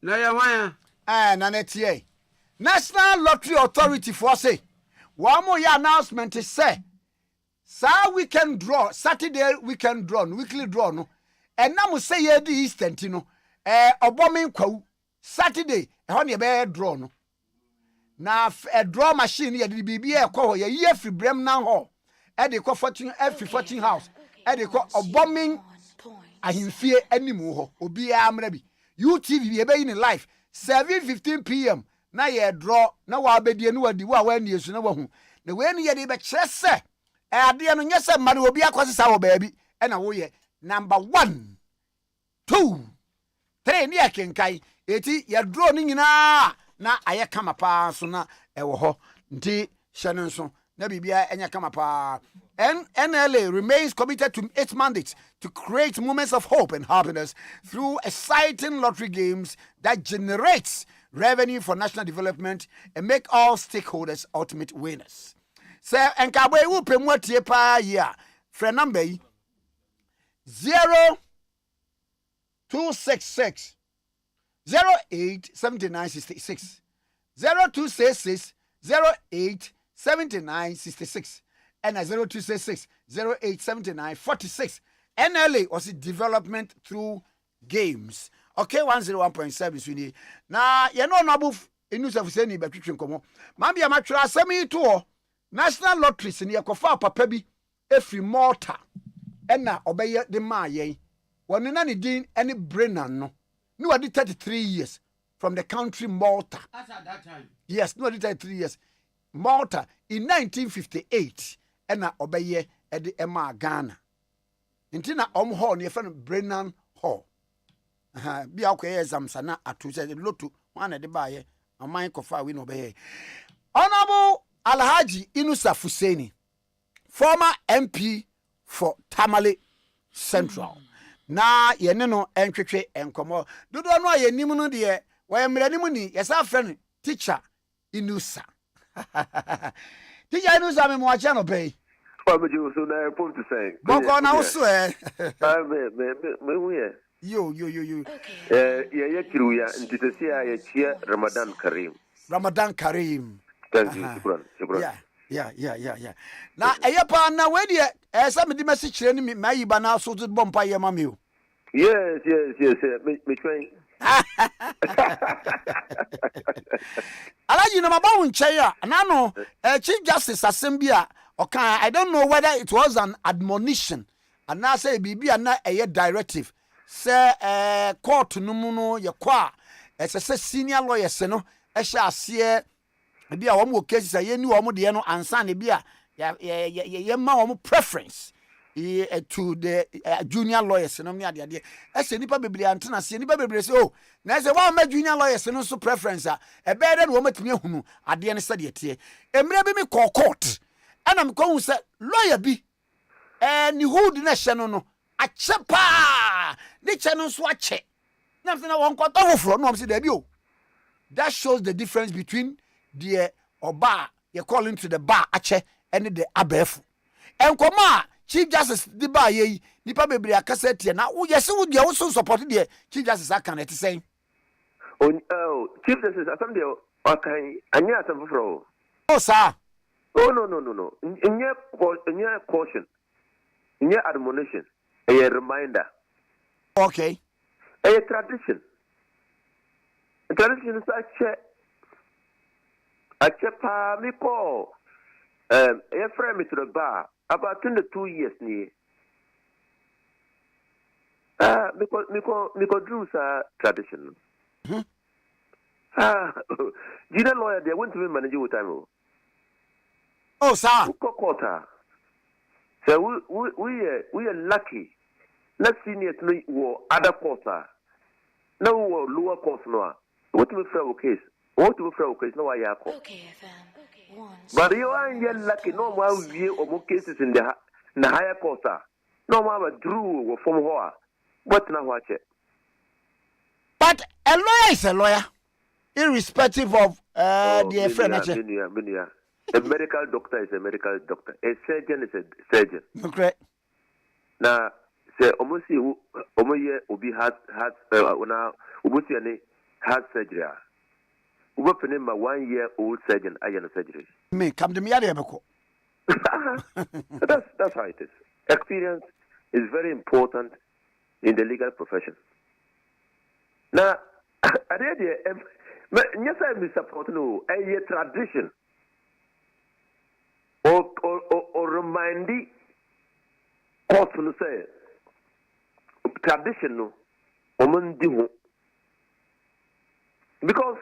na ye hwan na netie National Lottery Authority for say one more announcement say weekend draw Saturday weekend draw weekly draw no na mo say ye di Eastern ti no obomen kwawu Saturday ho ne be draw no na draw machine ye di bibia e ko ye ye free brem nan ho e de ko 14 house e de ko obomen ahimfie animu ho obi amra bi UTV be be in live 7:15 p.m. na ye draw na wa abedie no wadi wa wa niesu na wahu na we ni ye de be kire se ade no nyese mma na obi akwasesa wo baabi e na wo ye number 1 2 3 ni akenkai eti ye draw ni nyina na aye kama pa so na ewo ho nti hye so na bibia enya kama pa NLA remains committed to its mandate to create moments of hope and happiness through exciting lottery games that generates revenue for national development and make all stakeholders ultimate winners. So enkabo wu pemu atie pa ya frɛ number yi 0266 087966 0266 08 79 66 and 0266 08 79 46. NLA was development through games. Okay, 101.7 swini. Na ye no above news of seni be twetwe nkomo. Ma bia ma twere asemi to National Lotteries ni yakofa papa bi efri Malta. Ena obeye de ma yen. Wonu na ne din ene Brennan no. Ni wadi 33 years from the country Malta. As at that time. Yes, no 33 years. Malta in 1958 ena obeye ede ema Ghana. Intina hall ni friend Brennan Hall. Bia akoye exam sana atu se lotu wana de baye aman kofa we no be. Honorable Alhaji Inusa Fuseni, former MP for Tamale Central. Na yene no entwetwe enkomo. Dodo no ayenim no de we mranimu ni yesa friend teacher Inusa. Teacher Inusa me mo acha no pay. But you so na point to say. Boko na uso me Yo. Ya kiruya ntitesi ya chia Ramadan Karim. Ramadan Karim. Thank you. Shukran. Yeah. Na eyepa na we de esa me di message kire ni mayi ba na so to bompa ye mami o. Yes. Me train. Alaji na mabawo nche ya na no Chief Justice Assembly okay, I don't know whether it was an admonition and I say bibi na a directive say court no mu no ye kwa say senior lawyers no e sha ase bia wo mo case say ye ni wo mo de no ansa ne bia ye ma wo mo preference to the junior lawyers no me ade say nipa bebre antena say nipa bebre say oh na say wa ma junior lawyers no so preference e be de wo matimi ahunu ade ne say de tie emre bi me court ana mko say lawyer bi ni hood na hye no achepa ni che no so ache na mse na won kwato hofro no mse da bi o. That shows the difference between the oba you call into the bar ache and the abefu enkoma Chief Justice di ba ye nipa bebre akasa tie na wo yesi wo dia wo so support the Chief Justice aka na ti say Chief Justice asam de akan anya asam fro sir. Oh no. In caution. In admonition. A reminder. Okay. A tradition. A tradition is a chepa me call. A friend me to the bar about 22 years near. Because Drew's tradition. Junior lawyer, they went to be manager with time. Oh, sir. So we are lucky. Let's see it no other quarter. No lower course no. What to be fair case? What to be fair case? No, I am. Okay, but you are lucky. No more we or more cases in the higher quarter. No more Drew from her. What now watch it? But a lawyer is a lawyer, irrespective of the friend. A medical doctor is a medical doctor. A surgeon is a surgeon. Okay. Now, say almost you ubi heart una ubusi ani heart surgery. Ubapene ma 1-year-old surgeon ayana surgery. Me come to me adebeko. That's how it is. Experience is very important in the legal profession. Now, I read yes, I am supporting a tradition. Or reminding court to say traditional woman do because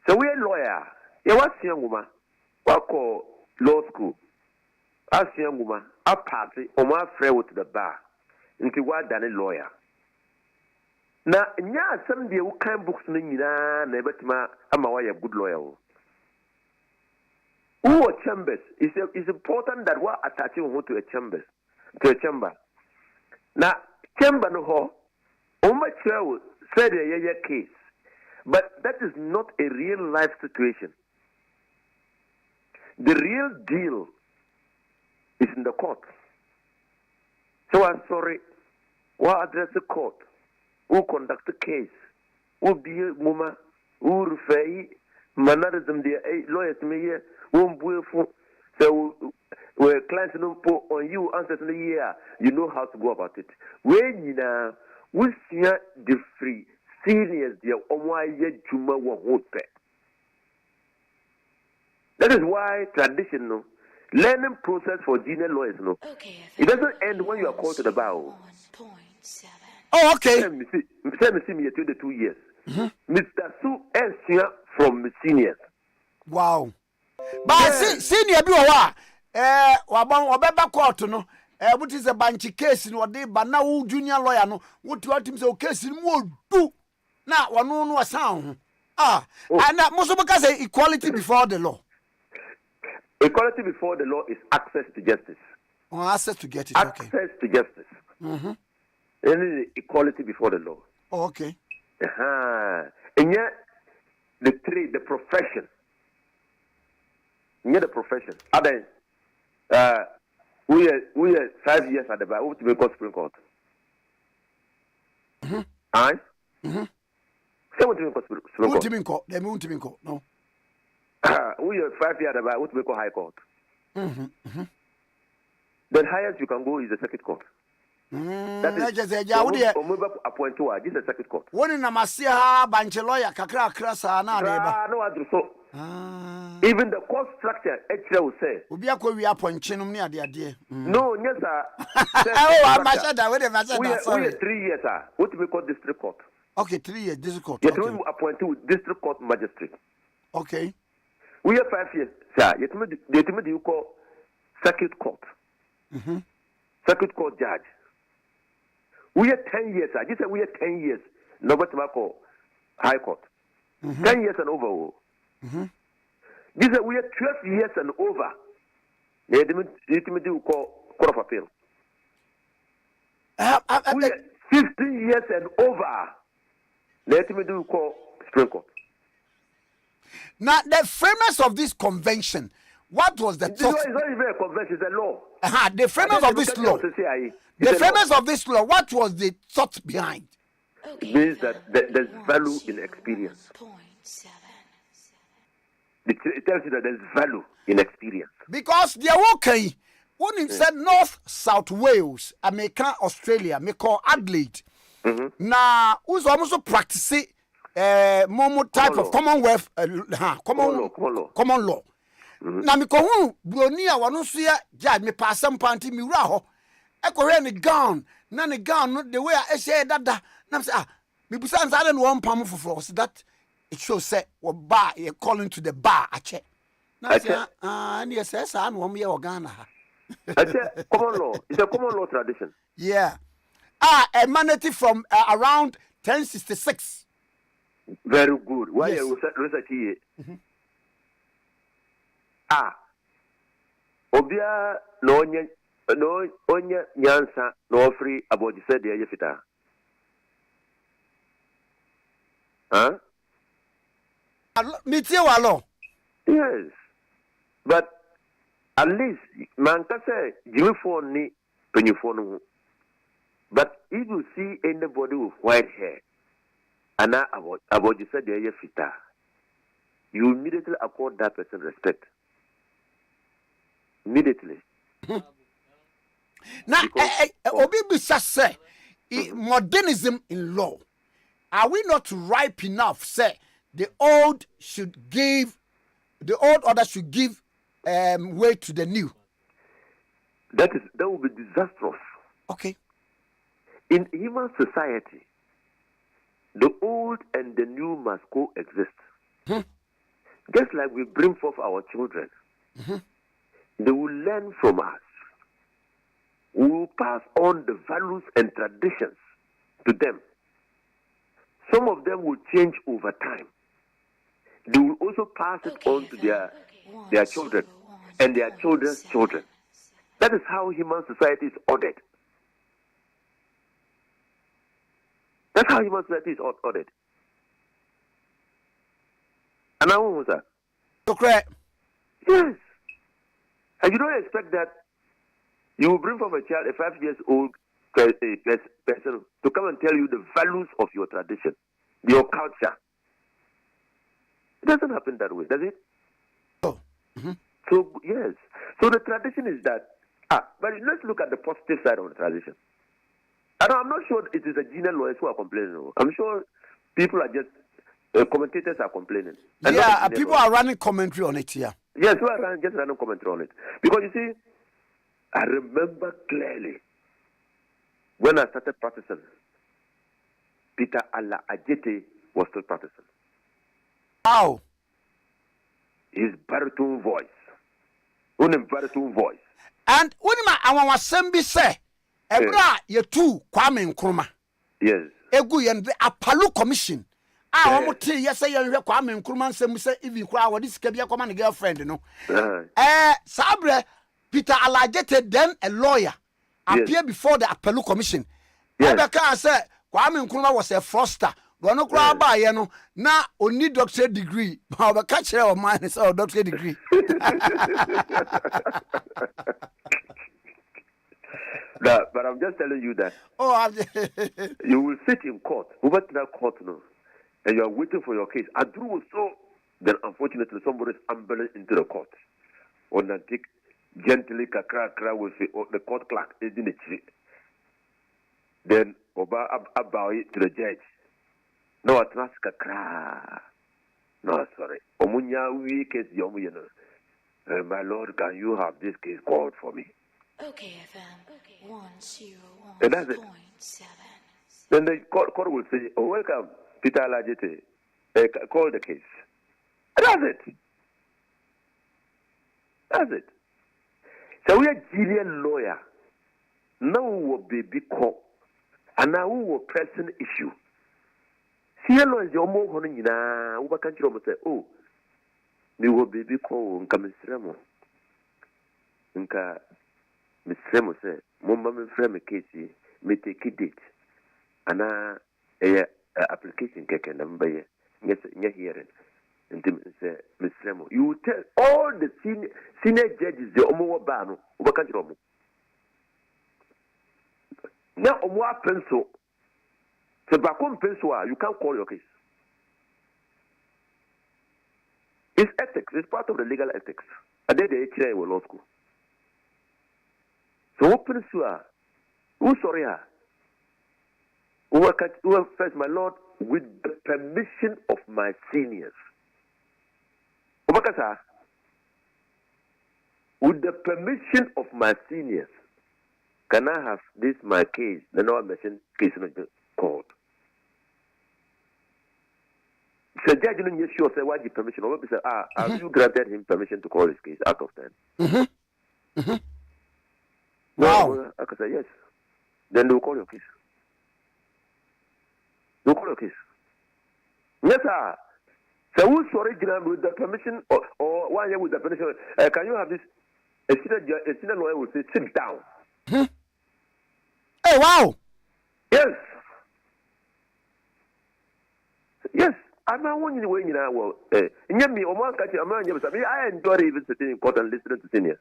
so we a lawyer you was young woman what call law school as young woman a party or my friend with the bar into what than a lawyer now nya some day who can books na never ama why a good lawyer. Who are chambers? It's important that we're attaching to a chamber. Now, chamber no ho, Omacha said a case, but that is not a real life situation. The real deal is in the court. So I'm sorry, we'll address the court, we'll conduct the case, we'll be a woman, we'll refer mannerism there lawyers me here won't for so where clients no put on you answers in the year you know how to go about it when you know we see the free seniors there on why you juma won't pay. That is why traditional learning process for junior lawyers no it doesn't end when you are called to the bar. Oh, okay. Say me 22 years. Mr. Su Esia from seniors. Wow. But senior bi wa wabon obeba court no but is a banchi case no dey ba na wo junior lawyer no what tim say o case ni mo du na wono no asan ho and most because say equality before the law. Equality before the law is access to justice. Oh, access to get it. Access to justice. And equality before the law. Oh, okay. And yet the trade, the profession. The profession. Other we are 5 years at the bar. What to make Supreme Court? Aye. Say what to make Supreme Court? What to make court? They won't make court. No. We are 5 years at the bar. What to make High Court? The highest you can go is the Circuit Court. That is just appoint to this is Circuit Court. One in Namasia Banche lawyer kakra krasa na no adruso. Even the court structure actually will say we are going to appoint chinum near the idea. No, yes, sir. Oh, we are 3 years, sir. What we call district court. Okay, 3 years district court. Yet we appoint to district court magistrate. Okay. We are 5 years, sir. Yet you call circuit court. Circuit court judge. We are 10 years, sir. This we are 10 years. Nobody call high court. 10 years and over. This we are 12 years and over. You call court of appeal. We are 15 years and over. Let me do call Supreme Court. Now, the framers of this convention, what was the thought? It's not even a convention; it's a law. The framers of this law. The framers of this law. What was the thought behind? It means that there's value in experience. It tells you that there's value in experience. Because they are okay. When it said North South Wales, America, Australia, me call Adelaide. Now, who's almost practicing more type of Commonwealth, common law. Now, me call Bronia, one suya, judge me pass some panty, me raho. I call any gown, none gown, not the way I say that. Now, me besides, I don't want palm for force that it shows say, or bar, you're calling to the bar, I check. Now, and yes, I'm 1 year or Ghana. Common law. It's a common law tradition. Yeah. Emanated from around 1066. Very good. Why you research here? Obia no onya nyansa no free about the said the fita. Yes. But at least man can say you phone ni when you phone. But if you see anybody with white hair and about you said the fita, you immediately accord that person respect. Immediately. Now, Obi Bisa say modernism in law. Are we not ripe enough? Say the old order should give way to the new. That would be disastrous. Okay. In human society, the old and the new must coexist. Just like we bring forth our children, they will learn from us. We will pass on the values and traditions to them. Some of them will change over time. They will also pass it on to their children and their children's children. That is how human society is ordered. That's how human society is ordered. And now what was that? Correct. Yes. And you don't expect that you will bring from a child, a 5 years old person, to come and tell you the values of your tradition, your culture. It doesn't happen that way, does it? Oh. Mm-hmm. So, yes. So the tradition is that, but let's look at the positive side of the tradition. I'm not sure it is the junior lawyers who are complaining. I'm sure people are just, commentators are complaining. Yeah, people are running commentary on it, yeah. Yes, we are just running commentary on it. Because you see, I remember clearly when I started practicing, Peter Allah Ajete was still practicing. Wow. His baritone voice. Unim baritone voice. And unima awawa sembi se ebra ye tu Kwame Nkrumah. Yes. Egu yen the Apollo Commission. Omo te ye say ye hwe Kwame Nkrumah nsem se ivi kura wodi sika bia koma ne girlfriend no. Sabre Peter Alajete, then a lawyer, appeared before the Apollo Commission. Ebeka say Kwame Nkrumah was a fraudster. Gono kura ba ye no na oni doctorate degree. Ba be ka kire o man say doctorate degree. But I'm just telling you that you will sit in court, over to that court now, and you are waiting for your case. Then unfortunately somebody is ambling into the court. On the tick gently kakra will say, the court clerk is in the tree. Then Oba about it to the judge. No, at last kakra. No, sorry. Omunya we case yomuyeno. My lord, can you have this case called for me? Okay, FM 101.7. And that's it. Then the court will say, "Oh, welcome, Peter Alajete. Call the case." And that's it. That's it. So we are junior lawyer. Now we will baby call, and now we will pressing issue. See, law is your more honey na. We can't say, "Oh, we will baby call and come and nka Mr. say, Mumma me frame a case, me take a date. Ana application keke number yes, hearing. And say, Mr. You will tell all the senior judges the Omo Bano, Wakajomo. Now, Omo pencil. So, Bakum pencil, you can't call your case. It's ethics, it's part of the legal ethics. I did the HIA law school. So open who sorry who first, my lord, with the permission of my seniors. With the permission of my seniors, can I have this my case? The no mention case in the court. So judge didn't yes sure say why the permission. Or say, have you granted him permission to call his case out of 10? Mm-hmm. Mm-hmm. Wow. I can say yes. Then they will call your case. They will call your case. Yes, sir. So who's original with the permission or 1 year with the permission? Can you have this? A senior lawyer will say, sit down. Hmm? Hey, wow. Yes. Yes. I'm not one way in our world. I enjoy even sitting in court and listening to seniors.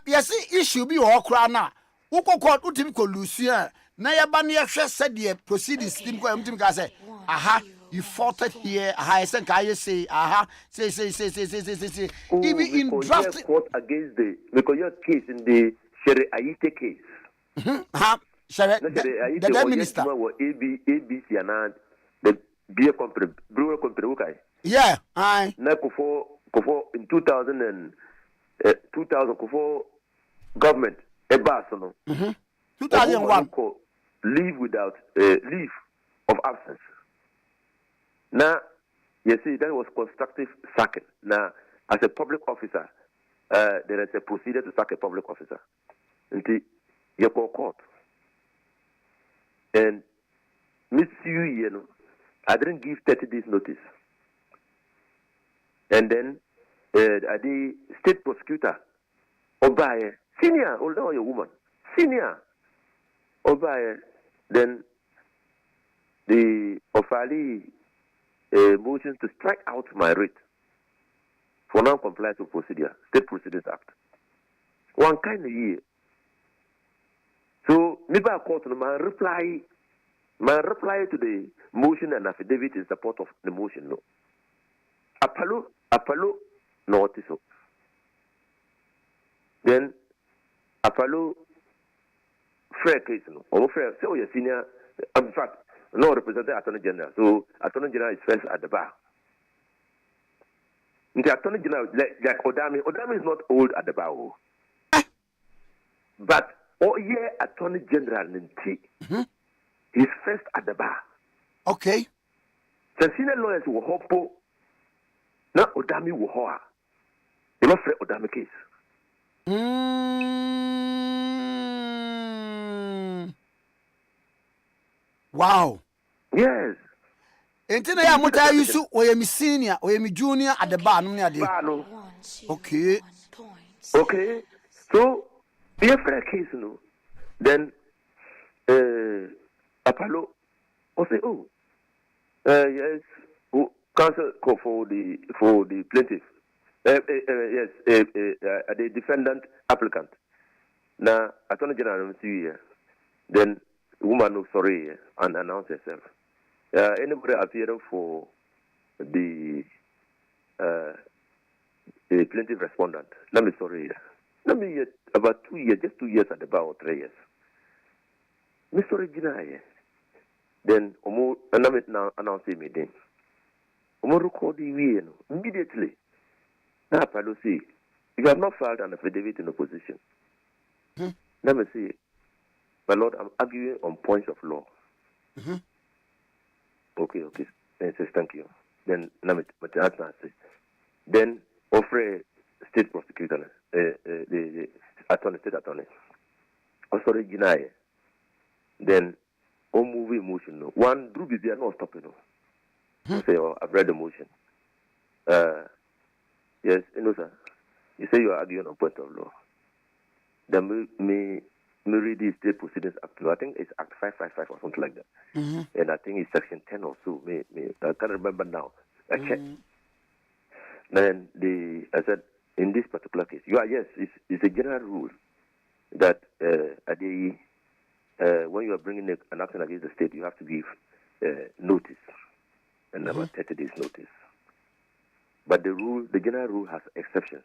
Yes, issue be all crana. Who called Utimico Lucia? Nayabania said the proceedings didn't go empty because aha, you fought it here. I said, I say, aha, say. Even in draft court against because your case in the Shere Aite case. The minister. ABC and the beer company, brewer company, okay? Yeah, I. Now, in 2000 government, a Barcelona. 2001. Leave without leave of absence. Now, you see, that was constructive sacking. Now, as a public officer, there is a procedure to sack a public officer. Until you call court. And Miss you know, I didn't give 30 days notice. And then the state prosecutor, Obaye, senior, although you're a woman, senior, Obaye, then the Ofali motions to strike out my writ for non-compliance with procedure, State Proceedings Act. One kind of year. So, maybe I called my reply to the motion and affidavit in support of the motion, no. Apalo no so. Then Apalo fair case no. Or fair so your senior in fact no representative Attorney General. So Attorney General is first at the bar. The Attorney General like Odami is not old at the bar. But Attorney General he's first at the bar. Okay. The senior lawyers will hope na Odami will hoa. They not afraid Odami case. Wow. Yes. Enti ya muta yusu oye mi senior, oye mi junior at the bar no ade. Okay. Okay. So, be a fair case no. Then Apollo will say, oh, yes, counsel call for the plaintiff. Yes, the defendant applicant. Now, Attorney General see here. Then woman no sorry and announce herself. Anybody appearing for the plaintiff respondent. Let me sorry here. Let me about 2 years, just 2 years at the bar or 3 years. Mr. Regina, then Omo announce now announcing me then. Omo record the immediately. Now Palo say, you have not filed an affidavit in opposition. Let me say, my Lord, I'm arguing on points of law. Okay. Then says thank you. Then then offer state prosecutor, the attorney, state attorney. Also Regina. Then all movie motion. No. One do be there, not stopping. No. Say, oh, I've read the motion. Yes, sir. You say you are arguing on point of law. Then me read the state proceedings act. I think it's Act 555 or something like that. And I think it's Section 10 or so. I can't remember now. I checked. Then I said, in this particular case, it's a general rule that when you are bringing an action against the state, you have to give notice, and about 30 days notice. But the general rule has exceptions,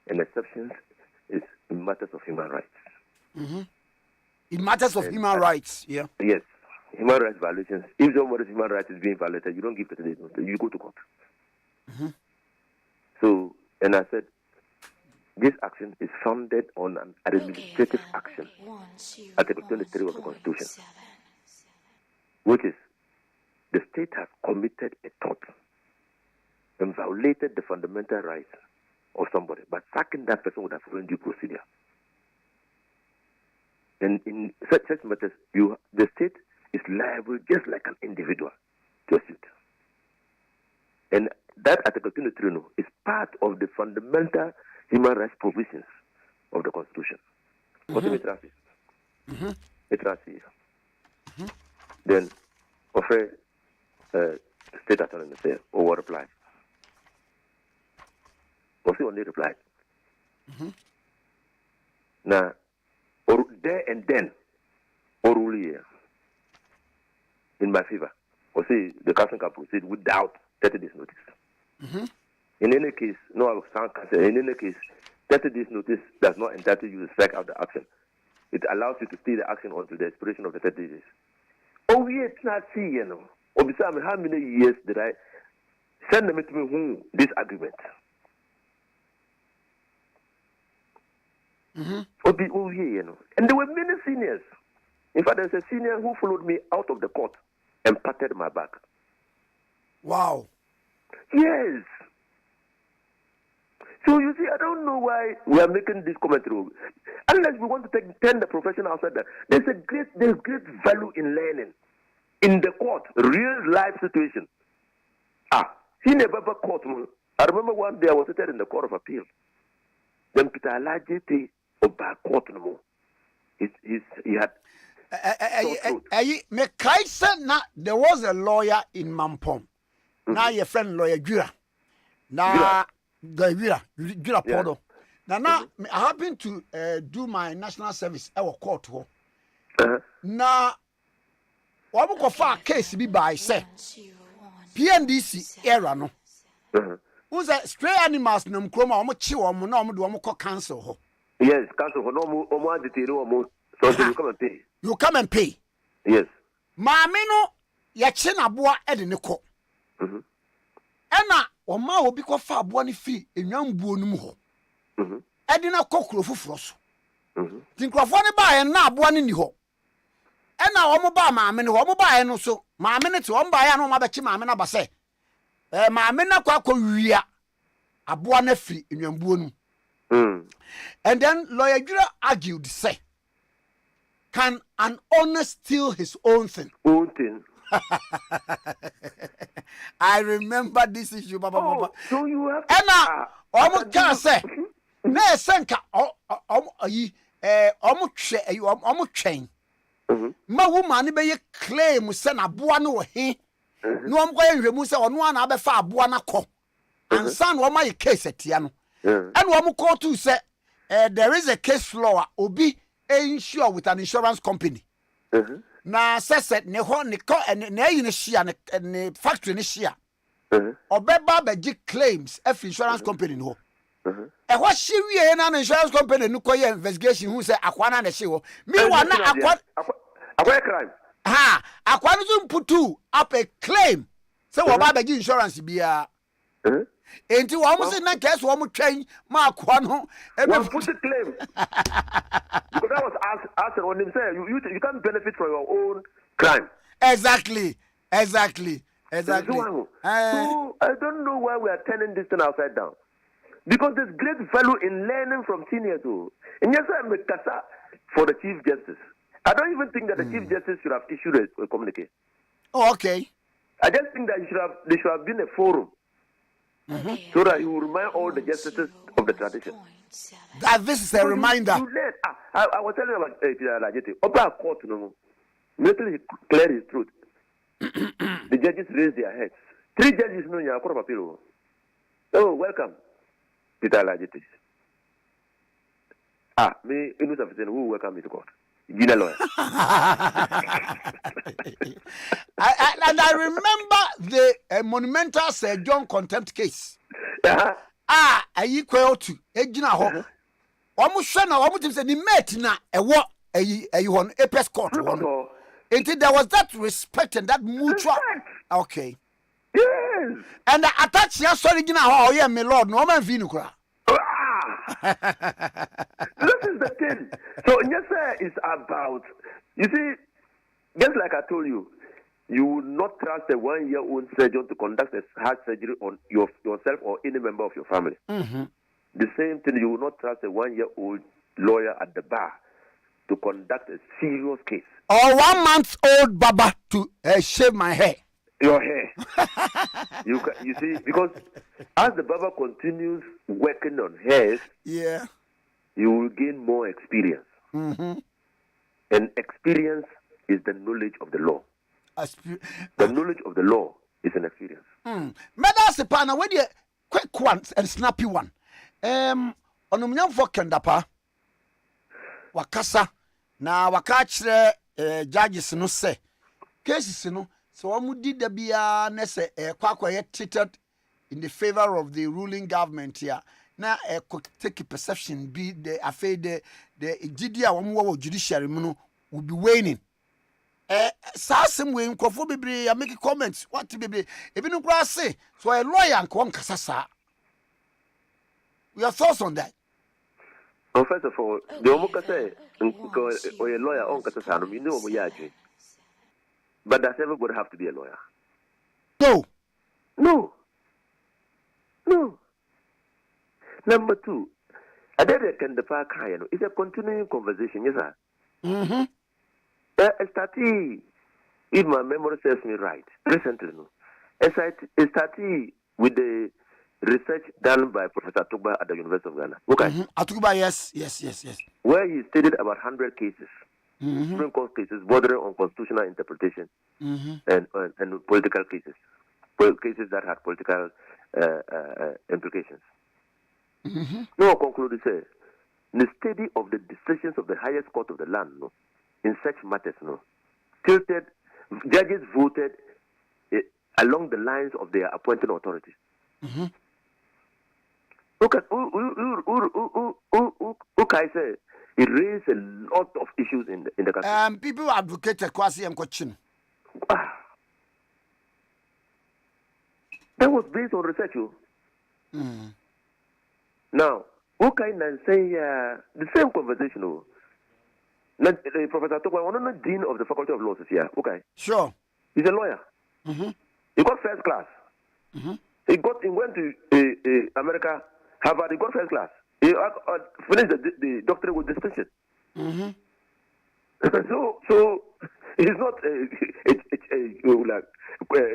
and exceptions is in matters of human rights. In matters of human rights, yeah. Yes, human rights violations. If somebody's human rights is being violated, you don't give 30 days notice. You go to court. So, and I said, this action is founded on an administrative action, Article 23 of the Constitution, which is the state has committed a tort and violated the fundamental rights of somebody, but sacking that person would have followed due procedure. And in such matters, the state is liable just like an individual to a suit. And that Article 23 is part of the fundamental human rights provisions of the Constitution. Then offer state attorney say, or what reply? Also only reply. Now, or there and then, or rule here in my favor, or say the council can proceed without 30 days notice. In any case, no, I will sound cancel. In any case, 30 days notice does not entitle you to strike out the action. It allows you to stay the action until the expiration of the 30 days. Oh, it's not see, you know. Or besides, how many years did I send them to me this agreement? Oh, you know. And there were many seniors. In fact, there's a senior who followed me out of the court and patted my back. Wow. Yes. So you see, I don't know why we are making this commentary. Unless we want to turn the profession outside that, there's great value in learning. In the court, real life situation. He never court. I remember one day I was sitting in the Court of Appeal. Then Peter Alajete Oba court no more. He had. There was a lawyer in Mampong. Now your friend lawyer Jura. Now Jura Podo. Now I happen to do my national service at court. Now what we call case be by say PNDC era no. Who's a stray animals no Nkrumah omo chi omo na omo do omo call council ho. Yes, council ho no omo adetiro omo so you come and pay. You come and pay. Yes. Maame no ye chi na boa e de ne ko. Ena oma obi ko fa aboa ne fi enwambuo no mu ho. E de na kokro foforo so. Tinkrofo ne ba ye na aboa ne ni ho. Ena omo ba maame ne ho omo ba ye no so maame ne te omo ba ye no ma be chi maame na ba se maame na kwa wia aboa na firi enwambuo no. And then lawyer Jura argued say, can an owner steal his own thing? Own thing. I remember this issue, Baba. So you have to. Almost can say, no, Senka, almost chain. My woman be claim send a buano he. No, I'm going to remove on one other far buana co. And son, what my case at Tiano. And one call to say, there is a case law, Obi, insure with an insurance company. Na said, ne ho ne ko ne share ne factory ne share. Obeba be claims F insurance company no. E ho she wie na insurance company no ko investigation who say akwana na she ho. Me wa na akwa crime. Ha, akwana zo putu up a claim. Say oba be insurance bia. Enti wo mo say na case wo mo twen ma akwa no e be put the claim. Because that was asked on him say you can't benefit from your own crime. Exactly. So I don't know why we are turning this thing upside down. Because there's great value in learning from seniors. And yes, I'm a casa for the Chief Justice. I don't even think that the Chief Justice should have issued a communique. Oh, okay. I just think that there should have been a forum so that he will remind all the justices of the tradition. That this is a reminder. I was telling you about Peter Lajete. Oba court, immediately he cleared his throat. The judges raised their heads. 3 judges know you are court of appeal. Oh, welcome, Peter Lajete. Me, innocent officer who welcome me to court. Junior lawyer. And I remember the monumental Sir John contempt case. Ayi kwel to ejina ho. Omo hwe na omo tim say ni mate na ewo ayi hon apes court won. Until there was that respect and that mutual. Okay. Yes. And the attach ya sorry gina ho ye me lord no man fi nu kura. This is the thing. So yes, it's about, you see, just like I told you, you will not trust a 1-year-old surgeon to conduct a heart surgery on yourself or any member of your family. The same thing, you will not trust a 1-year-old lawyer at the bar to conduct a serious case. Or 1 month-old baba to shave my hair. Your hair. You see, because as the barber continues working on hairs, you will gain more experience. And experience is the knowledge of the law. The knowledge of the law is an experience. Medal Pana, where the quick one and snappy one. On for Kendapa Wakasa. Now, wakach judges no say cases no. So did the bia nese kwakwa treated in the favor of the ruling government here. Now could take a perception be the affair the GDA one judiciary will be waning. Sassim way Crawford be I make comments. What to be even no grass say so a lawyer and Kwan Kasasa. Your thoughts on that? Well, first of all, the Omoka say or a lawyer on Kasasano, you know Moyaji. But does everybody have to be a lawyer? No. Number 2, I did attend the park. It's a continuing conversation, yes, sir. If my memory serves me right, recently, it started with the research done by Professor Atuba at the University of Ghana. Okay. Atuba, yes. Where he stated about 100 cases. Supreme Court cases bordering on constitutional interpretation and political cases that had political implications. No, conclude say the study of the decisions of the highest court of the land in such matters tilted judges voted along the lines of their appointing authorities. Look at I say it raised a lot of issues in the country. People advocated Kwasi and Kochin. That was based on research. Now, okay, and say the same conversation. Professor Tokwa, one of the dean of the Faculty of Law is here. Okay, sure. He's a lawyer. He got first class. He went to America, Harvard. He got first class. He finished the doctorate with distinction. So he's not a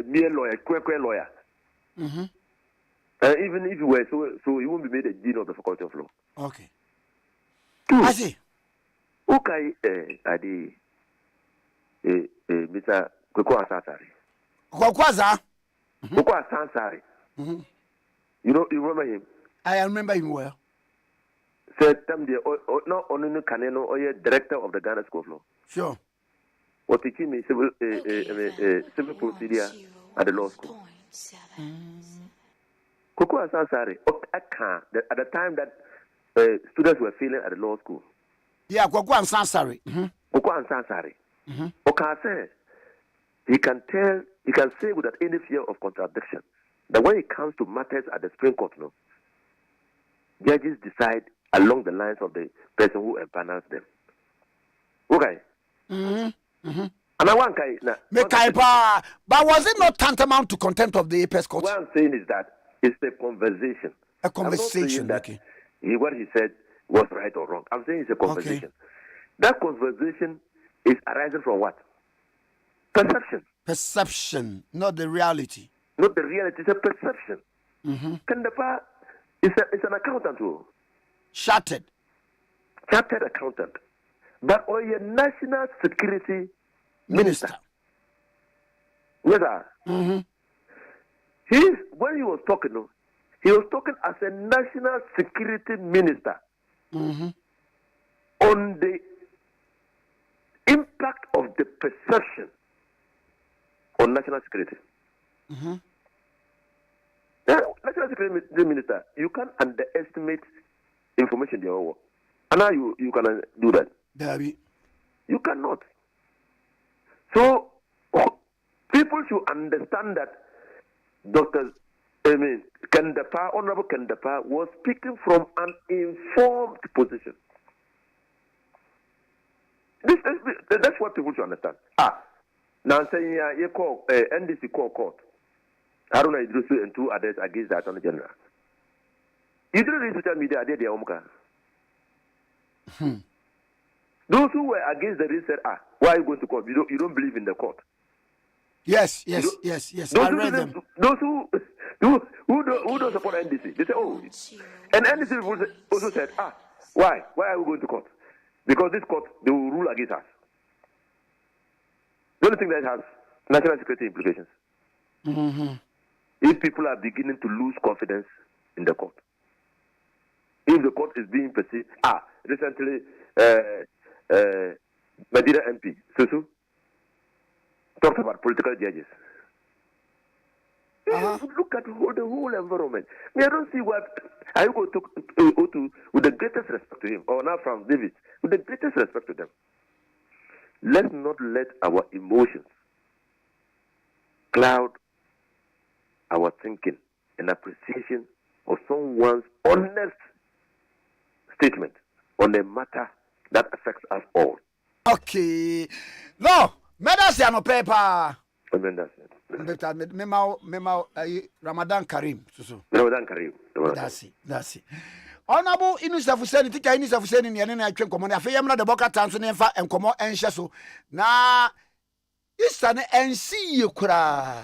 mere lawyer, queer lawyer. Even if he were, so he won't be made a dean of the Faculty of Law. Okay. I see. Okay, Mr. Kwekwa Sansari. Kwakwaza? Kwekwa Sansari. You remember him? I remember him well. Said them the not only Caneno or director of the Ghana School of Law. Sure. What teaching me civil procedure at the law school. Kwekwa Sansari at the time that students were failing at the law school. Yeah, Kwakwa Sansari. Kwakwa Sansari. Okay, say he can say without any fear of contradiction that when it comes to matters at the Supreme Court, judges decide along the lines of the person who empanels them. Okay. And I want but was it not tantamount to contempt of the Apex Court? What I'm saying is that it's a conversation. A conversation. That what he said was right or wrong. I'm saying it's a conversation. Okay. That conversation is arising from what? Perception. Perception, not the reality. Not the reality, it's a perception. Kandapa is an accountant too. Chartered accountant. But or a national security minister. Yes, sir. When he was talking, he was talking as a national security minister on the impact of the perception on national security. National security minister, you can't underestimate information they all. And now you can do that. Dabi. You cannot. So people should understand that Honorable Kendapa was speaking from an informed position. That's what people should understand. Now I'm saying you call NDC call court. Haruna Idrisu and two others against the Attorney General. You didn't read social media, they are Omka. Those who were against the read said, why are you going to court? You don't believe in the court. Yes. I read them. Those who don't support NDC, they say, and NDC also said, why are we going to court? Because this court, they will rule against us. The only thing that has national security implications. If people are beginning to lose confidence in the court, if the court is being perceived, recently, Madina MP, Susu, talked about political judges. Look at the whole environment. I don't see what I go to with the greatest respect to him, or now from David, with the greatest respect to them. Let's not let our emotions cloud our thinking and appreciation of someone's honest statement on a matter that affects us all. Okay. No, medasi ano paper. Ramadan Karim. Ramadan Karim. That's it. Honorable Inusa Fuseni, tika Inusa Fuseni ni yanene atwen komo na afeyam na de boka tanso ne mfa enkomo enhye so. Na isa ne ensi ye kura.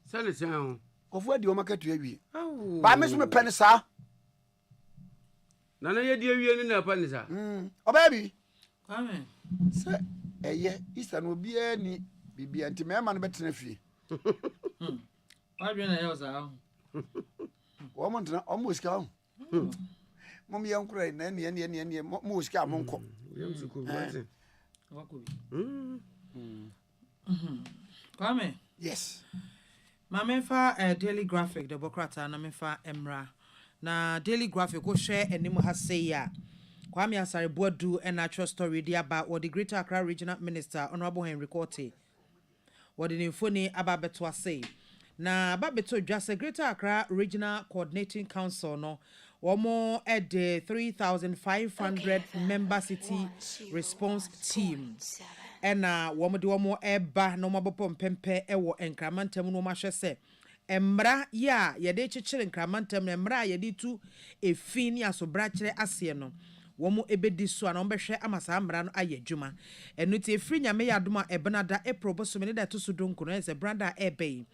Sale san. Ofu adi o makatu awie. Ba me so me pene sa. Na ye di awie ni na pene sa. Obabi. Kwame. Se eye isa no obi ani bibia nti me ma no betena fie. Wa dwen na ye oza. Wo mo ntena o mo sika o. Mom yankura na ne mo sika mo nko. Kwame. Yes. Ma me fa Daily Graphic the Bokrata na me fa Emra na Daily Graphic ko share enim ha say ya Kwame Asare-Boadu a natural story dia about what the Greater Accra Regional Minister Honorable Henry Korte what the infoni about beto say na about beto just a Greater Accra Regional Coordinating Council no Womo at the 3,500 member city response team. And womo do womo eba no mabopom pempe ewo Nkramantem no mahwe se. Emra ya yede chichire Nkramantem emra yede tu efini asobra kire ase no. Womo ebedi so na ombehwe amasa amra no ayedwuma. Enu ti efri nyame yadoma ebenada eproboso me da to so donko no ese branda ebe.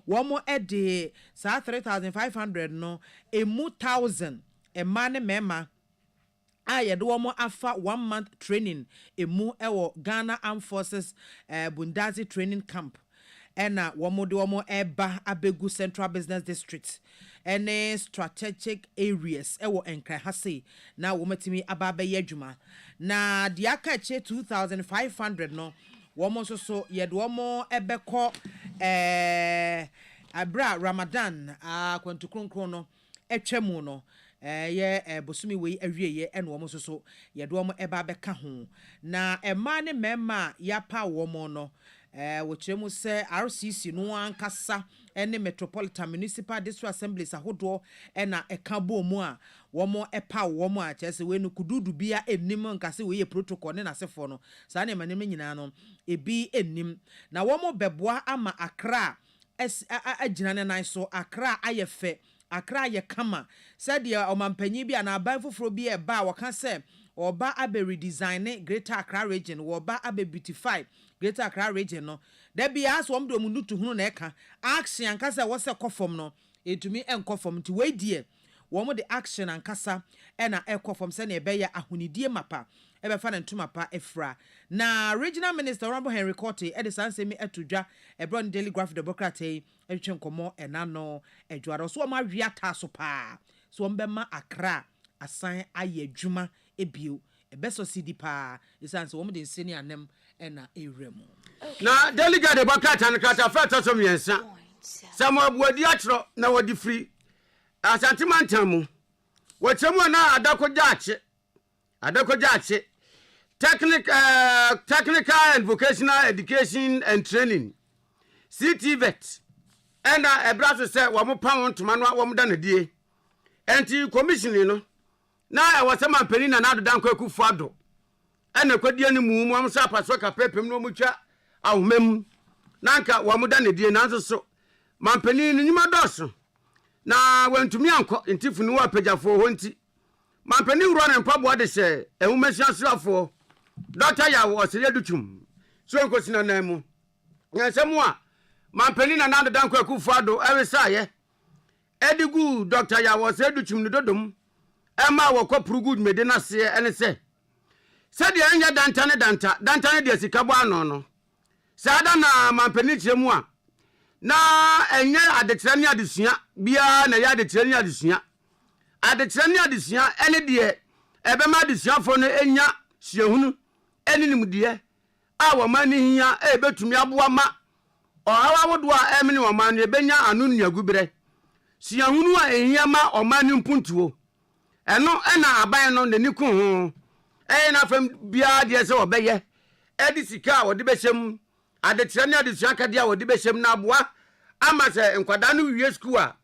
Womo ede sa 3,500 no emu 1,000 emane mema ayede womo afa 1 month training emu ewo Ghana Armed Forces Bundazi training camp ena womo de womo eba abegu Central Business District ene strategic areas ewo Nkrahase na womatimi ababa yadwuma na diaka che 2,500 no womo so yede womo ebeko abra Ramadan kwantu kronkron no etwemu no ye bosumi we awieye ene womo so yede womo eba beka ho na ema ne mema yapa womo no wochemu se RCC no ankasa ene Metropolitan Municipal District Assemblies ahodo ena ekabo mu a womo epa womo a chese we no kududu bia enim nkase we ye protocol ne nasefo no sa na manem nyina no ebi enim na womo beboa ama Accra agina ne nan so Accra ayefe Accra ye kama said ya omampanyi bia na aban foforo bi e ba woka se oba abe redesign Greater Accra region oba abe beautify Greater Accra region no da bia so omdo munutu hunu na eka action ankasa wo se kofom no etumi enkofom ti we die wo mo de action ankasa ena ekofom se na ebe ya ahunidie mapa ebe fa na ntuma pa efra na regional minister Honorable Henry Korte e de sansemi etudwa ebron Daily Graphic Democrat etwe nkomo enano edwaro so ma wia taso pa so mbema Accra asan ayedwuma ebio ebeso cd pa isanse wo mo de nseni anem ena ewremu na delegate Democrat an kata fata so miensa Samuel Buadi atro na wodi free Asante Mantamu wachemu na adakogyache technical and vocational education and training CTVET and ebraso say wo mo pa won toma no wo mo da na die enti commission no na wasema peni na nado dan kwaku fado ena kwadie ne mu mo so apaso ka pepem no mo twa ahomam nanka wo mo da na die nanso so mampeni ni nyima doso na wantumi anko ntifu ni wa pejafo ho nti mampeni wuro ne mpabo de hye ehumahia soafo Dr. ya wo sele dutum so nkosina nan mu nyansemu a mampeni na nado dan kwaku fado ewesaye edigu Dr. ya wo sele dutum ni dodom ema wo kopuru good mede na se ene se de anya dantane de sika bo ano no sada na mampeni chemu a na enye adetrani adesua bia na ya adetrani adesua ene de ebema adesua fo no enya siehunu ene nimde a wo mani hia ebetumi aboa ma ohawa wodo a emene wo mani ebenya anu nuagubere siehunu a ehia ma omani mpuntuo eno ena aban no nani ku ho na fam bia de se obeye edi sika wo de behyem adetrani adesua kade a wo de behyem na aboa ama se nkwada no wie school a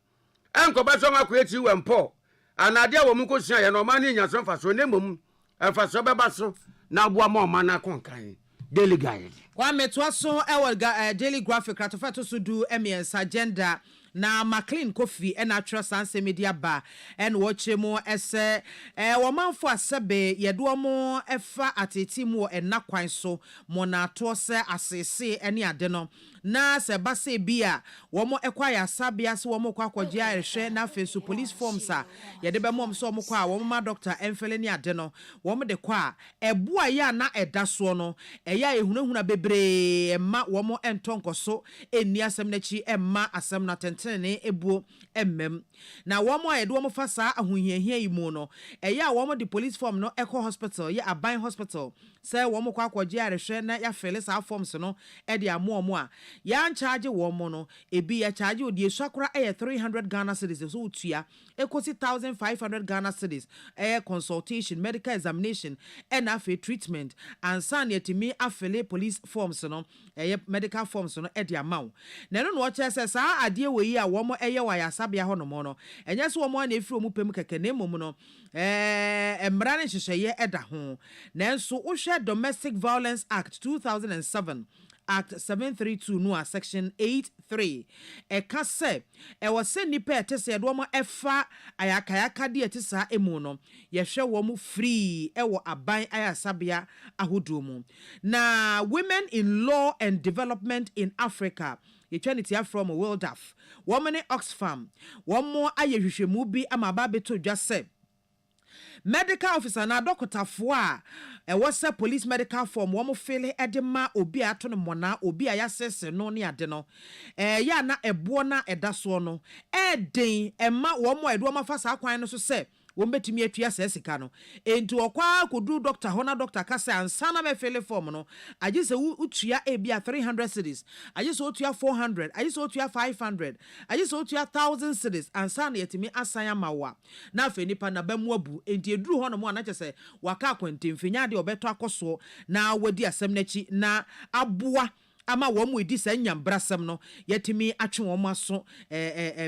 enkoba so makwa eti wempo anade a wo mu kosua ye no ma ni nyaso mfaso ne mom mfaso beba so na aboa ma ma na konkan Daily Guide Kwame toaso ewo Daily Graphic ratofato so du emiensa agenda na McLean Kofi and natural sanse media ba and watch mo ese womanfo asebe yedo mo efa ateti mo enna kwan so mo na to se asese ene ade no na se base bia wo mo ekwa ya sabia se wo mo kwa kwagye ahwe na fesu police forms a yede be mom so mo kwa wo ma doctor emfele ni ade no wo mo de kwa eboa ya na eda so no eya ehunahuna bebre emma wo mo entonko so eni asem na chi emma asem na tene ebuo emmem na wo mo ayedo mo fa saa ahohiahia yi mu no eya wo mo the police form no echo hospital ye Aban hospital say wo mo kwa akwaje arehwe na ya fele saa forms no e de amo mo a ya charge wo mo no ebi ya charge odi esakora 300 Ghana cedis so utua ekosi 1500 Ghana cedis consultation medical examination and afi treatment and san yetimi afele police forms no medical forms no e de amount na no no che say saa ade we yi a wo mo eye wa yasabia ho no mo no enye so wo mo na efiri mu pem keke na mum no emra ne hyehyeye eda ho nanso wo hwe Domestic Violence Act 2007 Act 732 no section 83 eka se was se nipa etese do mo efa ayakayaka de etesa emu no ye hwe wo mu free ewo Aban ayasabia ahodo mu na Women in Law and Development in Africa Eternity from Wildaf woman Oxfam one more ayehwehwemu bi amaba beto dwa se medical officer na doctor fo a was a police medical form wo mo fele edema obi ato no mona obi ayasese no ne ade no ya na ebo na edaso no eden ema wo mo edo ma fa sa kwan no so se won betimi atua sa sika no enti okwa kodu doctor hona doctor kasa ansa na me fele form no aje se utua ebia 300 cedis aje se utua 400 aje se utua 500 aje se utua 1000 cedis ansa na yetimi asan amawa na afa nipa na bamu abu enti eduru hono mo na kyese waka akwantemfinya de obeto akoso na wadi asem na chi na aboa ama wo mu edi sa nyambrasem no yetimi atwe wo maso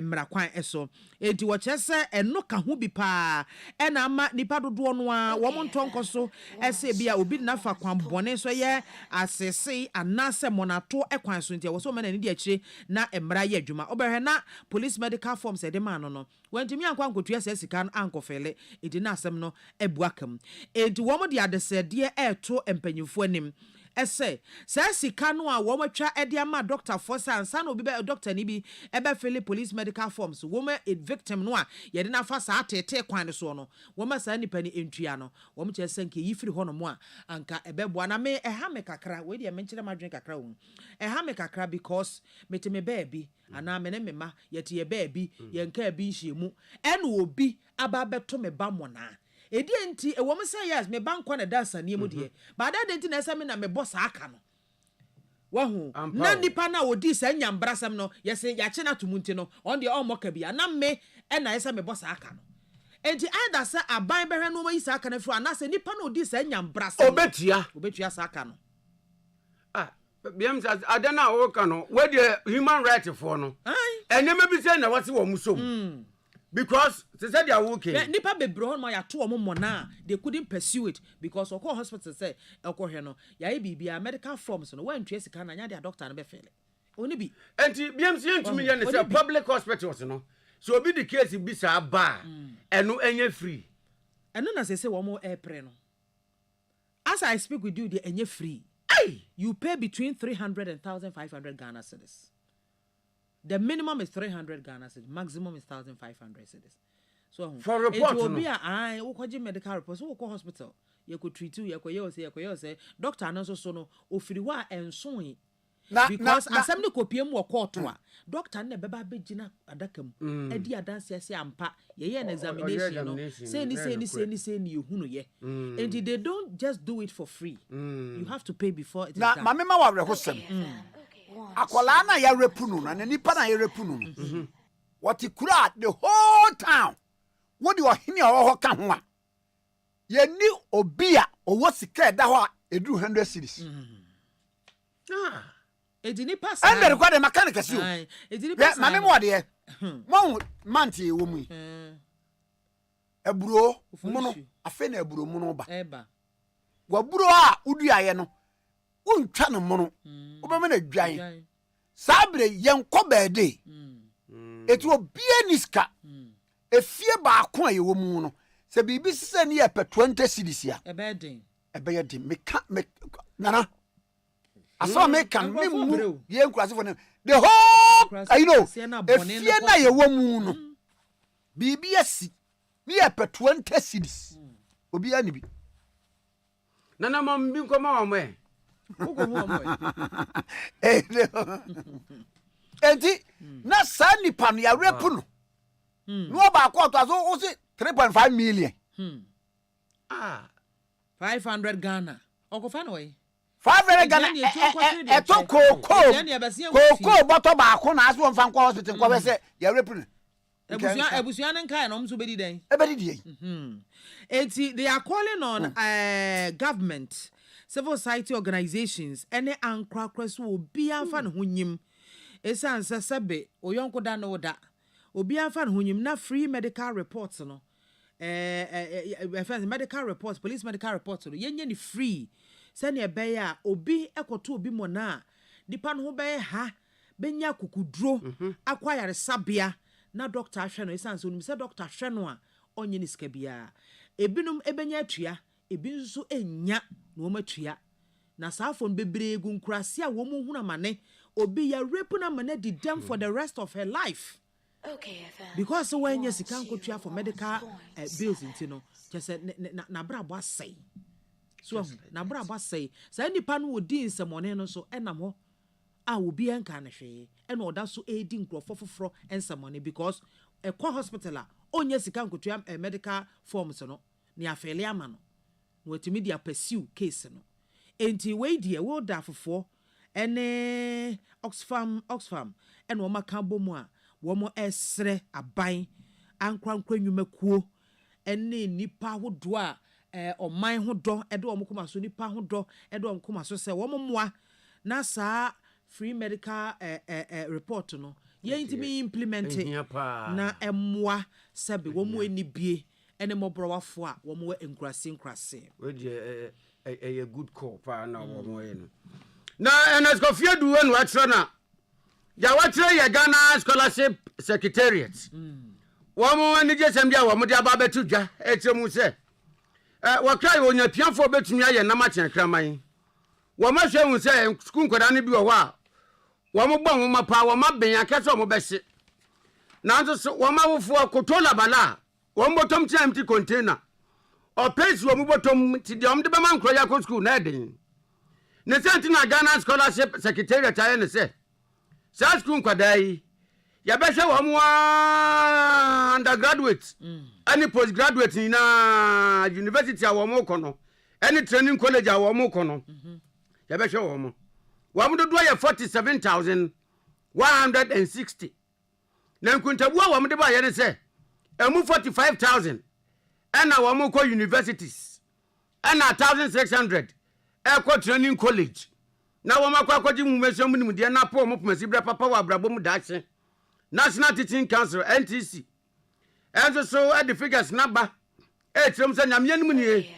mrakwan eso enti wo kyese eno ka ho bi pa na ama nipa dodo no a wo mo ntonkoso ese bia obi na fa kwan bone so ye asese anase monato ekwan so enti wo so mena ni di akire na emra ye adwuma obehwe na police medical forms ede ma no wentimi ankwa nkotua sa sika no ankofele edi na asem no ebuakam enti wo mo di adesede eto empanyimfo anim ese sa sika no a wo matwa ede ama doctor for sansa no bi be doctor ni bi ebe fele police medical forms wo ma victim no a ye de na fa sa atete kwan so no wo ma sa nipa ni entua no wo ma kyese nke yifiri ho no mo a anka ebe boa na me ha me kakra we de me nkyere madwen kakra wo ha me kakra because meteme baabi ana me ne me ma yete ye baabi ye nka bi nhyiemu ene obi aba beto me ba mona edi enti ewo me say yes me banko na dasa ne mu de ba da enti na esa me na me boss aka no wahu na nipa na odi sa nyambrasam no yese ya che na tumunti no on de all moka bia na me e na esa me boss aka no enti either say Aban behwe no ma yisa aka na fru ana se nipa na odi sa nyambrasam obetua sa aka no biam sa adana wo ka no we de human right for no enema bi say na wase wo musom because they said they are working. Nipa bebro ma ya to omo na they couldn't pursue it because okọ hospital say okọ hwe no ya bibia medical forms no wan twa sika na nya dia doctor na be fele oni bi enti BMC ntumi ye ne say public hospitals no so obi the case bi sa ba eno enye free eno na say wo mo airpre no as I speak with you the enye free you pay between 300 and 1500 Ghana cedis. The minimum is 300 Ghana cedis, maximum is 1500 cedis. So for report, it will be a medical report. So go hospital. You could treat you. You say doctor anonso so no ofiriwa enso because asem ne kopiem wo court a doctor ne beba begina adakam edi adanse ase ampa ye an examination no say ni ehunu ye and they don't just do it for free. You have to pay before it is done. Na mama wa rehosem akola na ya repunu na nipa na ya repunu what kura the whole town what do ohini a wo ka ho a ye ni obi a owo sika da ho a edu 100 cedis edini pass and the kwade mechanic si o edini pass mame mo de mo manti wo mu eburo mu no afa na eburo mu no ba eba wa buro a uduaye no untwa no mu no obema na dwan sabre yenko baade etu obia niska efie ba ko aye wo mu no se bibi sise ne ye pe 20 cedis ya ebe ye din me nana aso me kan me mu ye nkurase for the whole you know efie na ye wo mu no bibi asi me ye pe 20 cedis obia ni bi nana mam bi nkoma wa mo enti na sa nipa no ya rape no no ba court aso o se 3.5 million 500 Ghana okofa no we 500 Ghana eto koko bottle ba ko na aso mfa kwa hospital kwa se ya rape no ebusuan nkai no mso bedi den enti they are calling on government, civil society organizations ene ankrakra so obi anfa ne honyim esan sebe oyonko da no da obi anfa ne honyim na free medical reports no medical reports, police medical reports no yenye ni free sane ebe ya obi ekoto obi mo na nipa no ho be ha benya kukudro akwayare sabia na doctor ahwe no esan so nim se doctor ahwe no a onye ni sika bia ebinum ebenya atua ebi nso enya na won atua na saafon bebre egu nkurase a won hu na mane obi ya rape na mane di dem for the rest of her life. Okay, because when you sika nkotua for medical bills into no just na brabo asai so na brabo asai sa nipa no odi nsemone no so enam ho a obi enka na hwe ena oda so edi nkrofo foforo ensemone because ekwa hospital a onye sika nkotua medical forms no ni afele ama no wetimi dia pursue case no enti we dia wo da fofo ene Oxfam ena o maka bomu a womo esre aban ankrankra nwumakuo ene nipa hodo a oman hodo ede wo mkoma so nipa hodo ede wo mkoma so se womo moa na saa free medical report no ye ntimi implement na emmoa sebe womo enibie ene mobrawafo a womo enkrase we dey a good call pa na womo eno na enesko fiedu enu atra na ya watre ya Ghana Scholarship Secretariat womo ani je sembia womo de aba betu dwa etremu se wakrai onyapiafo betumi aye na machen kraman womo hwemu se school nkoda ne bi wo a womo gbon wo mapa wo maben akese wo behye nanzo so womo wofo akotola bala womo botom ti empty container o pesi womo botom ti de omde be man kro ya ko school na eden ne senti na Ghana Scholarship Secretariat aye ne se sa school nkwadai ya behwe wo mo undergraduate any postgraduate na university a wo mo kono any training college a wo mo kono ya behwe wo mo dodo ya 47,160 na nkuntabu a wo de ba ye ne se emu 45,000 ana wo mo ko universities ana 1,600 ko training college na wo makwakoji mu meso mu nimde na po mo pemasi bra papa wa brabo mu dache National Teaching Council NTC enso so at the figures number trim se nyamye nimu nie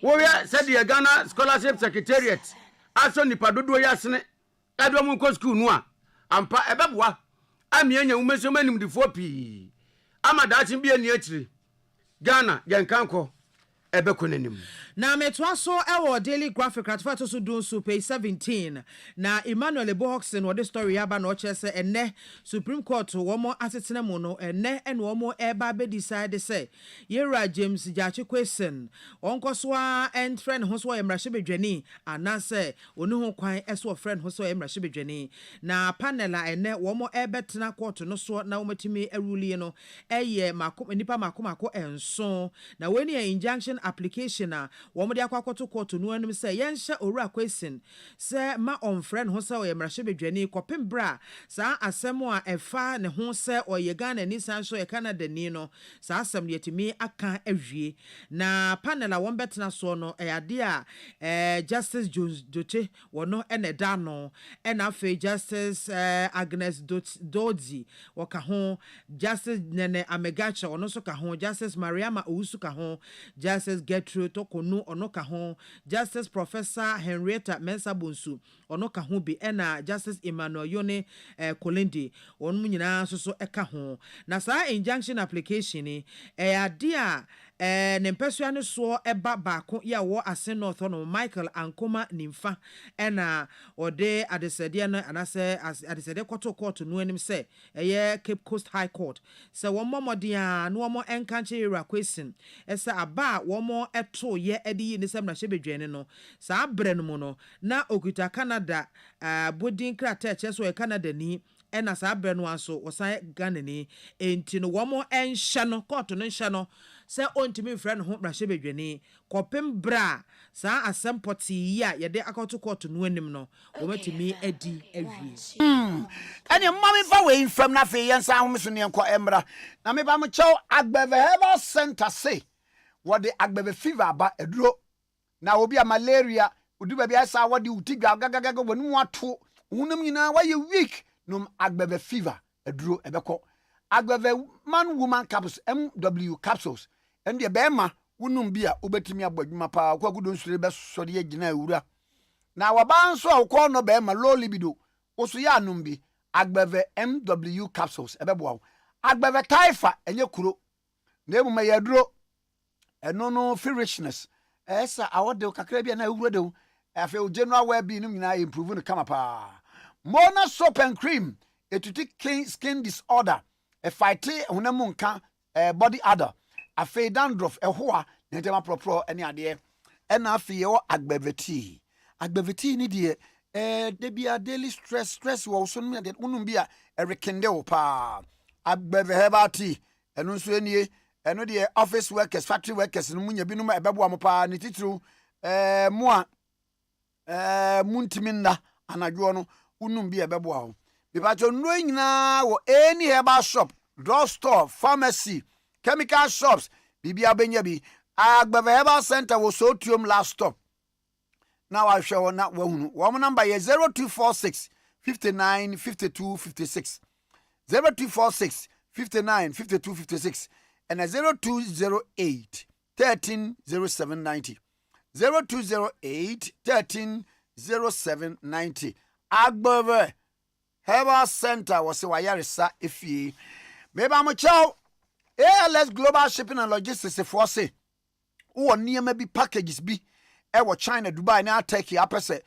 wo ya said the Ghana Scholarship Secretariat aso nipa dodo ya sene edwo mu ko school no a ampa ebeboa amianya mu meso manim di fopi ama dache bia ni akiri Ghana yenkanko ebekonanim na metwa so ewo daily graphic ratfato so dun so page 17 na Emmanuel Bohoxen wo the story aba na o chese enne Supreme Court wo mo atetena mu no enne ene wo mo eba be decide say Yera James Jachi question onko so a friend ho so emrahye bedwani anase oni ho kwan eso friend ho so emrahye bedwani na panel a enne wo mo ebetena court no so na wo matimi aruli no eye nipa makomako enso na weni a injunction application a womo de akwakoto court no anum say yenhye owura question say ma on friend ho say oyemrahye bedwani kopem bra saa asem a efa ne ho say oye Ghana ni san so e Canada ni no saa asem de yetimi aka awie na panel a won betena so no ade a Justice Jones Doche wono ene da no ena fe Justice Agnes Dodzi woka ho Justice Nene Amegacha wono so ka ho Justice Mariama Owusu ka ho Justice Gertrude Tokonu ono ka ho Justice Professor Henrietta Mensah Bonsu ono ka ho bi ena Justice Emmanuel Yone Kolindi onu nyina so eka ho na saa injunction application ni ade a ne mpesua ne so eba baako ya wo ase north no Michael Ankoma nimfa ena ode adesede na anase adesede court no anim se Cape Coast High Court se wo momodia no mo enkanche era question esa aba wo mo eto ye edi ni sem na hyebedwene no saa bre no mo no na okuta Canada bodin krata che so Canada ni ɛna saa berɛ no aso wɔsan Ghana ni enti no wɔn ɛnhyɛ no court no nhyɛ no sɛ ontimi mfrɛ no ho brahyɛ bedwani kɔpem bra saa asɛm pɔtee yi a yɛde akɔto court no anim no wɔmatumi adi awie ɛne mma mefa wei mfam no afei yɛnsa ahom so ne yɛnkɔ ɛmmra na meba mo kyɛw Agbeve Herbal Center se wɔde Agbeve fever aba aduro na obi a malaria udu baabi asa wɔde utigwa gagagaga wɔn mu ato wonam nyinaa wɔyɛ weak nom Agbeve fever aduro ɛbɛkɔ Agbeve man woman capsules MW capsules ɛnde bɛɛma wonum bi a wobɛtumi abɔ adwuma paa kwa gudo nsure bɛsɔre yɛ gyina awura na wɔba nso a wokɔ no bɛɛma low libido woso yɛ anom bi Agbeve MW capsules ɛbɛboa wo Agbeve taifa ɛnyɛ kuro na emu ma yɛduro ɛno no foolishness ɛsa awɔde kakra bi na awura de afei general well-being no nyinaa improve no kama paa Mona soap and cream etuti clean skin disorder a fight honam nka body odor afei dandruff ɛhoa na ntɛma propro ɛne adeɛ ɛna afei yɛwɔ Agbeve tea ni deɛ de bia daily stress wɔ so no deɛ wonum bi a ɛrekende wo paa Agbeve herbal tea ɛno nso anie ɛno deɛ office workers factory workers no munya binom ɛbɛboa mo paa ne titiri mo a muntiminda anadwo no unum bi ɛbɛboa ho bipacho no nyinaa wɔ any herbal shop drugstore pharmacy chemical shops bibia benya bi Agbeve Herbal Center wɔ so tuom last stop na wa hwɛ wɔ na wahunu wɔn number yɛ 0246 59 52 56 0246 59 52 56 and 0208 13 0790 0208 13 0790 Agbeve Herbal Center was wayaresa efie meba mo chow ALS Global Shipping and Logistics for say wo niema bi packages bi e wo China Dubai na Turkey apese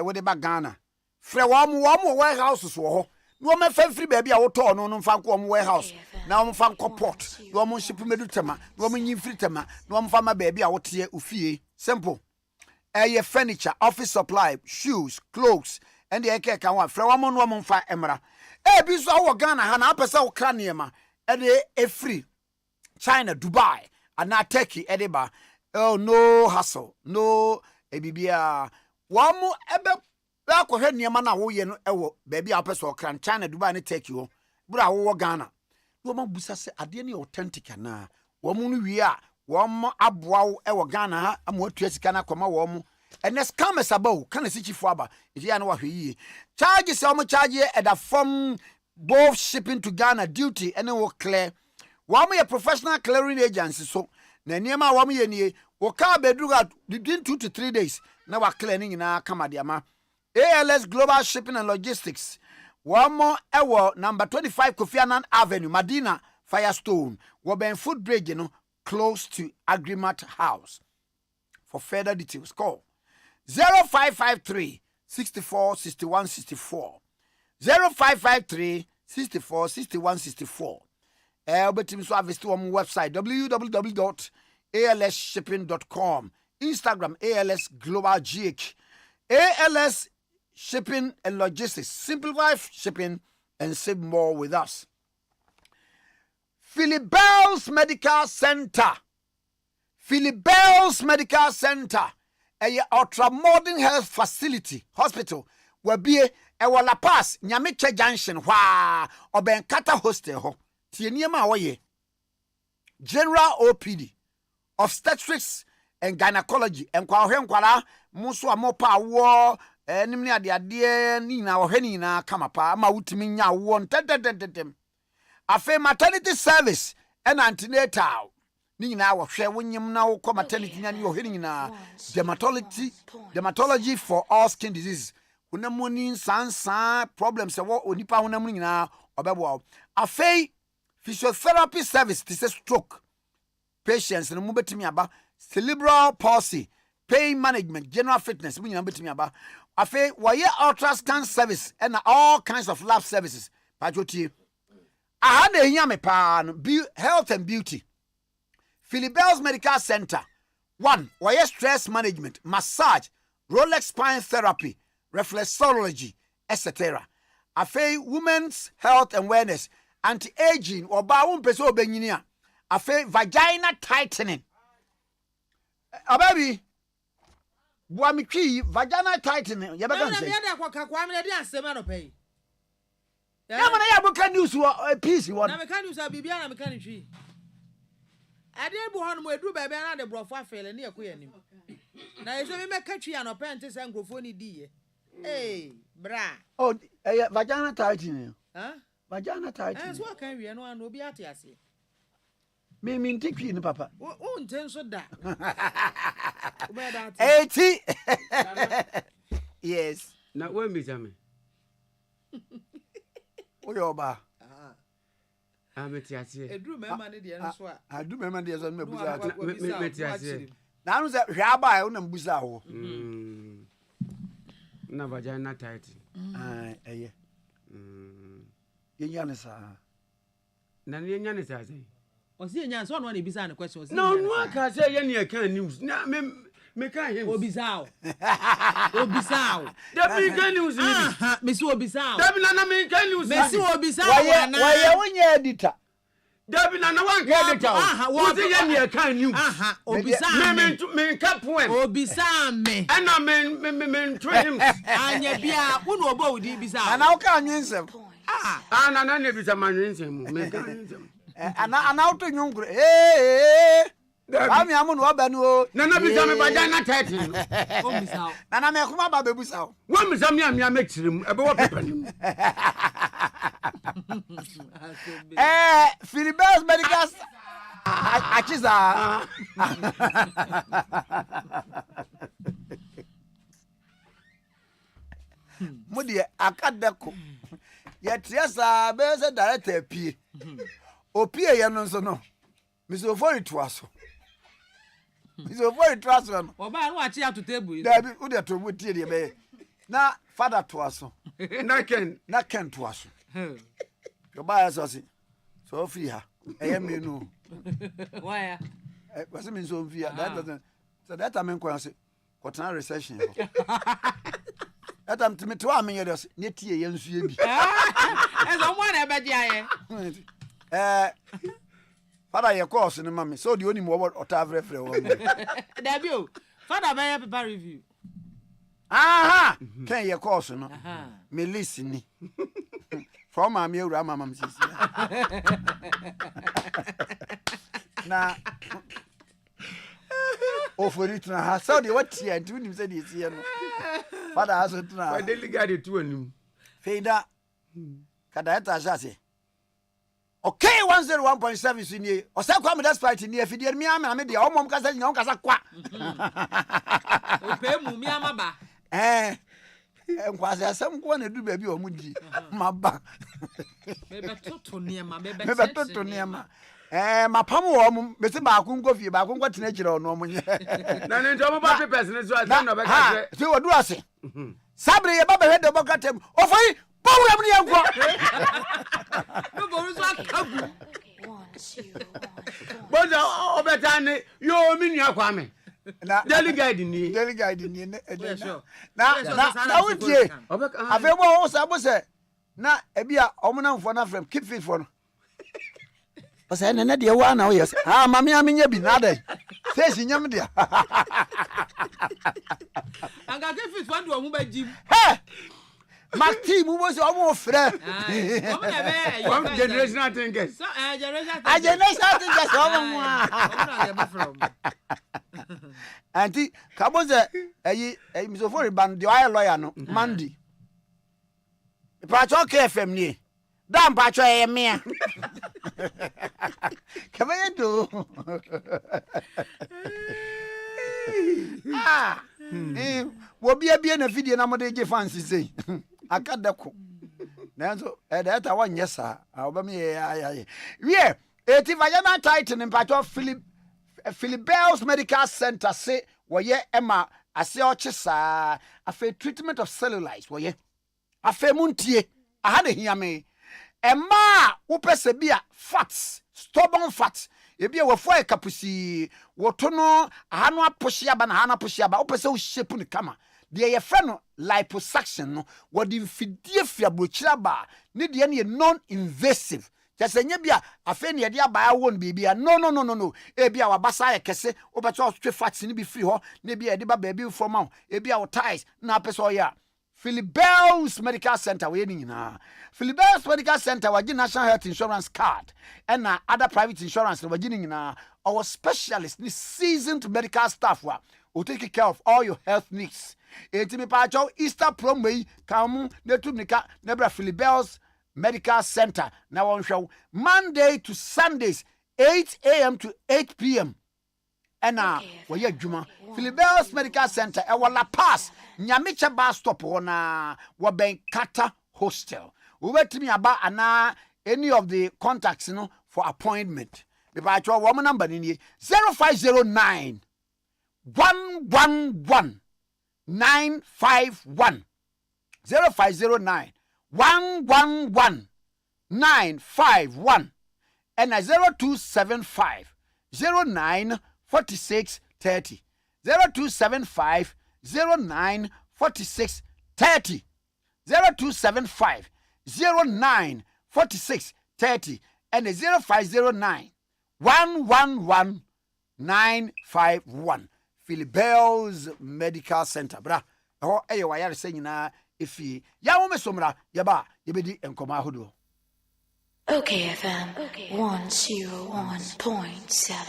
we de ba Ghana frɛ wo warehouses wo ho no me fa free baby a wo to no no fa ko warehouse na wo fa port no mo ship medu tema no mo nyi free tema no mo fa ma baby a wo te ofie simple furniture office supply shoes clothes and the eke kan wa frɛ wo no mo fa emra bi so wo Ghana ha na apese wo kra niema e free China Dubai and na Turkey edeba oh no hassle no ebibia wo mo ebe la ko hwe niema na wo ye no ewo baby a pese okran China Dubai ne Turkey ho bura wo Ghana wo ma busa se ade ne authentic na wo mo no wi a wo mo aboa wo ewo Ghana ha ama atua sika na koma wo mo ene scammers abaw kana sichifo aba ifia na wahwe yi charge se wo charge e da from both shipping to Ghana duty ene wo clear wo mo ye professional clearing agency so na niema wo mo ye nie wo ka bedruga within 2 to 3 days na wa clear ni nyina kama de ama ALS Global Shipping and Logistics one more ewo number 25 Kofi Annan Avenue Madina Firestone Woben Food Bridge you know close to Agreement House. For further details call 0553 64 61 64 0553 64 61 64 betim so visit our website www.alsshipping.com Instagram ALS Global GH ALS Shipping and Logistics. Simplify shipping and save more with us. Philibel's Medical Center. Philibel's Medical Center. A ultra modern health facility hospital. Where be a La Paz, Nyamiche Junction, wha or Ben Kata Hostel ho. Tieniema waye. General OPD, obstetrics and gynecology. And kwara muso amopa wo nimni ade ni na ohani na kamapa ma wutimi nya wo ntetetetem afa maternity service and antenatal ni na wo hwe wonyim na wo maternity nya ni ohani na dermatology for all skin diseases unamoni sansan problems wo onipa honam ni na obebo afa physiotherapy service this is stroke patients no mubetimi aba cerebral palsy pain management general fitness we nyina betimi aba afa waye ultrasound service and all kinds of lab services pajotie aha na ehia me pa no health and beauty Philibel's Medical Center 1 waye stress management massage rolex spine therapy reflexology etc afei women's health and wellness, anti-aging oba wo mpese obenyini a afei vagina tightening ababi bua me twi vagina tightening ye beka say na kwa Kwame dey asem anopai ya mana ya buka news wo peace wo na me kan news bibia na me kan twi ade bu hono mo edu baabi na de brofo afele na yakoya nim na yeso me meka twi anopai nte se nkrofo ni diye bra oh vagina tightening vagina tightening so kan wie no an obi ate ase me ntikwi ni papa o ntenso da 80 yes na we mi jame o yo ba meti ase edru mema ne de nso a adu mema de so me buza meti ase na no se hwa ba o na mbuza wo na vagina tight eye yenya ne sa na yenya ne sa say o si yenya so no na ebisa ne question o si no no aka say ye ne kan news na me kan him obisao da me kan news ni me si obisao da bi na me kan news me si obisao na waye wonya editor da bi na wan kan editor wo si ye ne kan news obisao me kan poem obisao me ana me him anya bia wo no obo udi bisao ana wo kan nwensem na ne bisa manwensem me kan nwensem ana auto nyungre Kwame amu no obanu o na bisa me vagina tight o misao na me kuma ba bebusao wo bisa me amia mekirim ebe wo pepa nim Philibert medical achiza mudi akadeko ye triasa be se director pie opie ye no nso no misofori toaso misofori toaso no oba no achi ato table da bi udi to butie de be na father toaso na ken toaso yo ba so si so fi ha eye menu why wase min so fi ha that time ko ase ko tana recession that time me to am ye dos ne tie ye nsu ye bi so mo na be dia ye father ye course ni mami so the only mo otavre wo Dabio father be paper review can ye course no me listen ni from mami ewura mama msisi na ofori tuna ha so the what here do nim say the here no father has tuna wa delegate to anim feida kada eta jase okay 101.7 sini o say Kwame despite ni afidie mi ama me de o mom kasa nya o kasa kwa o pe mu mi ama ba nkwase asem ko na du ba bi o mu di maba me be toto niema mapam wo mu be se ba kun kofi ba kun kwatena kire ono mu nye na ne nto mo ba papers ne so asa no be ka se ti wodu ase sabre ye baba hede bokatem o foi problem ni yanko no bo so akagu boza obetane yo mi nua Kwame na delegate ni na wutie afebo o sabo se na ebia omunamfo na frem keep fit for no Pasa na de wa na o yes mami amenye bi na dey face nyam dia anga keep fit for ndo mu ba jim Marty mu bo se o mo frɛ one generational thinkers so generational thinkers o mo anti kabo ze eyi misofori ban de oil lawyer no Mandy Pacho KFM ni Dan Pacho e mea Kaba do wo bia na video na mo de je fancy sei akadako nanso data wonye sa obam ye ayaye wie eti vagina tighten Pacho Philibert medical center say woye ema ase oche sa afa treatment of cellulite woye afa muntie aha de hiame ema wo pese bia fats stubborn fat ebia wo fo kapusi wo to no aha no apohia ba na aha na apohia ba wo pese wo shape ni kama de ye friend no liposuction no what the mfidie fiabrochira ba ne de ne non invasive just nya bia afa ne de aba won bibia no e bia wabasa ye kese obeto otwe fat ni bi free ho ne bia de ba baby from am e bia o ties na peso ya Philibel's Medical Center we ni na Philibel's Medical Center waji National Health Insurance card and other private insurance waji ni na our specialist ni seasoned medical staff wa will take care of all your health needs. Etimi pa cho Easter promo kamu netumnika nebra Philibel's Medical Center na won show Monday to Sundays 8 a.m. to 8 p.m. and we adwuma Philibel's Medical Center e wala pass Nyamicha bus stop na waben Kata Hostel. Ubetimi aba ana any of the contacts for appointment. The patro woman number ni 0509 111 951 0509 111 951 and 0275 09 46 30 0275 09 46 30 0275 09 46 30 and 0509 111 951 Philibel's Medical Center bra ho eye wa yare senyina efi ya wo mesomra ya ba yebedi enkoma hodo. Okay FM 101.7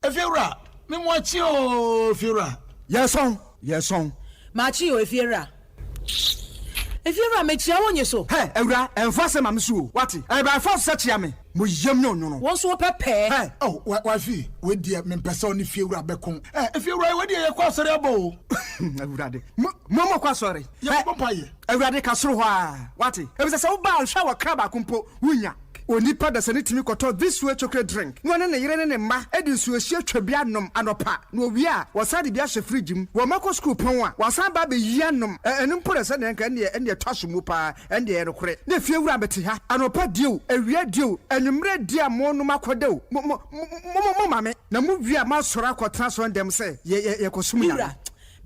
Efiura me mo chi o Efiura yes on Machi o Efiura me chia wonye so hey Ewura enfase ma me so what e ba fa so chia me mo yam no won so pepe hey oh wa fi we die me pese oni Efiura bekon Efiura we die ye kwa sore abo Ewura de mo kwa sore ye ko paye Ewura de ka soro ho a what e be se wo ba hwa wa kraba kompo wunya onipa da sane timi koto this way chocolate drink no ne yire ne mma edi nsuohie twabia nom anopa no owi a wasade bia hye fridge mu wo mako school pon a wasan ba be yia nom enu mpore se ne nka ne twaso mu pa ende ye rekore ne fie wura beti ha anopa dio awia dio enumre dia mo no makodew mo mame na mu wi a ma sora akotra so ndem se ye kosum ya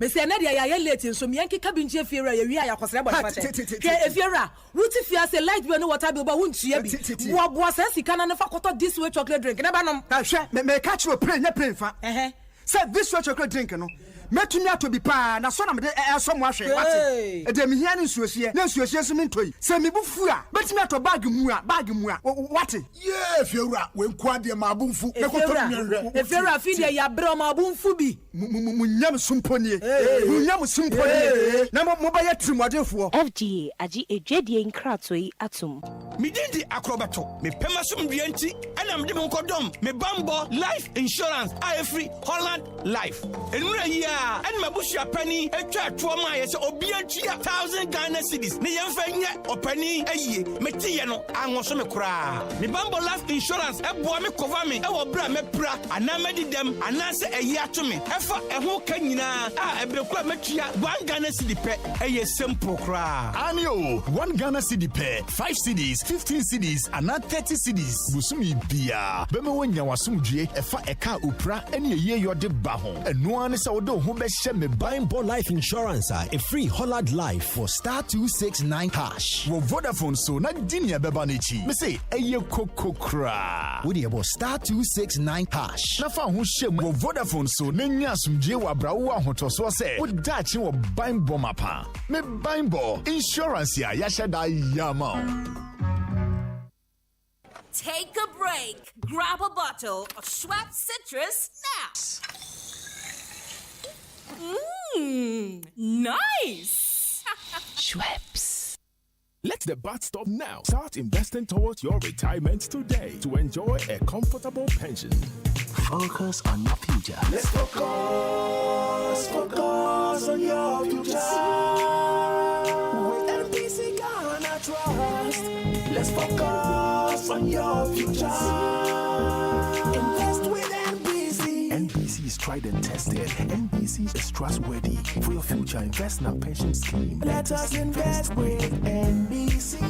Mese na dia ya late nso miyanki kabinje Efiura ya wi ya kwasere body pate ke Efiura wuti fia se light bill no water bill ba wuntua bi wo bo asa sika na fa koto this way chocolate drink na ba nom ka hwe me catch no play nya play fa say this way chocolate drink no metumi ato bi pa na so na me so mo ahwe wate e de me hia ne nsuohie na nsuohie so me ntoi se me bufu a betumi ato bag mu a wate yeah Efiura we nko ade ma abunfu me koto nyanwe Efiura fi de ya bre ma abunfu bi munyam sumponie na mo ba ya trimodefo FGA agi edwedie nkratoi atom midindi akrobato me pemasum duanti ana mde me nkodom me bambo life insurance free Holland life enura hia and mabushia penny etwa tuoma ye se obi atua 1000 Ghana cedis ne yemfa nye opani aye metiye no anwoso me kura me bambo life insurance eboa me cover me e wo bra me pra ana medidem ana se ayi ato me efa eho ka nyina a ebrekura metua 1 Ghana cedi pe eye simple kura anio 1 Ghana cedi pe 5 cedis 15 cedis ana 30 cedis busumi bia beme wonya wasumdue efa eka opra ene ye yode ba ho eno ane se wodo ho be hye me Bimbo life insurance a free Holland life for *269# wo Vodafone so na dinia beba na chi me say eye kokokra wo de ebo *269# na fa ho hye wo Vodafone so na nya asumdue wa brawo ahotoso se wo dachi wo Bimbo mapa me Bimbo insurance ya yashada yama. Take a break. Grab a bottle of Schweppes Citrus now. Nice. Schweppes. Let the bat stop now. Start investing towards your retirement today to enjoy a comfortable pension. Focus on your future. Let's focus on your future. With NBC Ghana Trust. Let's focus on your future. Invest with NBC. NBC is tried and tested. NBC is trustworthy for your future. Invest in a pension scheme. Let us invest with NBC.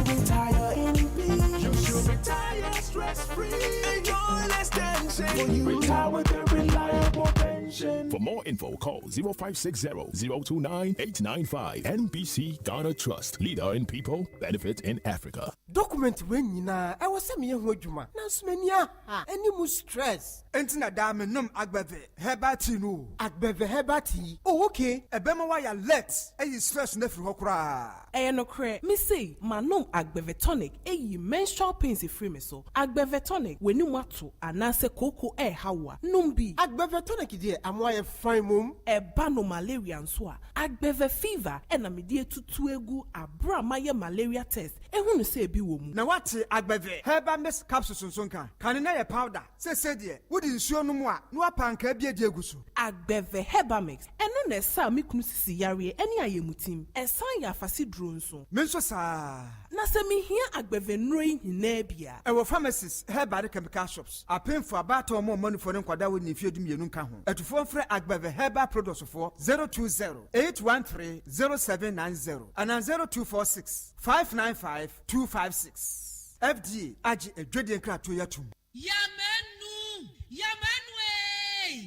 Retire in peace. You should retire stress-free. Enjoy less tension. When you retire with a reliable pension. attention. For more info, call 0560-029-895. NBC Ghana Trust, leader in people, benefit in Africa. Document when you na I was semi juma. Na sumenia any mu stress. Entina dame nom agbeve hebati no. Agbeve hebati. Oh okay. Ebema wa ya let. Eyi stress na firi hokra. No cre. Me say manom agbeve tonic. Eyi menstrual pains free me so. Agbeve tonic when you mato anase koko hawa. Numbi. Agbeve tonic die amwa ye fine mum. Eba no malaria nso a. Agbeve fever na me die tutu egu abra maye malaria test. Ehunu say bi wo mu. Na what agbeve herbal mist capsules nso nka. Kan na ye powder. Say die. Wodi nsuo no mu a no apanka bia die egu so. Agbeve herbal mix. Eno na sa me kunu sisi yare eni ayemutim. Esan ya afasi duro nso. Me nso sa. Na se me hia agbeve nroi hina bia. Ewo pharmacies, herbal chemical shops. Apem for about more money for nkwada we ni fiedum yenu nka ho. Etufo mfre agbeve herbal products for 020-813-0790 and 0246-595-256. FDA agi edwede nkrato yatum. Yamenu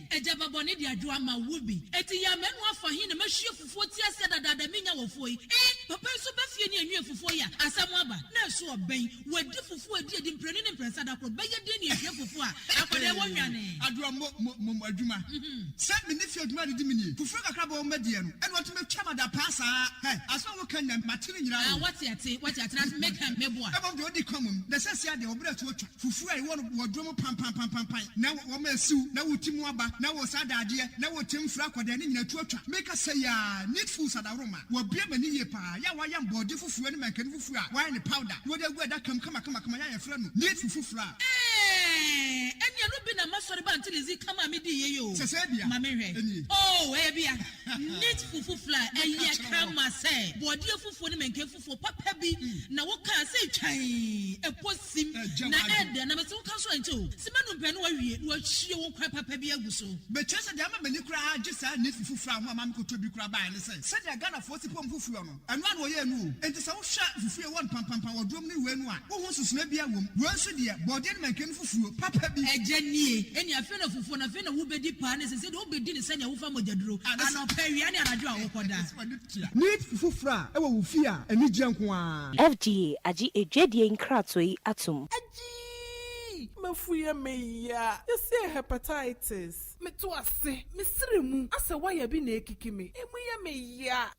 ejaba boni di adwa ma wubi eti yamenu afa hin na mahwie fufuo ti ase dada minya wofo yi papa so ba fie ni enwe fufuo ya asam aba na so oben wadi fufuo edi mpreni ne mpresa da kro beye de ni ehwe fufuo a akode wonwane adwa mo adwuma se me ni fie adwuma di mini fufuo kakra ba o madie no ene wato metwa mada pasa aso wo kan na matire nyira wati ate na make am meboa eba de odi komum na sese ade obra to otwa fufuo ai wo wodwo pam na wo ma asiu na wotimu aba na wo sadade na wo timfra kwada ne nyina tuatwa make say ya needful sadaroma wo bia mani ye pa ya wa ya mbode fufuo ne mankani fufuo a wa ne powder wo de gu da kama ya yefra no needful fufuo a enya no bi na masori ba until izi kama me di ye yo sese bia ma me hwe bia needful fufuo eye kama say bode fufuo ne mankani fufuo papa bi na wo kan say twan eposim na ede na me so kan so ento simanu mpenu wa wie wo hie wo kwa papa bi aguso be chese de ama mani kura agisa ne fufuo ho ama me ko to bi kura ba ne say se de Ghana for sipom fufuo no eno an wo ye nu enti se wo hwa fufuo won pam wo drom ne we nu a wo ho susuna bia wom wo nso de bode ne mankani fufuo papa bi ejanie eni afi na fufuo na afi na wo bedi pa ne se de wo bedi ne se ne wo fa mojaduro ana pa wia ne anadwo a wo koda need fufuo a e wo wo fi a eni gye nko a FDA agi edwedie nkrato yi atum mafuya meya yesi hepatitis meto ase mesremu asa waya bi na ekiki me emuya meya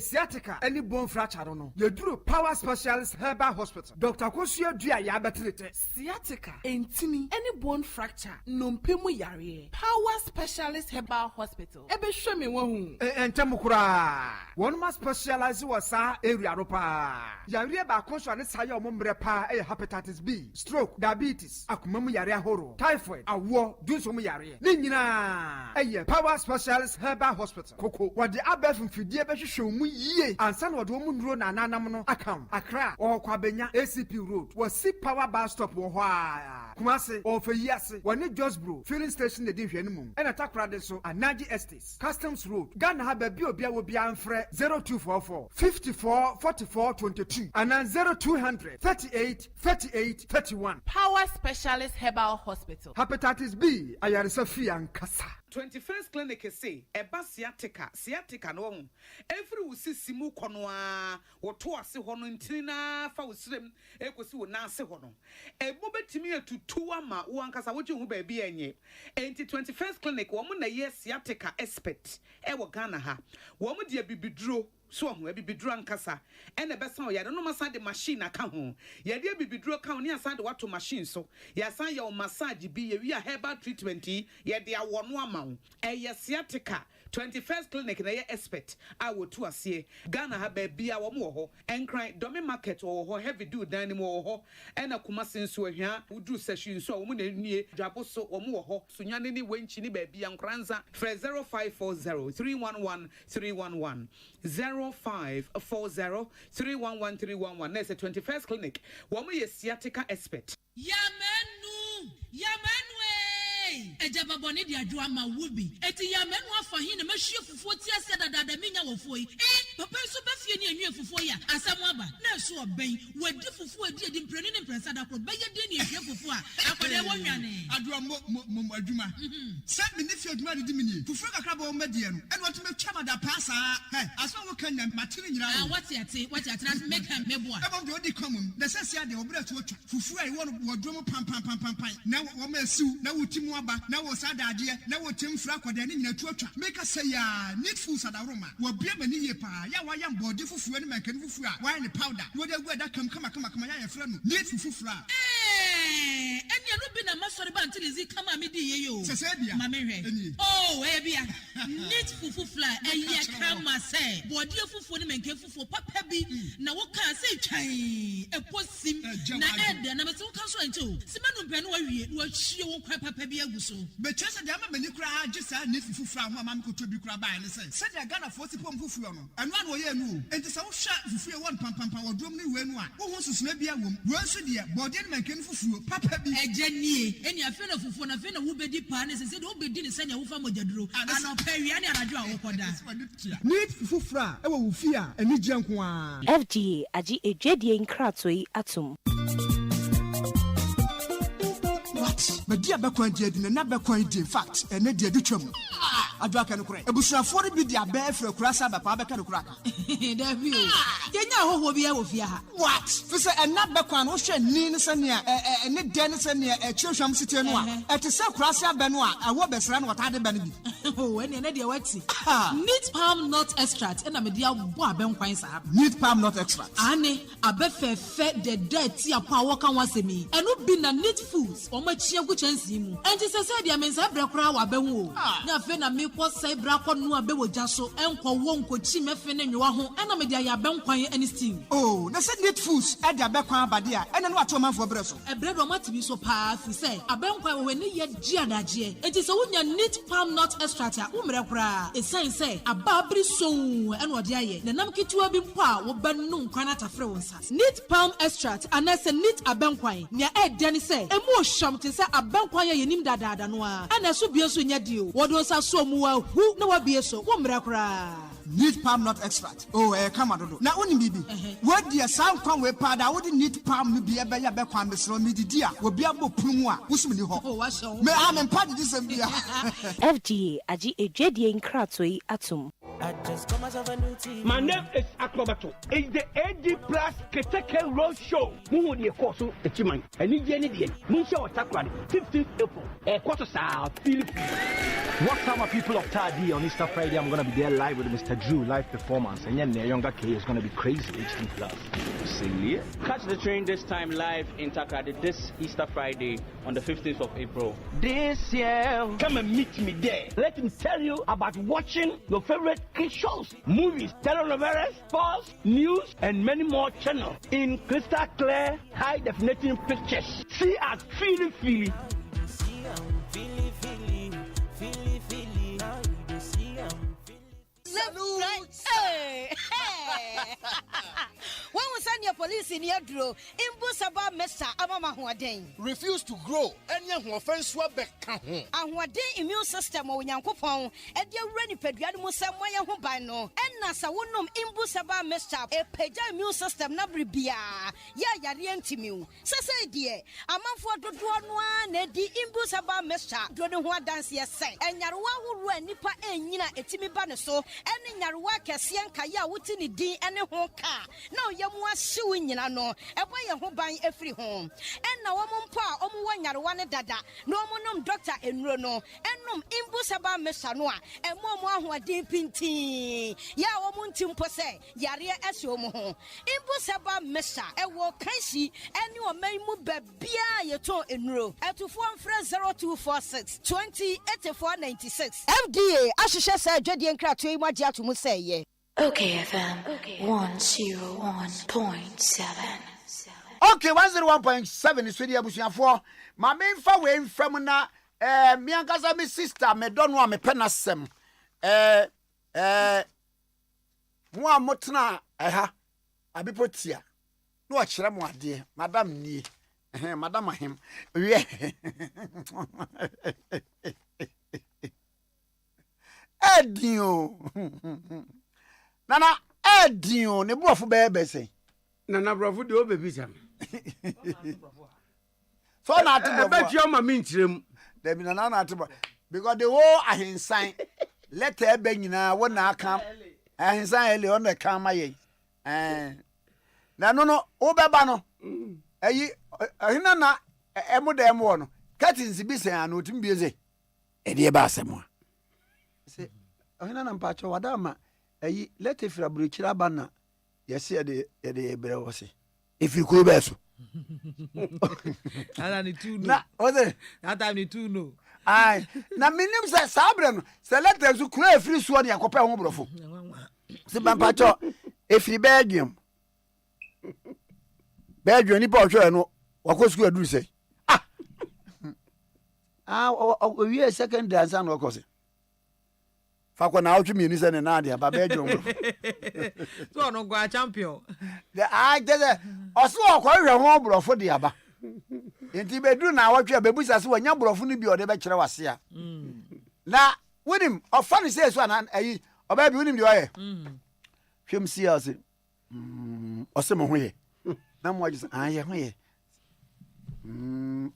sciatica any bone fracture no yeduro power specialist herbal hospital Dr. Kosia Dua ya betrete sciatica entini any bone fracture no mpemu yare power specialist herbal hospital ebe hwe me wahu entem kura one ma specialize wasa area ropa yare ba konso ne saye omombre pa hepatitis B stroke diabetes akumamu yare ahoro typhoid awo dunso mu yare ni nyina power specialist herbal hospital koko wode abef mfidie be hwehwe mu yie ansa na wode mu nduro na nanam no akam Accra o kwabenya ACP road wasi power bus stop wo ho a kumase o feyiase woni Josbro filling station de hwe nemu ena takra de so Anaji Estates Customs Road Ghana ha ba bi obia wo bia mfre 0244 54 44 22 and 0200 38 38 31 power specialist herbal hospital hepatitis B ayaresa fi ankasa 21st clinic say eba sciatica no ho every usisi mu kono a wo to ase ho no ntina fa usrem ekosi wo na ase ho no ebo betimi atutu ama wo ankasa wo hu ba bi enye enti 21st clinic wo mu na ye sciatica expert e wo Ghana ha wo mu de bibiduro so ho bibiduro ankasa ene besan ya no masa de machine aka ho ya de bibiduro ka ho ne asa de wato machine so ya san ya o massage bi ya wi a herbal treatment ya de awono ama ho sciatica 21st clinic na ye expert a wo tu ase Ghana ha ba bia wo mo ho enkran domi market wo ho heavy do dan ni mo ho ena kuma senso ahia udru session so wo mo na nue dwabo so wo mo ho sunyane ni wenchi ni ba bia nkranza 0540 311 311 0540 311 311 na se 21st clinic wo mo ye sciatica expert Yamenu ejaba boni di adwo ama wubi eti ya menu afa hin na mahwie fufuo ti ase dada minya wofo yi papa so ba fie ni enwe fufuo ya asam aba na so oben wadi fufuo edi mpreni ne mpresa da kro ba ye di ni ehwe fufuo a akode wo nwane adwo mo adwuma se me ne fie adwuma di mini fufuo kakra ba o madie no ene wato metwa ma da pasa aso wo kan na matiri nyira wati ate na make am mebo a ebo de odi komum na se sia de obra to atwa fufuo ai wo wadwo mo pam na wo ma asiu na wo timu aba na wo sadade na wo timfra kwada ne nyina to atwa make say ya need food sadaroma wo bia mani ye pa ya wa yam body fufuo ne makani fufuo a wa ne powder wo de gu da kam kama ya ye fra no need fufuo a enya no bi na masori ba ntilizi kama me di ye yo se bia ma me hwe oh bia need fufuo eye kama say body fufuo ne mankan fufuo papa bi na wo kan say twan eposim na ede na me so kan so ancho simanu mpɛ no wawie no ahwie wo kwa papa bi aguso be chese de ama mani kura agisa need fufuo a ho ama me koto bi kura ba ne se de Ghana for sipom fufuo no eno an wo ye nu enti se wo hwa fufuo won pam wodrom ne we nu a wo ho susuna bi awom wo nso de body ne mankan fufuo papa bi ejanie eni afi na fufuo na afi na wo bedi pa ne se de wo bedi ne se ne wo fa mogyaduro ano pawia ne anadwo a wo koda need fufuo a e wo fi a eni gye nko a FGA agi ejwedie nkratoi atum Media bakwan di adina na bakwan di in fact ene di adutwam adwa kan kure ebusuafo bi di aba fra kura sa bapa beka no kura ka David yenya hoho bi wo fia ha what fise ena bakwan wo hwe ni ne se ne ene de ne se ne chirhwam site no a ete se kura sa ba no a awo besra no wata de ba no bi oh ene ne de wati need palm nut extract ena media bo abenkwan sa need palm nut extract ane abefefe de dirty apa wo kan wasemi eno bi na need foods o ma chia gu chansi mu enti se dia mensa bra kura wa behu na fe na me ko sai bra ko no abe woja so enko wo nko chi mefe ne nwa ho ena media ya benkwan ani steam oh na se need foods e dia bekwan abade a ena no ato manfo bre so e bre do matibi so pa fi say abenkwan we ne ye gi adaje enti se wonya need palm nut extract a umre kura e say ababri so ena ode aye na nam kituwa bi mpo a wo banu nkwan atafre wonsa need palm extract anase need abenkwan nya e de ne say emu ohwam te say abenkwan ye nim dadaada no a ana so bie so nya dio wodo nsa so mu wa hu na wa bie so wo mra kura need palm nut extract oh kama dodo na oni bibi wodi ya san kwan we pada wodi need palm no bi ebe ya be kwan mesro mi didi a obi abo punu a wosum ni ho oh wa so me ha me padi disem bia FGA agi ejwedie nkratoi atum My name is Akrobato. It's the AG Plus Kiteke Road Show. Who the course of the Chiman? And you get it. Munsha or Takwani, 15th April. A quarter south, Philippines. What's up, my people of TIEE on Easter Friday? I'm going to be there live with Mr. Drew, live performance. And then the younger K is going to be crazy. HD Plus. See ya. Catch the train this time live in Takade this Easter Friday on the 15th of April. This year, come and meet me there. Let me tell you about watching your favorite kids shows, movies, telenovelas, sports, news, and many more channels in crystal clear, high definition pictures. See us, feely. When we send your police in your draw, Imbusaba Mesa Amama Huaden. Refuse to grow, and young offense Wabek. And what day immune system or Yankopon, and your ready pediatric Samoya Hubano, and Nasa Wunum Imbusaba Mesa, a peja immune system Nabribia, ya Yarientimu. Sasa dear, a month for the one, the Imbusaba Mesa, Dronua dance say, and Yarua who ran Nipa and Nina Etimi Banaso, and Yarua Cassian Kaya Wutini D and a home car. No, Yamwa suing no, a boy who buy every home. And now pa, one Yarwana dada, no monum doctor and Rono, and num Imbusaba Mesanoa, and more who are deep in tea. Ya womuntim pose, Yaria Esomo. Imbusaba Mesa, a walk Kaisi, and you may move Bia your toe in row. At to 0246 20 8496. FDA, Ashisha said, Jedi and Kratui Madia to Musay. Okay, FM 101.7. Okay, 101.7 is really Abusiafo. My main fa way from na me ankaza me sister me don't want me penasem. Mo amotna aha abipotia. No achira mo ade, madam ni. Madam him. Yeah. Edio. Nana edio ne brofo bebe say. Nana brofo de obebisa me. So na ati brofo. Bet you ma me ntirem. There be nana ati brofo. Because the whole ahinsan letter ebe nyina wona aka ahinsan ele on the kan maye. Na no obeba no. Eyi ahina na emuda emo no. Curtains bi say an otim bi say. E de ba asemo. Say ahina na mpacho wadama eyi letter fra bruchira bana. Yes, ye de ebre wo say. If you go beso. Ana ni two no. Na ode that time ni two no. Ai na minim say sabre no say letter so kura efiri so ne yakopa ho brofo. Se bampacho efiri Belgium. Belgium ni pa ohwe no wakosu aduru say. We second dance and wakosi. Fakwa na outwi mi ni say na dia ba Belgium. So no go champion. The I just oso okwa hwe ho brofo dia ba. Enti bedu na awatwe bebusa se wanya brofo no bi ode be kire wase a. Na wonim ofani say so na ayi oba bi wonim de oye. Hwem si ase. Ose mo hoye. Na mo agise aye hoye.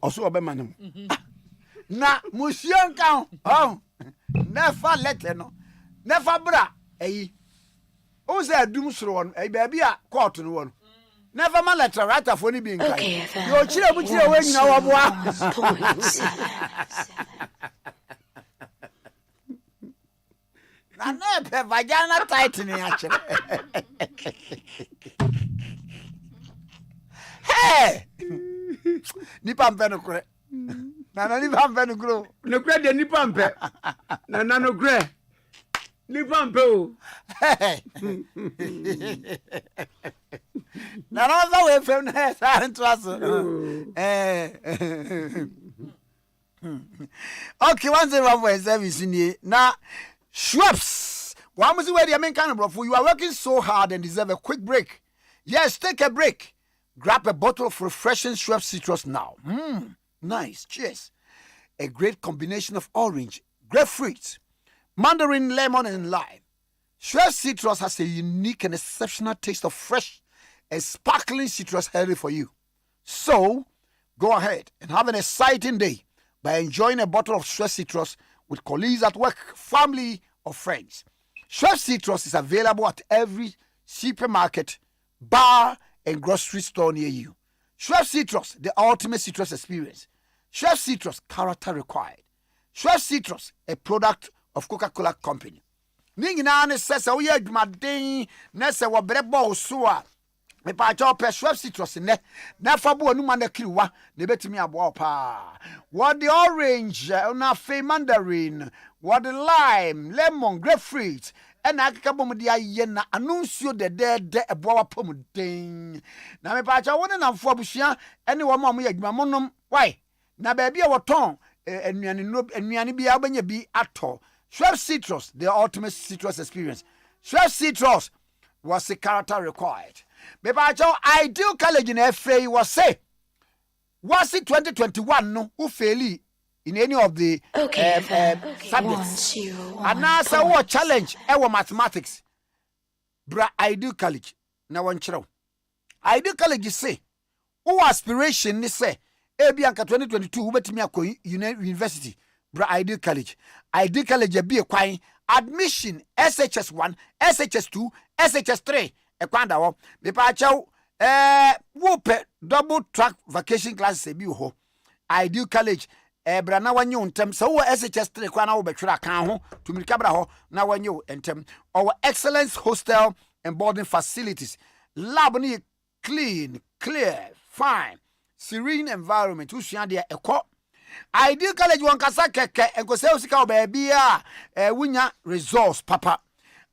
Oso oba manam. Na musien kan. Oh. Never let no. Never bra ayi. O say adum soro won ayi ba bia court no won. Never man letter writer for ni bi nkai. Yo chire bu chire we nyina wo boa. Na na pe vagina tight ni a chire. Hey! Nipa mpe no kure. Na nipa mpe no kure. No kure de nipa mpe. Na no kure. Nipa mpe o. Hey. Na no we fem na sa ntraso. Okay, 101.7 ni na Schweppes. Why must you wear the main kind of bro? You are working so hard and deserve a quick break. Yes, take a break. Grab a bottle of refreshing Schweppes citrus now. Nice. Cheers. A great combination of orange, grapefruit, mandarin, lemon, and lime. Schweppes citrus has a unique and exceptional taste of fresh and sparkling citrus ready for you. So, go ahead and have an exciting day by enjoying a bottle of Schweppes citrus with colleagues at work, family, or friends. Schweppes citrus is available at every supermarket, bar, and grocery store near you. Schweppes citrus, the ultimate citrus experience. Schweppes citrus, character required. Schweppes citrus, a product of Coca-Cola Company. Ningina ne sese wo ye adwumaden na se wo brebo so a me pa cha pe Schweppes citrus ne na fa bo anuma na kiriwa na betimi abo pa. What the orange, na fe mandarin, what the lime, lemon, grapefruit, and akeka bom dia ye na anunsuo de ebo wa pom den. Na me pa cha woni namfo abusua ene wo ma mo ye adwuma monom. Why? Na ba bia wo ton anuane bia obanya bi ato. Schweppes citrus, the ultimate citrus experience. Schweppes citrus was the character required. Mepacho ideal college in FA was say was it 2021 no who faili in any of the subjects. And now so what challenge our mathematics. Bra ideal college. Now one chiro. Ideal college say who aspiration ni say Abia 2022 who betimi akọ university. Bra ideal college be a kwan admission SHS1 SHS2 SHS3 e kwanda wo me pa chaw wo pe double track vacation classes bi ho ideal college bra na wanyu ntem so wo SHS3 kwana wo betwera kan ho tumirika bra ho na wanyu ntem our excellence hostel and boarding facilities lab ni clean clear fine serene environment usua de ekọ ideal college won kasa keke enko se usika obabi a wunya results papa.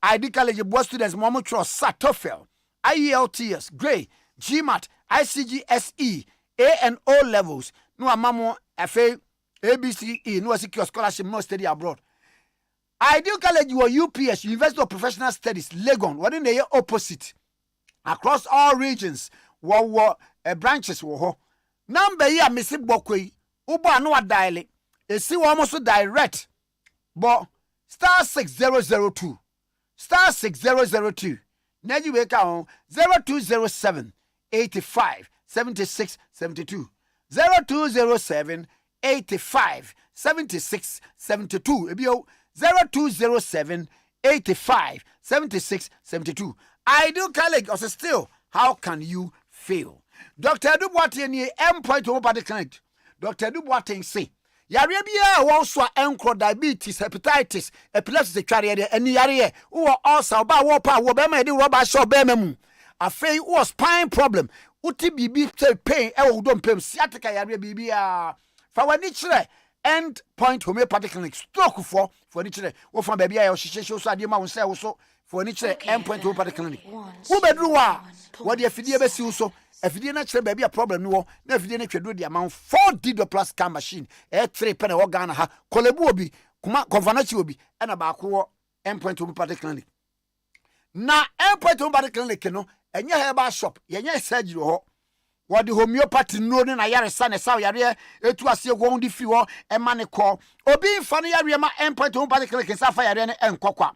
Ideal college boy students mo trust SAT-TOEFL, IELTS, grade, GMAT, ICGSE, A and O levels. No amamo FA ABCE no secure scholarship no study abroad. Ideal college you UPS, University of Professional Studies, Legon, what in the opposite. Across all regions, what branches wo ho. number yi a mesi bokoi ubo anu wa dial esi wo mo so direct bo *6002 *6002 Neji wake on 0207 85 76 72 0207 85 76 72 ebio 0207 85 76 72 I do college also still how can you feel Dr. Dubois ni point over the clinic Dr. Dubois say yare bia wo so enkro diabetes hepatitis epilepsy tware de ani yare wo ulcer ba wo pa wo be ma de rubber shop be ma mu afei wo spine problem uti bibi pain e wo do mpem sciatica yare bibia fa wani kire end point homeopathic clinic stroke for ni kire wo fa ba bia yo hihye so ade ma wo se wo so for ni kire end point homeopathic clinic wo bedru wa wo de afidie be si wo so afidie na kire ba bia problem no na afidie na twedo de amount 4D plus scan machine 3 pen wo Ghana ha kolebu obi kuma konfanachi obi na ba ko end point homeopathic clinic na end point homeopathic clinic no enye herbal shop yenye surgery ho what the homeopathy no na yare sane saw yare etu ase go ndi fi ho e mane ko obi fa no yare ma endpoint homeopathy clinic sa fa yare ne enkokwa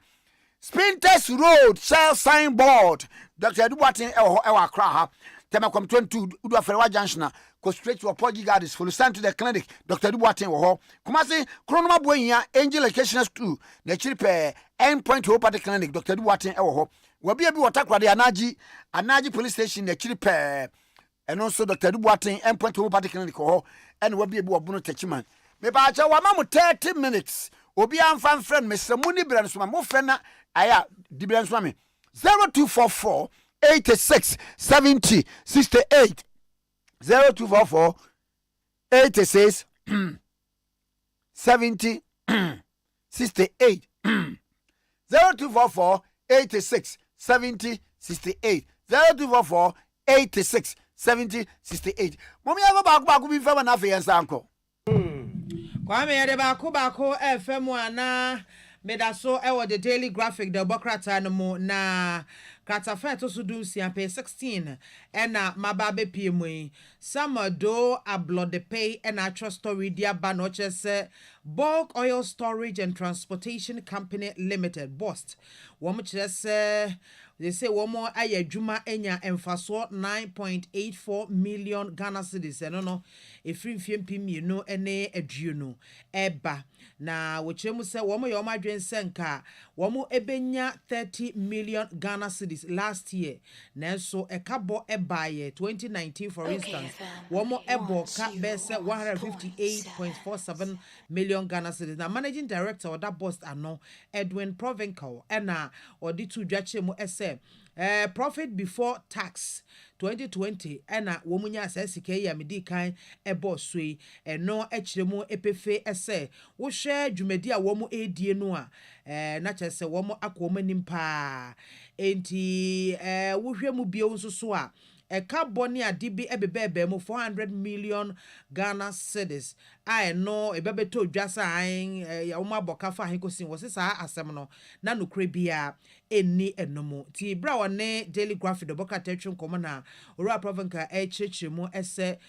Spinters Road shell signboard Dr. Dubois e wa Accra ha Temakom 22 udu afrewa junction go straight to Apology Gardens for stand to the clinic Dr. Dubois wo ho kuma se kronoma boyia Angel Educational School na chiripe endpoint homeopathy clinic Dr. Dubois wo ho wabi bi watakwa de anaji police station na chiripe and also Dr. Dubois endpoint homeopathic clinic ho and wabi bi obuno techiman me ba cha wa mamu 30 minutes obi amfan friend Mr. Muni Bransuma mo fena aya di Bransuma me 0244 86 70 68 0244 86 70 68 0244 86 70 68 0244 86 70 68 Mommy aba baako bi fama na fe yensa anko Kwame yede baako FM ana medaso ewo the Daily Graphic the Bokrata no mu na Kratafa to sudum siampe 16 ena mababe piemwe samado ablodepay ena trust story dia banoche se Bulk Oil Storage and Transportation Company Limited BOST womo chese they say one more aye juma enya emfaso 9.84 million Ghana cedis no efrimfiem pimi no ene aduno eba na wochemu se womo yo madwen senka womo ebenya 30 million Ghana cedis last year na so ekabo ebaye 2019 for instance womo ebo ka bese 158.47 million Ghana cedis na managing director of that BOST ano Edwin Provencal ena odi tu dwachemu ese profit before tax 2020 ena womunya asasike ya medi kan ebo sui eno echiremu epefe ese wo hwe dwumadi a womu edie no a na chese womu akomanimpa enti wo hwe mu bio nso so a carbon adibi ebebebe mu 400 million Ghana cedis I know ebebeto dwasa an ya uma boka fa han kosin wo sesa asem no na nokre bia enni enomu ti bra wone Daily Graphic boka tetwon komo na ora province chechemu ese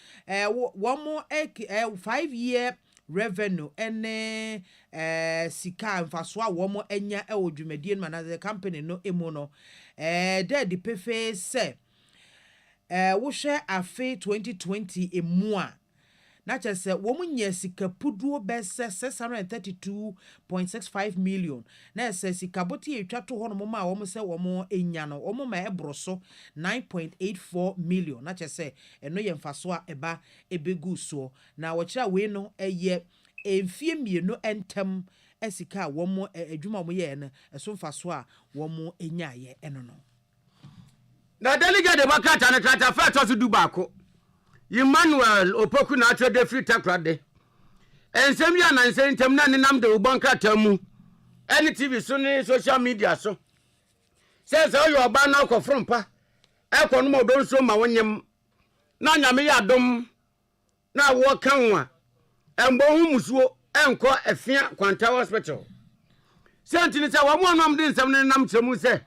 wo mo 5-year revenue ene sika mfaso a wo mo enya odwumadie no na the company no emu no the pefe se wo hwe afe 2020 emua na chese wo munye sika puduo bese 632.65 million na se sika boti etwa to hono ma wo se wo enya no wo ma ebroso 9.84 million na chese eno ye mfaso a eba ebegu so na wo kira we no eye emfie mienu entem esika wo adwuma mo ye no eso mfaso a wo enya ye eno no na delegate de bakata na Kratafa to du baako Emmanuel Opoku na atwe de free takrade ensem ya na nsem na nenam de ubonkata mu any TV so ni social media so says all your ba na ko frompa e ko no mo don so ma wonyem na nyame ya dom na wo kanwa embo hu musuo enko afia kwanta hospital sentini se wo mo anam de nsem ne nam kyeremu se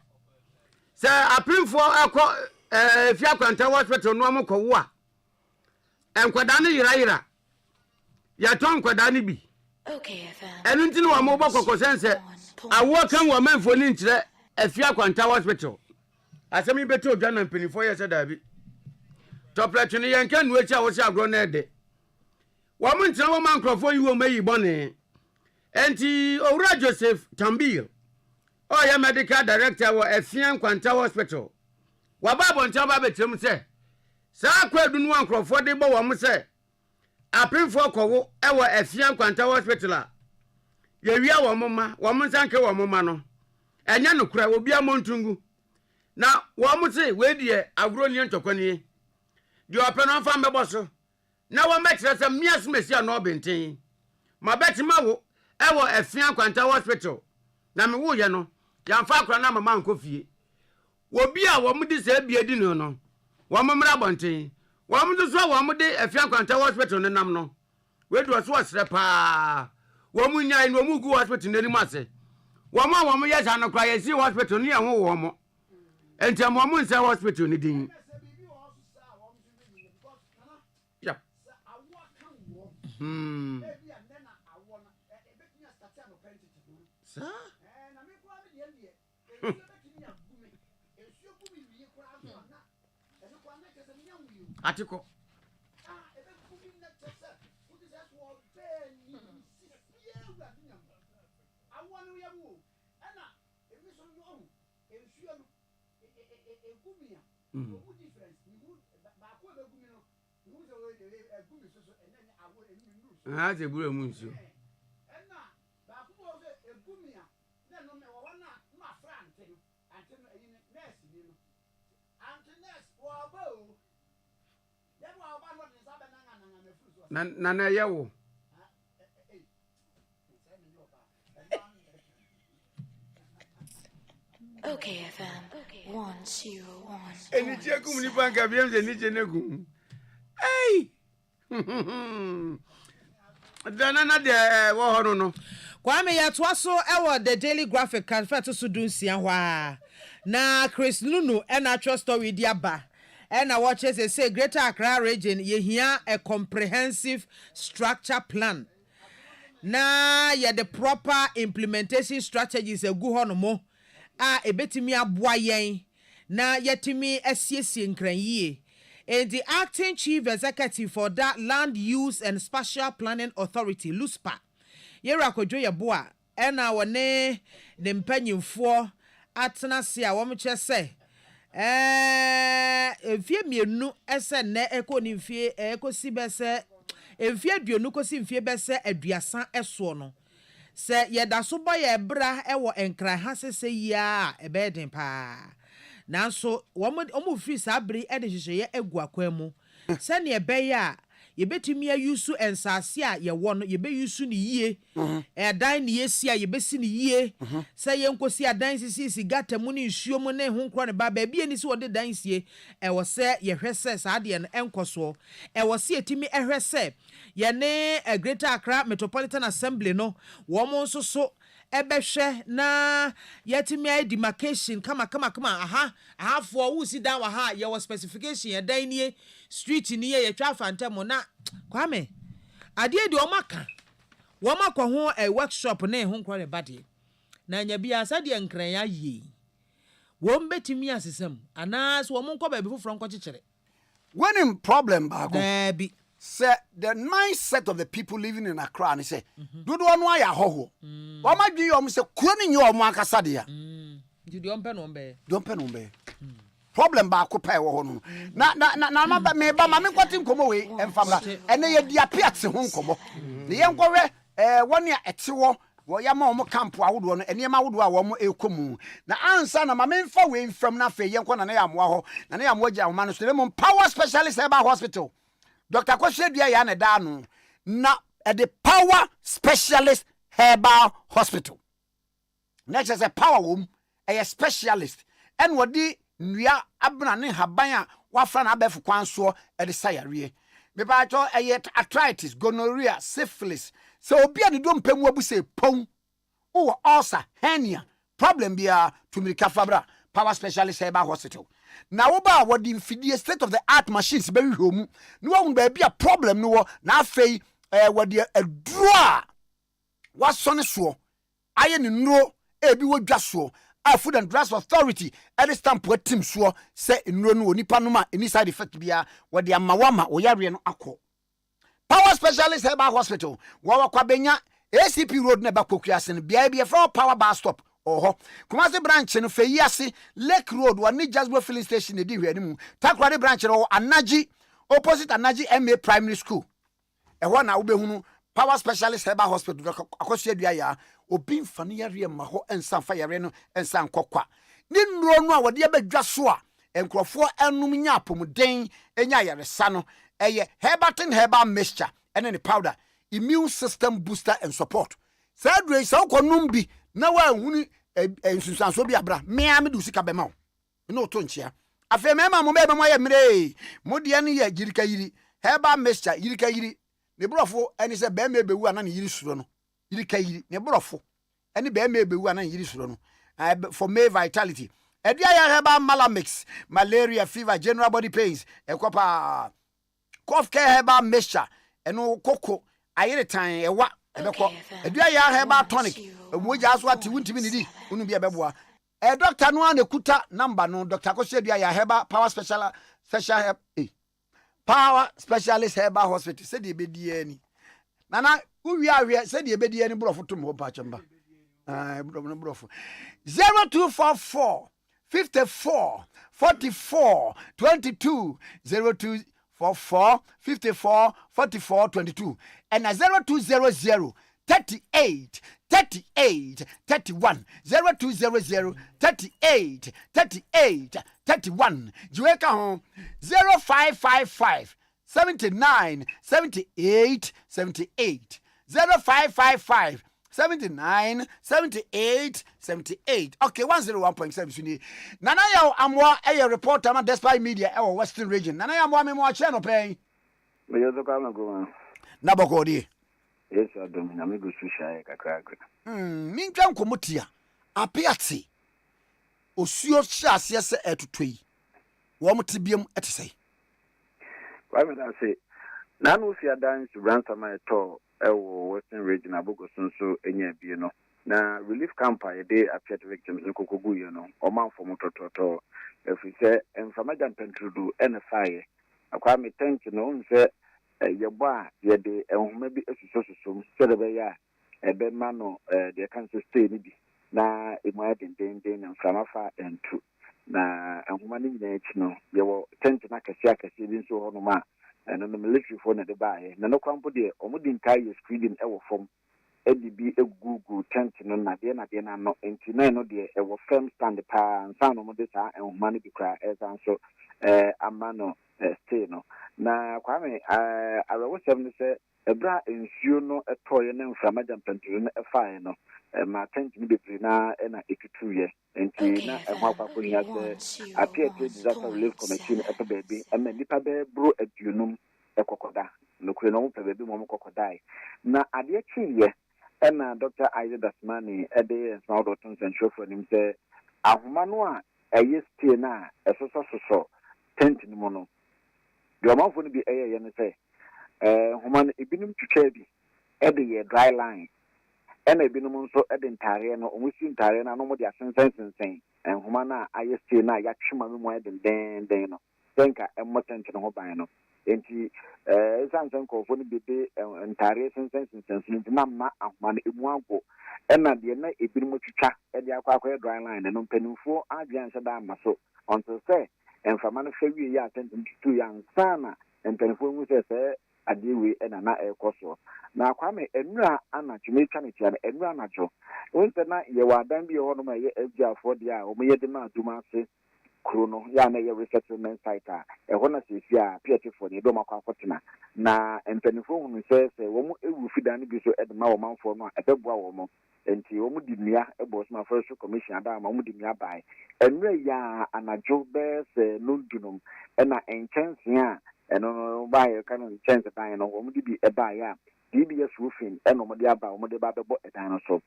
aprimfo akọ fia kwanta hospital no amko wo a enkwada ne yira ya ton kwada ne bi enu ntini wa mo bokoko sense awo kan wa manfoni nkyere afia kwanta hospital asemi beto odwa na mpanifo ye seda bi topletwe yen kan nu echi awo se agro na ede wa mo nkyere wo mankrofo yi wo mayi bone enti owura Joseph Tambil ya medical director wo afia kwanta hospital wa babo ntia ba betrem se sa kwadu nu ankrofo de bo wo mo se apinfo kowo ewo afia kwanta hospital ye wia wo moma wo mo sanke wo moma no enya no kura obi amontungu na wo mo se we die agro ni ntokoni di openo fa mbeboso na wo metre se mias mesia no benten ma betima wo ewo afia kwanta hospital na me wo ye no ya fa akra na mama nkofie obi a wo mo di se bia di no wo mo mra bonten wo mo so wo mo di afia kwanta hospital ne nam no we do so asre pa wo mo nya no mo gu hospital ne ni mase wo mo ye sa no kra ye si hospital ni ho wo mo enti mo nse hospital ni din ya sa Atiko ze buru mu nsu na yewo Okay FM 101. Eni je kum ni banka biem je ni je negum. Hey. Dana na de wo hono no. Kwame ya toaso ewo the Daily Graphic kan fa to sudun sia hwa. Na Chris Lunu na trust story dia ba. And I watch say Greater Accra region ye hear a comprehensive structure plan. Na ye the proper implementation strategies e gu hono mo a ebetimi aboa yen na yetimi asiesie nkran yie. And the acting chief executive for that Land Use and Spatial Planning Authority LUSPA yera kodwo ye boa na wone ne mpanyimfo atena se a wo mche se efie mienu ese ne ekoni mfie ekosi bese efie aduonu kosi mfie bese aduasan eso no se yeda so boy ebra ewo enkran ha sese ya ebeden pa nanso omo fi sabri ede hwehye egu akwam se ne ebeya yebetimi ayusu ensase a ye wo no yebeyusu ni yie edan ni yesi a yebesi ni yie se yenkosi adan sisi gatamu ni nsuo mu ne ho nkro ne ba ba bia ni se wode dan sie wo se ye hwese saade no enkoso wo se etimi ehwese ye ne Greater Accra Metropolitan Assembly no wo mo nso so ebehwe na yetimi demarcation kama aha fo wo si dan wa ha ye wo specification ye dan nie street ni ye twa fantamo na Kwame ade de o maka wo makọ ho a workshop na ho nkọ bade na nya bia sa de nkran ya yi wo mbetimi asesam anas wo nkọ ba bi foforo nkọ kikire when problem bago bi say the mindset of the people living in Accra and say do no aya hoho wo ma dwi yo say kuro ni yo mo akasa de ya di ompe no mbe problem ba ko pa wo ho no na ma ba me kwati nkomo we emfamla ene ye dia piate ho nkomo ne ye nkɔwe woni a ɛtewo wo ya ma wo camp awodo no ene ma awodo a wo mo ekomu na ansa na ma me mfa we mfam na fe ye nkɔ na ya moa ho na ya moa gya wo ma no so mo power specialist eba hospital Dr. Kwashedua ya ne da no na the power specialist herbal hospital next is a power room a specialist and wodi nua abna ne haban a wafra na abefu kwanso e de sayare me ba cho arthritis gonorrhea syphilis so obi ane do mpemu abu se pon o ulcer hernia problem bia tumika fabra power specialist herbal hospital na wo ba wo di mfidie state of the art machines be hwe mu no wo ba bia problem no wo na afei wo di aduro a wasone so aye ne nuro ebi wo dwa so a Food and Drugs Authority every stamp what team so say nuro no nipa no ma any side effect bia wo di amawama wo yare no akọ Power Specialist Herbal Hospital wo kwa benya ACP Road na ba kokuase no bia bia from Power Bar Stop oho Kumasi branch no fe yiase Lake Road wa ni Jasbo filling station e di hwe animu Takrade branch no Anaji opposite Anaji MA Primary School ehwo na wo behunu Power Specialist Herbal Hospital akosia dua ya obi mfane yare ma ho ensan fa yare no ensan kokwa ni nuro no a wode abadwa so a enkrofo enum nya apomden enya yare sa no eye herbal mixture ene ne powder immune system booster and support sadwe sa konum bi na wa hunu ensunsanso bi abra me am du sika be ma o no to nchia afa me ma mo be mo ye mire mo de ne ye jirika yiri herbal mixture yirika yiri ne brofo eni se be me bewu ana ne yiri suro no yirika yiri ne brofo eni be me bewu ana ne yiri suro no for male vitality edia ya herbal malamix malaria fever general body pains ekopa cough care herbal mixture eno koko ayere tan ewa ebeko edia ya herbal tonic moja aso ati wuntimi nidi unu bia beboa doctor no an ekuta number no Dr. Kosi edia ya herbal power special Power Specialist Herbal Hospital said the BDA ni nana we are said the BDA ni brofo to mo pa chamba 0244 54 44 22 0244 54 44 22 and 0200 38 38 31 0200 38 38 31 Jueka home 0555 79 78 78 0555 79 78 78 okay 101.7 Nana ya amwa a reporter ma Despite Media e Western Region Nana ya amwa me mo che no pen me yezo ka na go na bokodi yes adom na me go susha kakra minka nkomotia apiati osuo hyase se etutoi wo motibiem etesei Kwame da say na no fi adan to ransom eto ewo Western Region abogosun so enya bie no na relief camp a dey affect victims nkokogu ye no o man for motototo efi se enfamaja ntantrudu fire akwa me tent no nse yebo a ye de enhoma bi esusosusom se de be ya ebe ma no de kan so stay ni bi na emu den na mframafa entu na enhoma ni nyina echi no ye wo tent na akase bi nso ho no ma no military for na de bae na no kwampo de omudi nkai screening e wo fom edibi egugu tent no na de na no enti na no de e wo firm stand pa nsa no mo de sa enhoma ni bi kra esan so amano stay no na Kwame arewo sem ne se ebra ensuo no etoye na mframaja mpanturu no efae no ma tent ni bebre na na ekituye enti na ehwa akwako ni ase Akye disaster relief committee no eto baby ema nipa be bro aduonum ekokoda no kure no mo pe baby mo mo kokodai na ade chiye na Dr. Isaac Dasmani ede small doctor central for him say ahoma no a stay na esoso tent ni mo no de amafo no bi eye ne say homa no ebinum twitwa bi ede ye dry line ena ebinum nso ede ntare no omusi ntare na no mo de asensen homa na stay na ya twema mo ede den no senka emmo tent no ho ban no enti sansen ko fo ni bebe ntare sensen na ma ahoma no emu agwo ena de na ebinum twitwa ede akwa dry line no mpanimfo adwan hye da amaso until say enfama no hwe ya tent tu ya nsana mpanimfo mu se adewe ena na ekoso na Kwame enura anatweme twanetia na enura anajo wonse na ye wadan bi ho no ma ye agiafo de a o me ye de ma aduma ase kuro no ya na ye resettlement site a ho na sesi a piatifo ne do makwa fotena na mpanimfo hunu se wo mu ewu fidan bi so edema wo manfo no a ebeboa wo mo enti wo mu dimia ebo so ma first commission ada ma mu dimia bai enura ya anajo be se nundunum na enchanse a eno bai kan enchanse dan no wo mu di bi eba ya DBS roofing eno mo de aba mo de ba bebo edan no so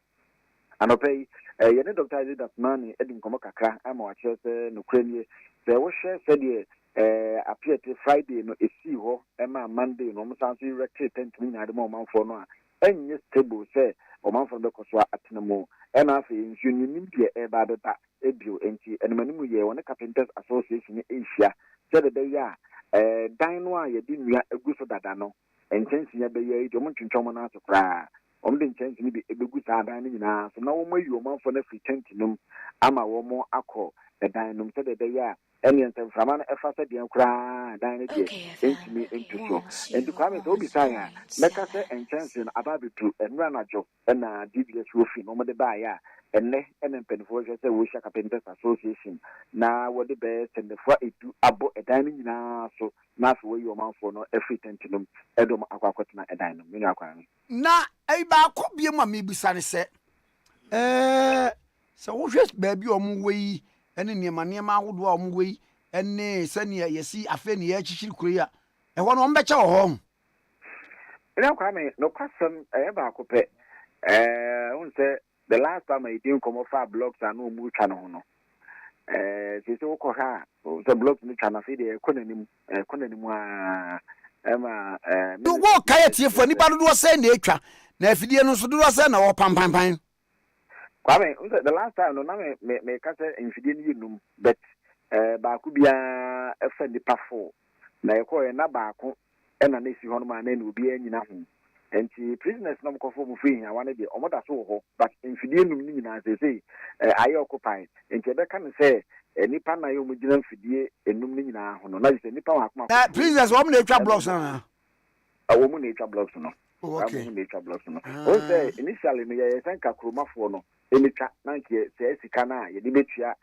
anopei ye ne Dr. Isaac Dasmani edin komo kakra ama wa chese no krenie sɛ wohwɛ sɛdeɛ appear to Friday no esi hɔ ɛma Monday no ɔmo san so erected tent no nyade ma ɔmanfoɔ no a ɛnyɛ stable sɛ ɔmanfoɔ no bɛkɔ so atena mu ɛna afei nsuo nim deɛ ɛba bɛba ebio enti ɛnumanimu yɛ wɔne Carpenters Association Asia sɛde bɛyɛ a dan no a yɛde nnua egu so dada no nkyɛnse yɛ bɛyɛ yi deɛ ɔmo ntwintwɔm no aso koraa ɔmo de nkyɛnse no bi ebegu saa dan no nyinaa so na wɔn ayi ɔmanfoɔ no afiri tent no ama wɔn akɔ ɛdan no sɛde bɛyɛ a ɛne nsɛmframa no ɛfa sɛ deɛ koraa dan no deɛ ɛntumi ntu so enti Kwame sɛ obisae a mɛka sɛ nkyɛnse no aba abɛtu nnura anadwo ɛna DBS wofi na ɔmode baeɛ a ɛnnɛ ɛne mpanimfoɔ hwɛ sɛ wɔhyia Carpenters Association na wɔde bɛyɛ sɛndefoɔ edu abɔ ɛdan no nyinaa so na afei wɔyi ɔmanfoɔ no afiri tent no ɛdɔm akɔ akɔtena ɛdan no menu akwan na ɛyi baakɔ bie mu a mebisa ne sɛ sɛ wohwɛ baabi a ɔmo wɔ yi ɛne nneɛma ahodoɔ a ɔmo wɔ yi ɛne sɛnea yɛsi afei ne yɛakyikyiri kuro yi a ɛhɔ no ɔmbɛkyɛ wɔ hɔ menu akwan no kwasɛm ɛyɛ baako pɛ wohu sɛ the last time I didn't come off our blocks and no more channel. No, she said, "Okay, the blocks in the channel feed the economy, you walk here for anybody who was saying nature. Now, if you didn't do us, no, pam. Kwame, the last time, no, me catch in Fidin, but Bakubia offend the parfum. Now, you call a nabako and an issue on my name will be any nothing. And the prisoners no conform free. I wanted the Omoda so, but in Fidian, as they say, I occupy. And Quebec can say, Nipa na yo mujina fidie enum ni nyina ho no na se nipa wa akoma prisoners wo na etwa blocks na a wo mu na etwa blocks no okay wo na etwa blocks no o say initially no ye san ka kromafo no emetwa na nke se sika na ye de betua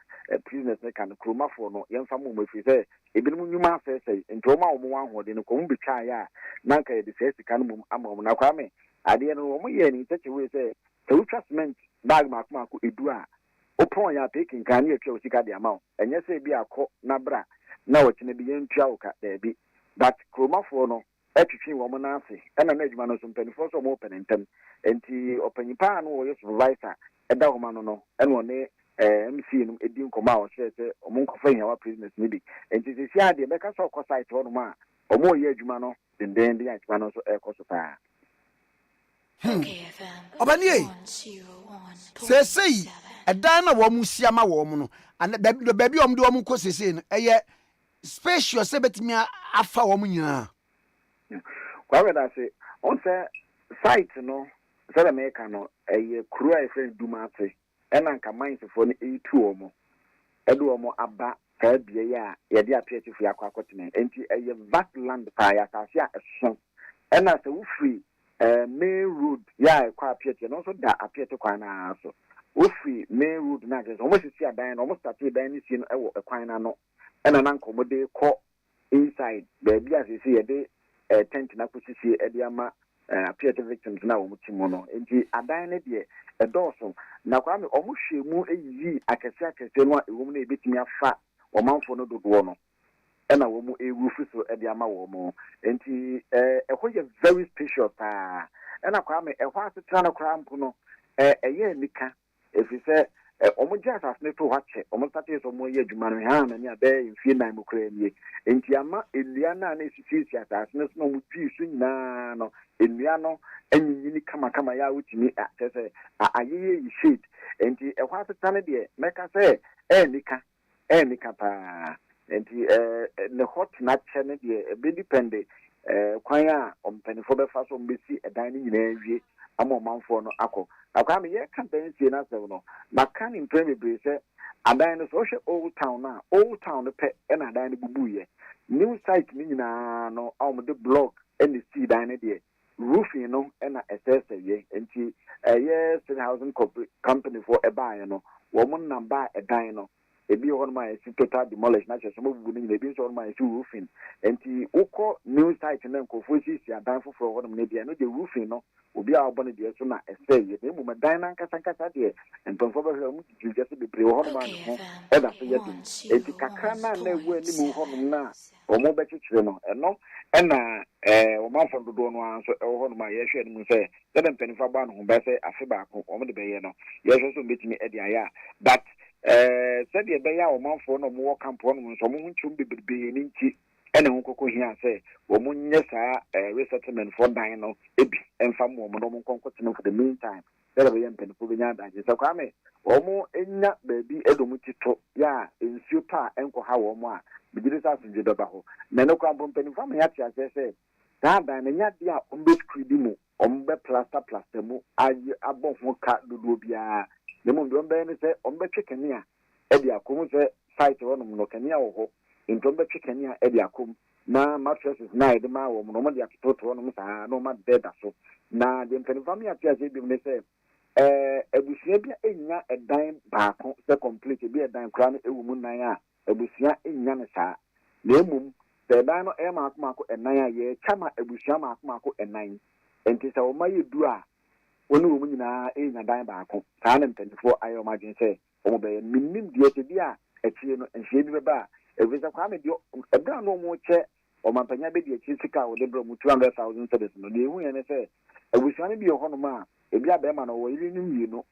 prisoners ne kan kromafo no ye mfa mo mafi se ebinom nyuma afese ntoma wo mo ahode no ko mu betwa ya na nka ye de se sika no mum ama mo na Kwame ade no wo mo ye ni tache we se utwa cement bag ma akoma ko edu a upon ya taking can you tell sika the amount and yes be a co nabra now it's in a bien chauka there be but chromafo no etwin woman ase and a management no some penny for some open and them and the open pan or your supervisor a dog man no and one MC no edin koma o say omonko fa nya wa business ni bi and the sia de make so ko site one ma omo ye adwuma no den the adwuma no so e ko so pa Obanie say ɛdan na wɔn sia ma wɔn no and baabi wɔn de wɔn kɔ sese no ɛyɛ spacious betimi afa wɔn nyinaa Kwame da say on say site no say the maker no ɛyɛ kuro a friend Dumase ɛna nka minesfo no etu wɔn ɛde wɔn aba ka bie ya yɛde apɛtifo yakɔ akɔtena enti ɛyɛ vast land pa ya asase a ɛso ɛna sɛ wo free main road ya ɛkɔ apɛti no so da apɛti kwan na so Ofi main road na just almost see a dan almost start dan ni no ewo ekwan na no ena na nkomode kɔ inside baby as you see de tent na posisi e de ama appear victims na wo mutimo no enti adan ne de edoso na Kwame omo hwemu eyi akese no a ewo mu na ebetimi afa omanfo no dodo no ena wo mu ewufu so e de ama wo mo enti ɛhɔ yɛ very special ena Kwame ɛhɔ asetra no krampo no ɛyɛ nika if you say omo just as ne to wache omo start so mo ye adwuma no ha na ni abe mfie nan mo kra nie enti ama enua na na esisi asase ne so mo twi su nyina no enua no anyinyi kama ya wutimi atese ayeye yi shade enti ehwa aseta ne de meka say nika pa enti ne hot na che ne de be depend kwan a ompanifo be fa so mbesi edan ni nyina wie ama omanfo no akọ Kwame ye campaign see na seven no maka ni mpre bebre se adan no so hwe old town pe na adan no bubu ye new site ni nyina no awmde block and see dan ne de roofing no na SS ye enti ye state housing company for e buy no wo mon number e dan no ebi hon ma esi total demolish na che so bubu ni ebi so hon ma esi roofing enti ukọ new site na nkofo si adan foforo hon na bia no de roofing no obi a obone de so na ese ye na mu dan na nkasa de entonfo be hwe mu tijuje se bebre hon ma no e da so ye dum enti kakra na na ewu ani mu hon na omo be chichire no eno na o ma fo dodo no anso e hon ma ye hwe ni mu se de mpenifa ba no ho be se afe ba ko omo de be ye no ye hwe so betimi e de aya but said the Baya or Monfort no more camp on some to be in Inchi and Uncle here say, Woman, yes, resettlement for Dino, Ebi, and some woman for the meantime. That way, and Pennsylvania, so Kwame, Omo, in that baby, Edomutito, ya, in super, and Kohawa, Bidilis in Jidabaho. Nano Crampon Pennsylvania, as I say, that and Yadia, Umbe plaster mu, I above one cat do be a. The moon don't say, chicken here, Eddie Akum say, fight on Nokania or in Tomba chicken here, Eddie Akum. Na mattress is night, the man or normally to one, no man dead so. Na the Pennsylvania appears to say, a bushia a dime back, the complete be a dime crown, a woman naya, a bushia in Yanasa. Nemum, the dino air marco and naya ye, chama a bushia marco and 9. And tis our my dua. One woman in a dime back, silent and before I imagine say, obey a minimum dear to be a chino and shady bar. If it's a Kwame, a brown no more chair, or my panabi, a chisika, or liberal 200,000 citizens. No, and say, I wish only be a honor, a Biabeman or you know,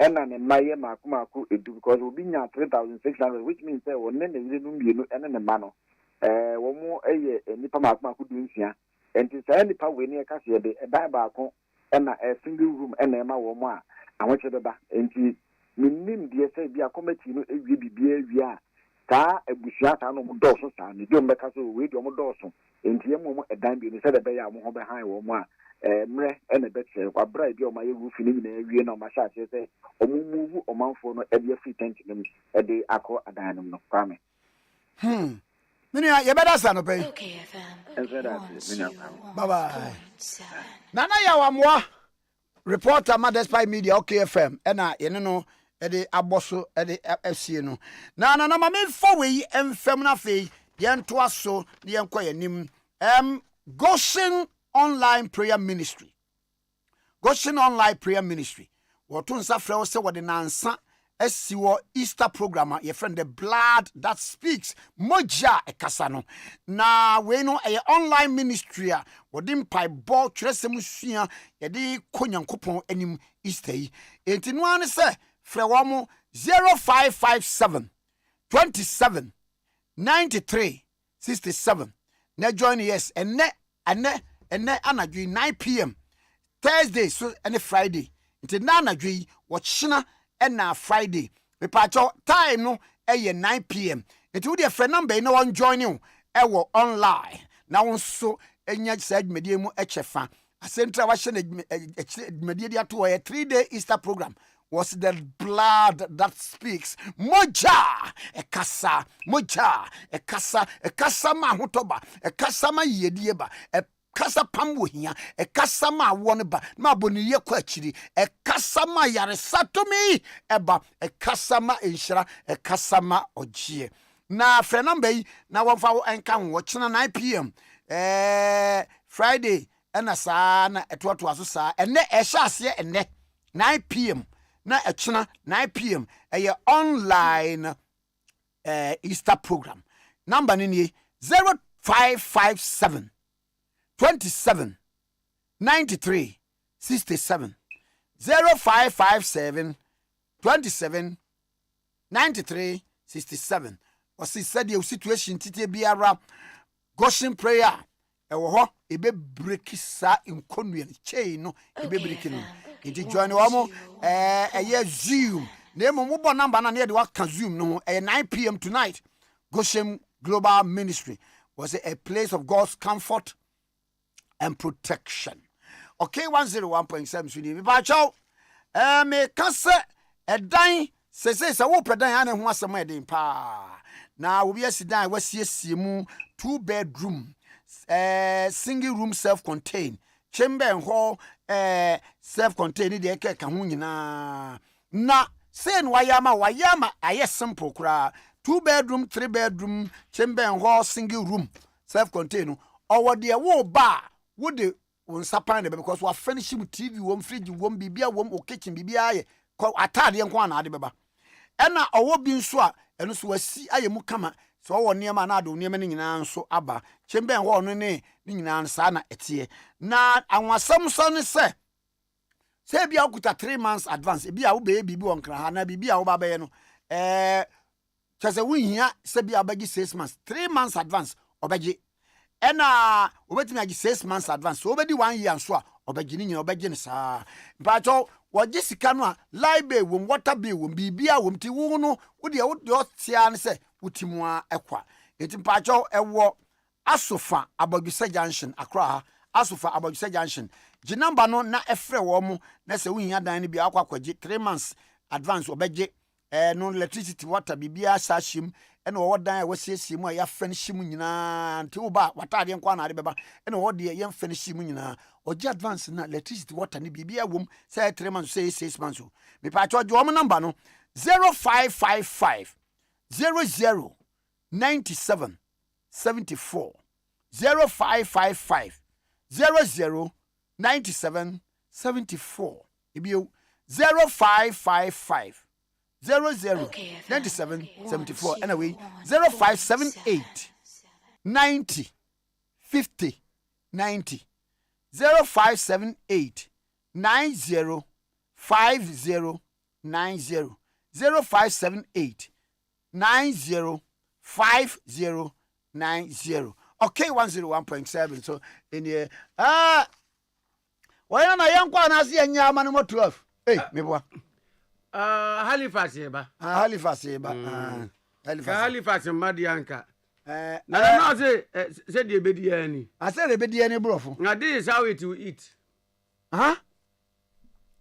and then my Makumaku, because we'll be now 3,600, which means there were many you know, and then a mano. One more a year, and Nipamaku doing here, and to say any power near Cassia, a dime back. And a single room and Emma Woma. I want you to back and meaning dear say be a committee, no, it will be beer. Ta a bushata no Dawson, and you don't make us wait on Dawson. In Tiamo, a dime being said a bay more behind Woma, Mre and a betcher, or bribe your my roof in the area no my shot, say, or move or mount for no every free tension a day acco a dynam no Kwame. Minia, you better stand up. Okay, bye bye. Nana Yawamwa reporter Mothers by Media, okay, FM, and I, you know, Eddie Abosso, Eddie FC. No, Nana, Mamma, for we and Femina Fee, Yan Twasso, the Enquire Nim, Goshen Online Prayer Ministry. Goshen Online Prayer Ministry. What to suffer so what the answer. SCO Easter program, your friend the blood that speaks moja ekasano. Na we know a online ministry wodim pai ball tresemusia yedi konyankopon anim Easter yi. Enti no an se frɛ wamo 0557 27 93 67. Na join yes ene anadwi 9 p.m. Thursday so any Friday. Enti na anadwi watchina and now Friday. We patch time no 9 p.m. It would be a friend number no one join you. Online. Now so enya said medium HFA. A central washing media to a 3-day Easter program was the blood that speaks. Moja a casa, moja a casa mahutoba, a casama yedieba, a kasa pamwo hia e kasa ma won ba ma boniye kwachiri e kasa ma yare satomi eba e kasa ma enhira e kasa ma ogie na frɛ number yi na wonfa wo enka wo chena 9 p.m. Friday ena saa na etoto aso saa ene e hya ase ene 9 p.m. na echena 9 p.m. eye online Easter program number ni 0557 27 93 67 0557 27 93 67. Was said your situation tite biara Goshen prayer ewo ho ebe break sa inconnuan chain no ebe break no enti join wo eye Zoom na mo bo number na de waka Zoom no 9 p.m. tonight. Goshen Global Ministry was a place of God's comfort and protection. Okay, 101.7 Sweden. Me ba chow. Me kase edan se wo pedan ane ho asem edin pa. Na wo bi asidan wasiesie mu 2-bedroom single room self-contained. Chamber ho self-contained de ke ka ho nyina. Na sen wayama aye simple kura. 2-bedroom, 3-bedroom, chamber ho single room self-contained. Or de wo ba would the one sapan because we finish with TV, one fridge, one bibia, one kitchen bibia, atade and one adibaba. And now our being swa, and so I see I am kama, so one near manado, near many in so abba, chamber and one ne, Ning sana etie. Now, I want some son say be out 3 months advance, be our baby on Krahana, be our babeno, Chase we here say be abegi 6 months, 3 months advance obegi. Ena obetimi agi 6 months advance. So obedi 1 year nso a obegi ni nyina obegi ne saa. Mpacho wogi sika no a libe wom water bill wom bibia wom ti wo no wo de tia ne se utimu a ekwa. Enti mpacho ewo Asofa Abogisa Junction Accra Asofa Abogisa Junction ji number no na efre wo mu na se wo hia dan ne bi akwa kwaje 3 months advance obeje no electricity water bibia sashim ene wo dan wo siesie mu a ya fene shim nyina nti wo ba watade nkwa na ade beba ene wo de ye fene shim nyina oje advance na electricity water ne bibia wom say 3 months say 6 months me pa cho wo number no 0555 00 97 74 0555 00 97 74 ibio 0555 00 97 74 anyway 0578 90 50 90 0578 90 50 90 0578 90 50 90. Okay, 101.7. So in here, why am I young one as young man 12? Hey, me boy. Halifax eba. Halifax eba. Halifax Madianka. Now say the obedieni. I said obedieni, bro. Now this is how it will eat. Huh?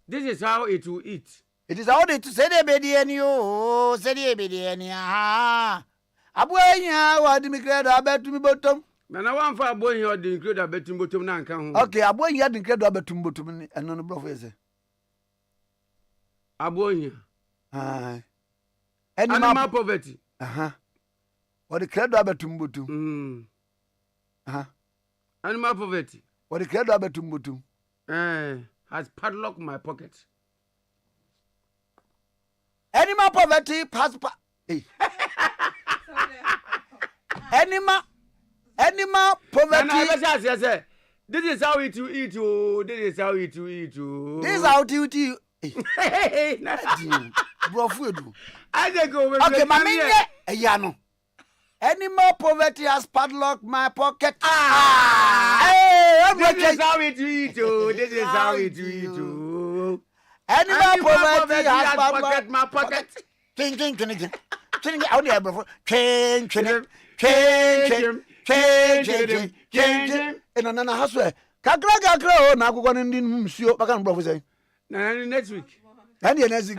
This is how it will eat. It is how it say the obedieni. Oh, say the obedieni. Ah. Abonya wa di mi credo abetu mi bottom. Na wan fa abonya wa di credo abetu mi bottom na nka ho. Okay, abonya di credo abetu mi bottom ni eno no bro ese. Abonya. Animal poverty. What the credo abetu mi bottom. Animal poverty. What the credo abetu mi bottom. Has padlocked my pocket. Animal poverty has hey. Animal poverty. This is how it will eat. Oh, this is how it will eat. Oh. This is how it will eat. Hey, bro, food. I just go. Okay, my man. Yano. Animal poverty has padlocked my pocket. Hey, this is how it will eat. Oh, this is how it will eat. Oh. Animal poverty has padlocked my pocket. King. Out there, bro. Change. And another house where Kakra, now go on in Monsieur Bagan, bro. Say, next week. And the next week.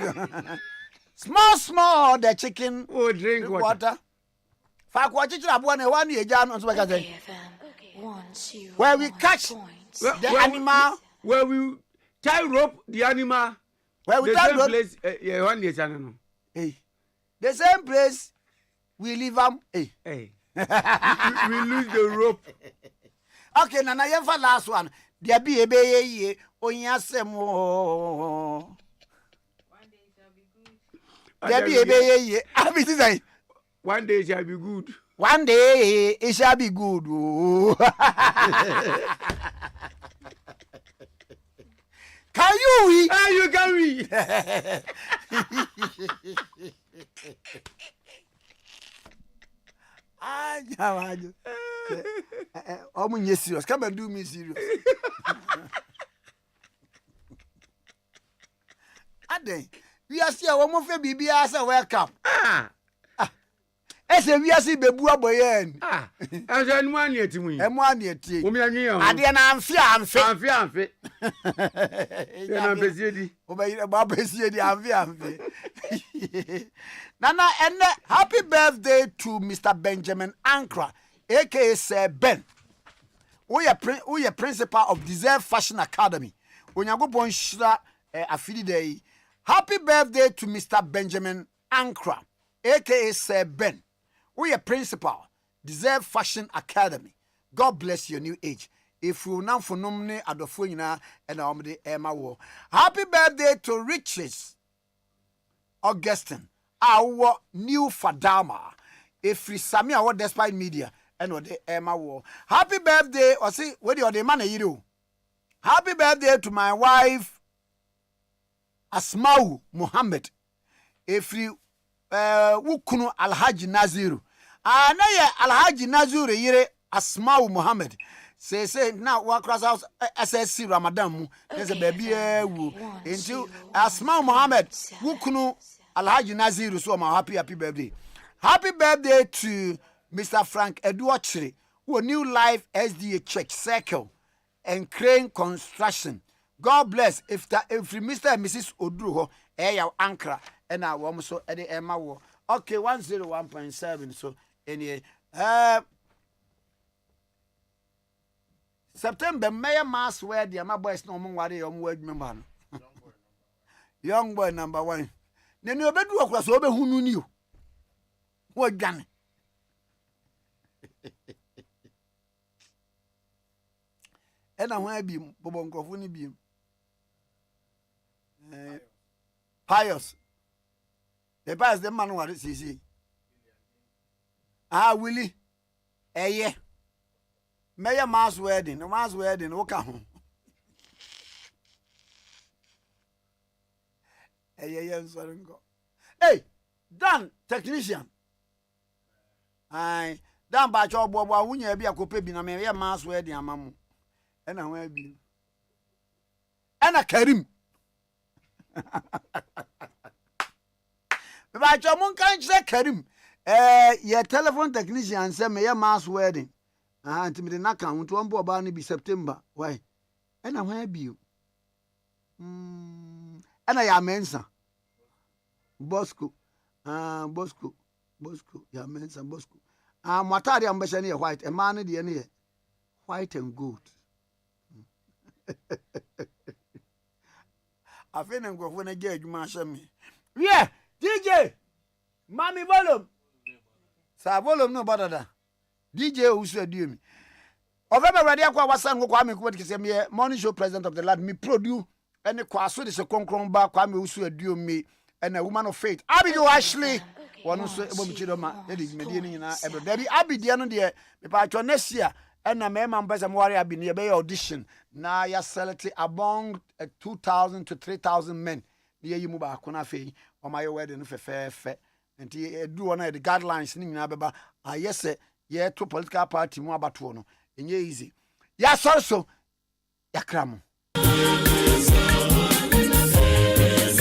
Small, the chicken will drink water. Fuck what you have 1 year, John, on Swagger. Where we catch the animal, where we tie rope the animal, where we tie rope. Place, 1 year, channel. Hey. The same place we leave them. Hey. We lose the rope. Okay, now I for last one. There be a bay onyasemo. There be a bay. One day it shall be good. One day it shall be good. Can you read? You can read. I'm serious. Come and do me serious. Ade, we are still one more baby as a welcome. Ese we are see bebu aboyen. As anyone yet to me. One year tea. Ade na amfia. Na bezedi. Obey babesiedi amfia. Nana and happy birthday to Mr. Benjamin Nkrumah, aka Sir Ben. We are principal of Deserve Fashion Academy. Onyago Bonshira afidi day. Happy birthday to Mr. Benjamin Nkrumah, aka Sir Ben. We are principal Deserve Fashion Academy. God bless your new age. If you now for nominate Adofuina and Omde Emma War. Happy birthday to Riches Augustine, our new Fadama. If we Sami our despite media and what the Emma War. Happy birthday, or see what you the man you do. Happy birthday to my wife Asmau Muhammad. If you wukunu Alhaji Naziru na ye Alhaji Naziru yire Asmau Muhammad say na wa cross house SSC Ramadan mu there's a baby wu into Asmau Muhammad wukunu Alhaji Naziru so my happy birthday. Happy birthday to Mr. Frank Eduachiri, who New Life SDA Church Circle and Crane Construction. God bless if Mr. and Mrs. Odruho your Ankara and our woman so at the Emma war. Okay, 101.7. So any September Mayor Mass where the Amma boys no more worry on word member. Young boy number 1. Then you better walk across over who knew. What done? And I want to be Bobonko Funny beam. Pious. The pious the man what is he? Willie. Yeah. Mayor Mass wedding, no Mass wedding, okay home. Hey, Dan, technician. Aye, Dan ba cho bobo awunya bia kope bi na me ya Mass wedding amamu. E na ho abi. E na Karim. Ba cho mun kan say Karim. Your telephone technician say me ya Mass wedding. Anti me de na kan to mbo ba no bi September. Why? E na ho abi. E na ya mensa. Bosco. Bosco. Ya mensa Bosco. Mwatari ambasha ni white. A man di ni white and gold. I feel I'm going to get you, yeah, DJ, Mommy volume. Sa volume no better. DJ who said you me. Ovebe ready akwa wasan Kwame Tikese me morning show president of the land me produce and the kwaso de se konkron ba Kwame who said you me and a woman of faith. Abigail Ashley. One so ebo mchido ma edi medie ni nyina ebe baby abidie no de me pa atwa next year and na me man pesa mo ware abi ne be audition na ya select among 2,000 to 3,000 men ne yi mu ba ko na fe o ma ye wedding no fe enti edu wona the guidelines ni nyina beba ayese ye to political party mu abato no enye easy ya so ya kramo